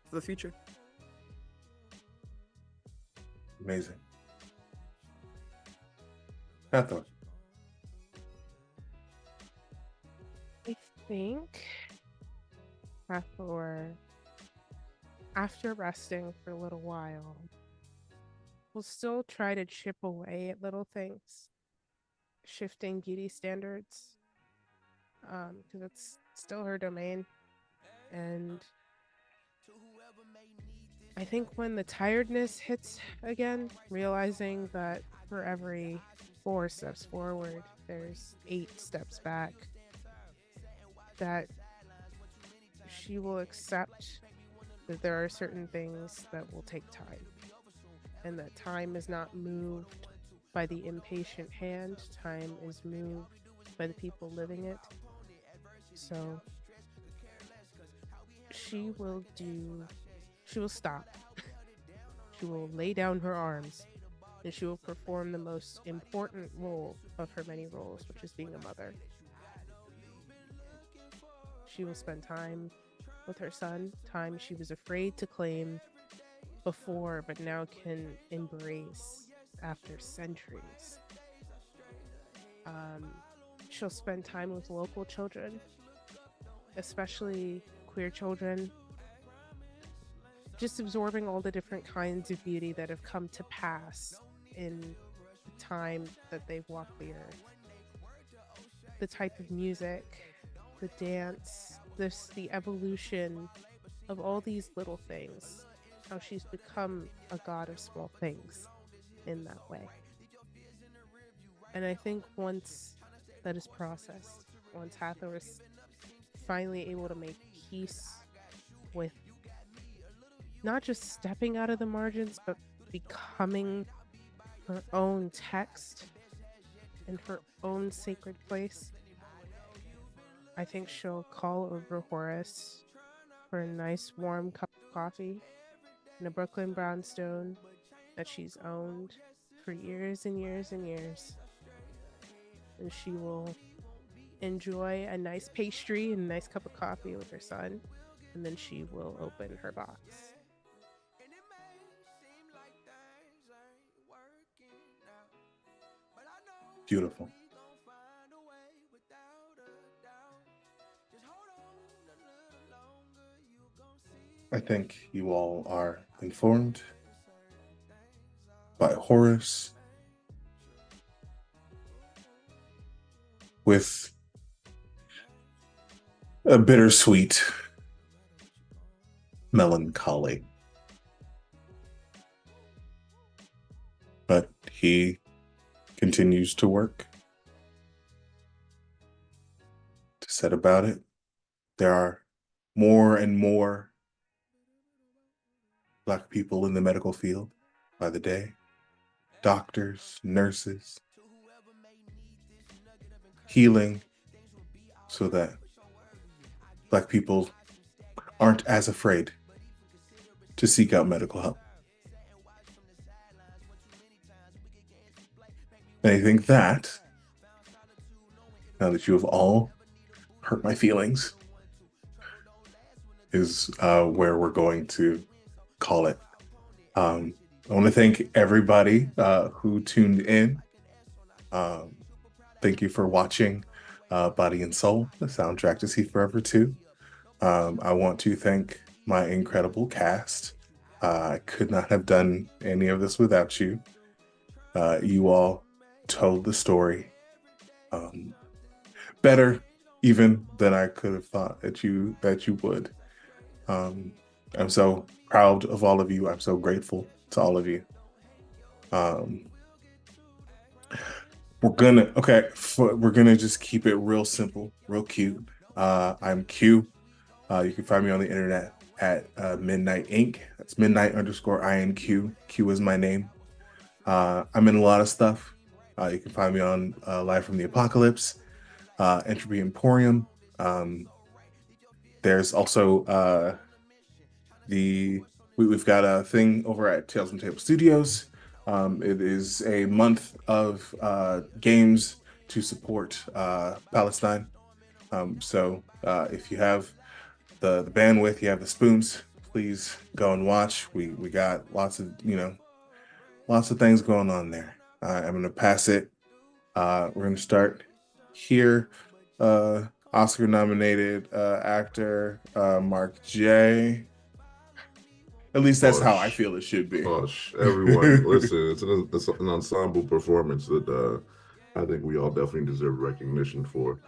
for the future. Amazing. Hathor. I think Hathor, after resting for a little while, will still try to chip away at little things, shifting beauty standards, because it's still her domain. And I think when the tiredness hits again, realizing that for every 4 steps forward, there's 8 steps back, that she will accept that there are certain things that will take time, and that time is not moved by the impatient hand. Time is moved by the people living it. So she will stop. She will lay down her arms, and she will perform the most important role of her many roles, which is being a mother. She will spend time with her son, time she was afraid to claim before, but now can embrace after centuries. She'll spend time with local children, especially queer children, just absorbing all the different kinds of beauty that have come to pass in the time that they've walked the earth. The type of music, the dance, the evolution of all these little things, how she's become a god of small things in that way. And I think once that is processed, once Hathor is finally able to make peace with not just stepping out of the margins, but becoming her own text and her own sacred place, I think she'll call over Horus for a nice warm cup of coffee in a Brooklyn brownstone that she's owned for years and years and years. And she will enjoy a nice pastry and a nice cup of coffee with her son, and then she will open her box. Beautiful. I think you all are informed by Horus with a bittersweet melancholy. But he continues to work, to set about it. There are more and more Black people in the medical field by the day. Doctors, nurses, healing so that Black people aren't as afraid to seek out medical help. And I think that, now that you have all hurt my feelings, is where we're going to call it. I want to thank everybody who tuned in. Thank you for watching Body and Soul, the soundtrack to See Forever 2. I want to thank my incredible cast. I could not have done any of this without you. You all told the story better even than I could have thought that you would. I'm so proud of all of you. I'm so grateful to all of you. We're gonna just keep it real simple, real cute. I'm Q. You can find me on the internet at Midnight Inc. That's Midnight_INQ. Q is my name. I'm in a lot of stuff. You can find me on Live from the Apocalypse, Entropy Emporium. There's also we've got a thing over at Tales from Table Studios. It is a month of games to support Palestine. So if you have the bandwidth, you have the spoons, please go and watch. We got lots of things going on there. I'm gonna pass it. We're gonna start here. Oscar nominated actor Mark J. At least that's how I feel it should be. Everyone, listen, it's an ensemble performance that I think we all definitely deserve recognition for.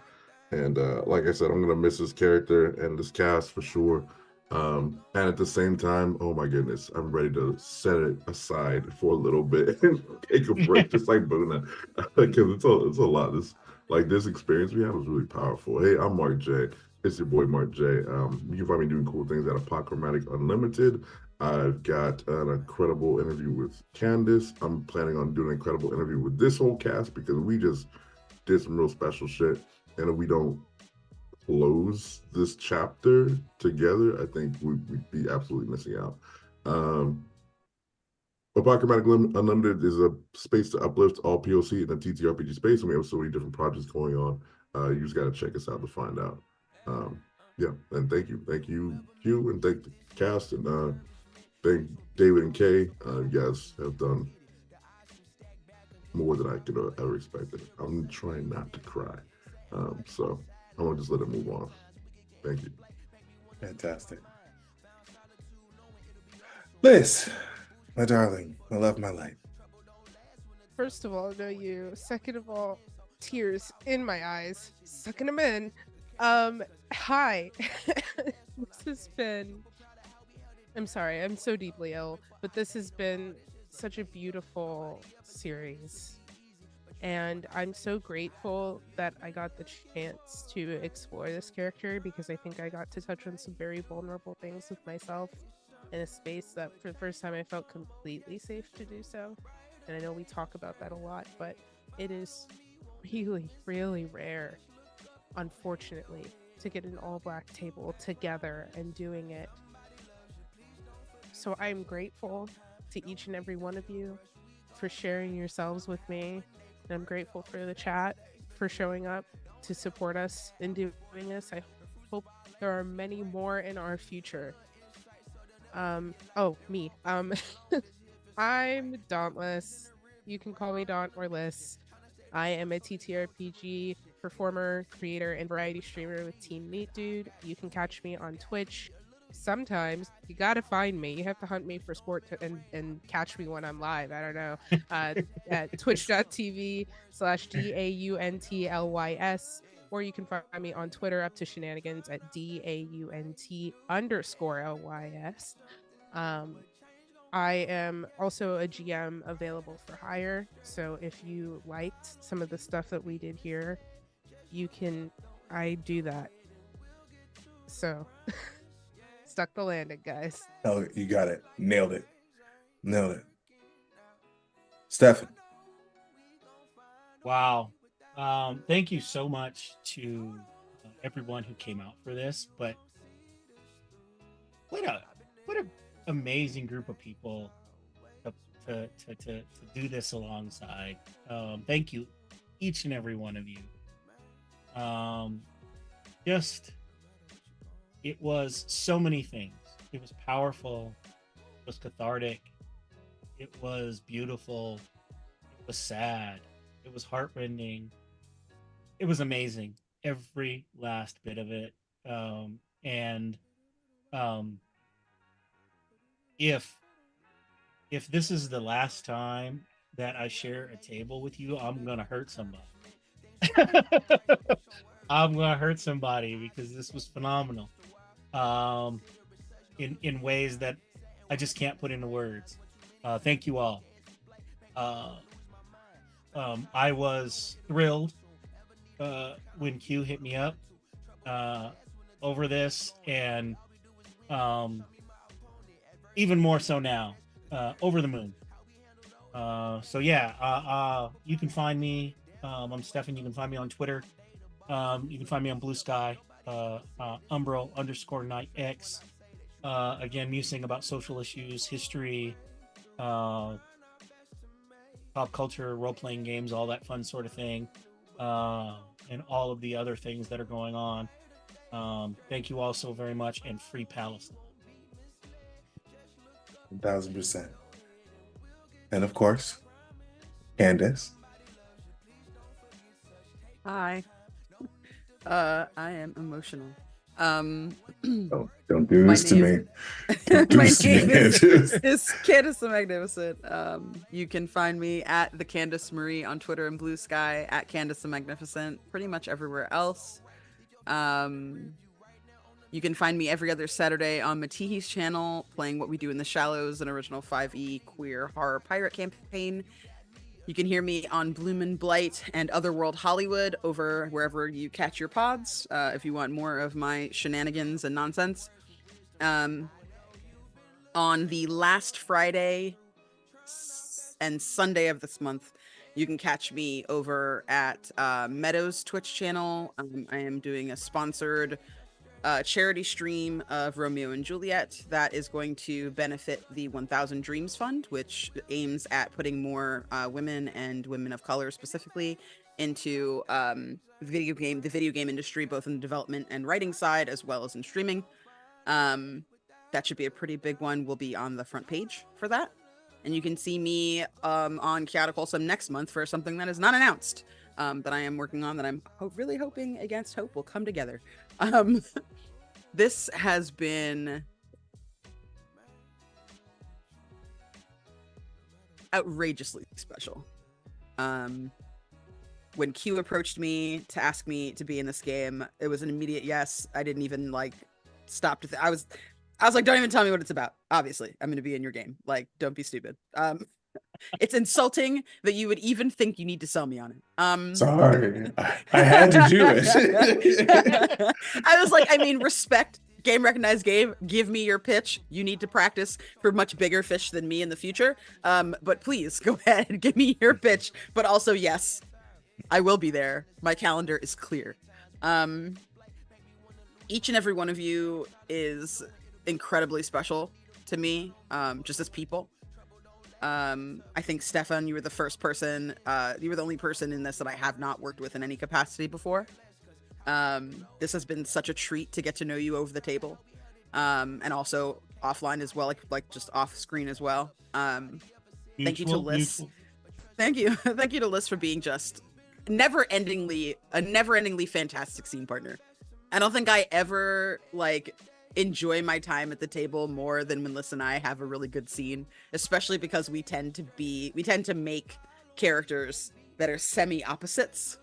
And like I said, I'm gonna miss this character and this cast for sure. And at the same time, oh my goodness, I'm ready to set it aside for a little bit and take a break, just like Buna, because it's a lot. This experience we had was really powerful. Hey, I'm Mark J. It's your boy Mark J. You can find me doing cool things at Apochromatic Unlimited. I've got an incredible interview with Candace. I'm planning on doing an incredible interview with this whole cast because we just did some real special shit. And if we don't close this chapter together, I think we'd be absolutely missing out. Apochromatic Unlimited is a space to uplift all POC in the TTRPG space, and we have so many different projects going on. You just got to check us out to find out. Yeah, and thank you, Q, and thank the cast, and thank David and Kay. You guys have done more than I could have ever expected. I'm trying not to cry, so I want to just let it move on. Thank you. Fantastic. Liz, my darling, my love, my light. First of all, no you. Second of all, tears in my eyes, sucking them in. Hi. This has been, I'm sorry, I'm so deeply ill, but this has been such a beautiful series. And I'm so grateful that I got the chance to explore this character, because I think I got to touch on some very vulnerable things with myself in a space that for the first time I felt completely safe to do so. And I know we talk about that a lot, but it is really, really rare, unfortunately, to get an all-Black table together and doing it. So I'm grateful to each and every one of you for sharing yourselves with me. And I'm grateful for the chat for showing up to support us in doing this. I hope there are many more in our future. Me. I'm Dauntless. You can call me Daunt or Liz. I am a TTRPG performer, creator, and variety streamer with Team Meat Dude. You can catch me on Twitch. Sometimes you gotta find me. You have to hunt me for and catch me when I'm live. I don't know. At twitch.tv/DAUNTLYS, or you can find me on Twitter up to shenanigans at DAUNT_LYS. I am also a GM available for hire. So if you liked some of the stuff that we did here, I do that. So stuck the landing, guys. Oh, you got it. Nailed it. Stefan. Wow. Thank you so much to everyone who came out for this. But what a amazing group of people to do this alongside. Thank you, each and every one of you. It was so many things. It was powerful. It was cathartic. It was beautiful. It was sad. It was heartrending. It was amazing. Every last bit of it. If this is the last time that I share a table with you, I'm gonna hurt somebody. I'm gonna hurt somebody because this was phenomenal. In ways that I just can't put into words. Thank you all. I was thrilled when Q hit me up over this, and even more so now, over the moon. So yeah, you can find me. I'm Stefan. You can find me on Twitter. You can find me on Blue Sky, Umbro_NightX. Again, musing about social issues, history, pop culture, role-playing games, all that fun sort of thing, and all of the other things that are going on. Thank you all so very much, and free Palestine. 1000%. And of course, Candace. Hi. I am emotional. Don't do My this to me. name- Don't do My this to me, name is Candace. Candace the Magnificent. You can find me at the Candace Marie on Twitter and Blue Sky, at Candace the Magnificent, pretty much everywhere else. You can find me every other Saturday on Matihi's channel, playing What We Do in the Shallows, an original 5e queer horror pirate campaign. You can hear me on Bloomin' Blight and Otherworld Hollywood over wherever you catch your pods, if you want more of my shenanigans and nonsense. On the last Friday and Sunday of this month, you can catch me over at Meadows Twitch channel. I am doing a sponsored charity stream of Romeo and Juliet that is going to benefit the 1000 Dreams Fund, which aims at putting more women and women of color specifically into the video game industry, both in the development and writing side, as well as in streaming. That should be a pretty big one. We'll be on the front page for that. And you can see me on Chaotic Wholesome next month for something that is not announced, that I am working on, that I'm really hoping against hope will come together. This has been outrageously special. When Q approached me to ask me to be in this game, it was an immediate yes. I didn't even stop to I was like, don't even tell me what it's about. Obviously, I'm going to be in your game. Like, don't be stupid. It's insulting that you would even think you need to sell me on it. Sorry, I had to do it. I was like, I mean, respect, game recognized game. Give me your pitch. You need to practice for much bigger fish than me in the future. But please go ahead and give me your pitch. But also, yes, I will be there. My calendar is clear. Each and every one of you is incredibly special to me, just as people. I think Stefan, you were the first person, you were the only person in this that I have not worked with in any capacity before. This has been such a treat to get to know you over the table, and also offline as well, like just off screen as well. Thank you to Liz. Thank you to Liz for being just a never-endingly fantastic scene partner. I don't think I ever like enjoy my time at the table more than when Liz and I have a really good scene, especially because we tend to make characters that are semi-opposites.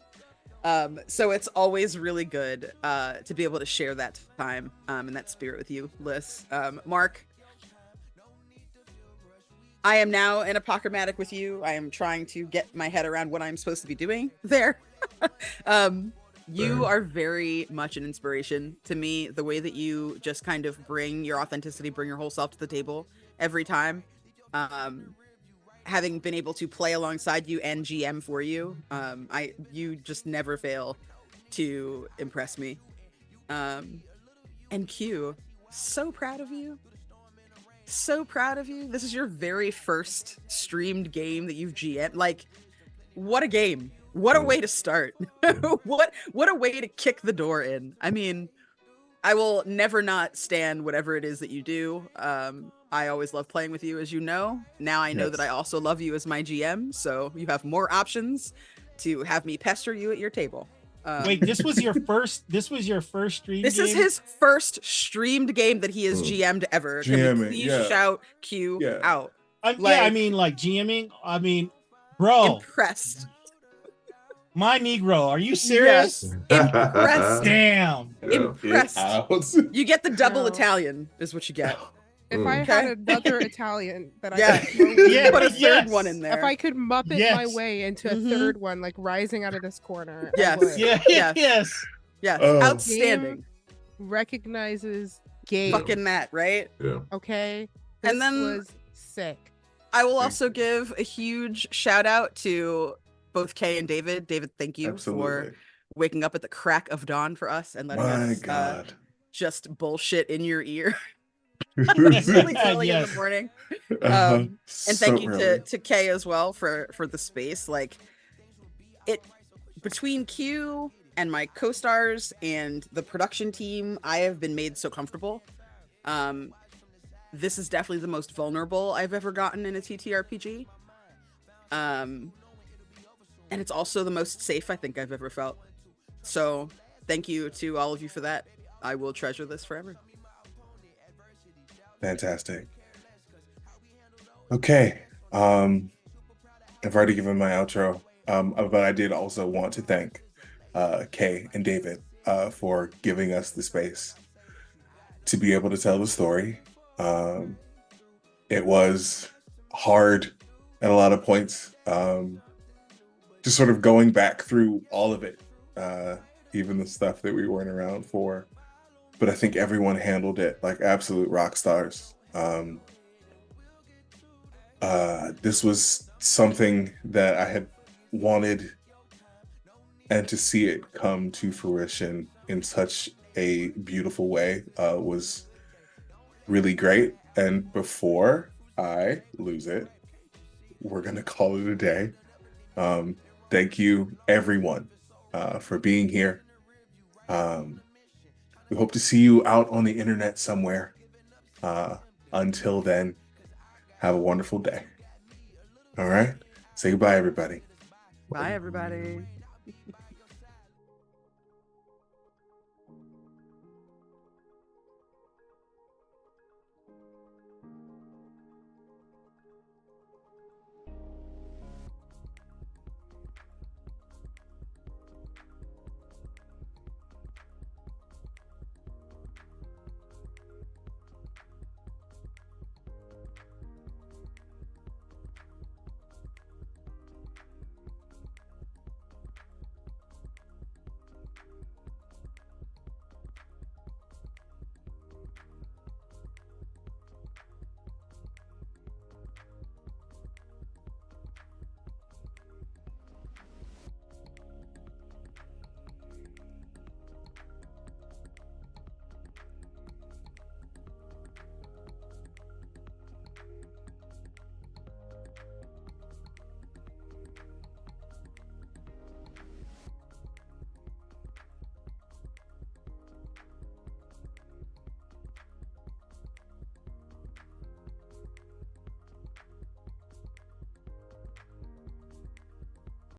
So it's always really good to be able to share that time and that spirit with you, Liz. Mark, I am now in a Pokermatic with you. I am trying to get my head around what I'm supposed to be doing there. You are very much an inspiration to me. The way that you just kind of bring your authenticity, bring your whole self to the table every time. Having been able to play alongside you and GM for you, you just never fail to impress me. And Q, so proud of you. So proud of you. This is your very first streamed game that you've GM. Like, what a game. What a way to start. what a way to kick the door in. I mean, I will never not stand whatever it is that you do. I always love playing with you, as you know. Now I know that I also love you as my GM, so you have more options to have me pester you at your table. Wait, this was your first stream This game? is his first streamed game that he has GM'd ever. Can we please shout Q out? I mean, like GMing. I mean, bro, impressed. My Negro, are you serious? Yes. Impressed. Damn. Impressed. You get the double Italian, is what you get. If I had another Italian that I could put a third one in there. If I could Muppet my way into a third one, like rising out of this corner. I would. Yes. Outstanding. Game recognizes game. Fucking that, right? Yeah. Okay. And then was sick. I will also give a huge shout out to both Kay and David. David, thank you for waking up at the crack of dawn for us and letting us just bullshit in your ear. It's really early in the morning. And thank you to Kay as well for the space. Like it between Q and my co-stars and the production team, I have been made so comfortable. This is definitely the most vulnerable I've ever gotten in a TTRPG. And it's also the most safe I think I've ever felt. So thank you to all of you for that. I will treasure this forever. Fantastic. Okay. I've already given my outro. But I did also want to thank Kay and David for giving us the space to be able to tell the story. It was hard at a lot of points. Just sort of going back through all of it, even the stuff that we weren't around for. But I think everyone handled it like absolute rock stars. This was something that I had wanted, and to see it come to fruition in such a beautiful way was really great. And before I lose it, we're gonna call it a day. Thank you, everyone, for being here. We hope to see you out on the internet somewhere. Until then, have a wonderful day. All right. Say goodbye, everybody. Bye, everybody.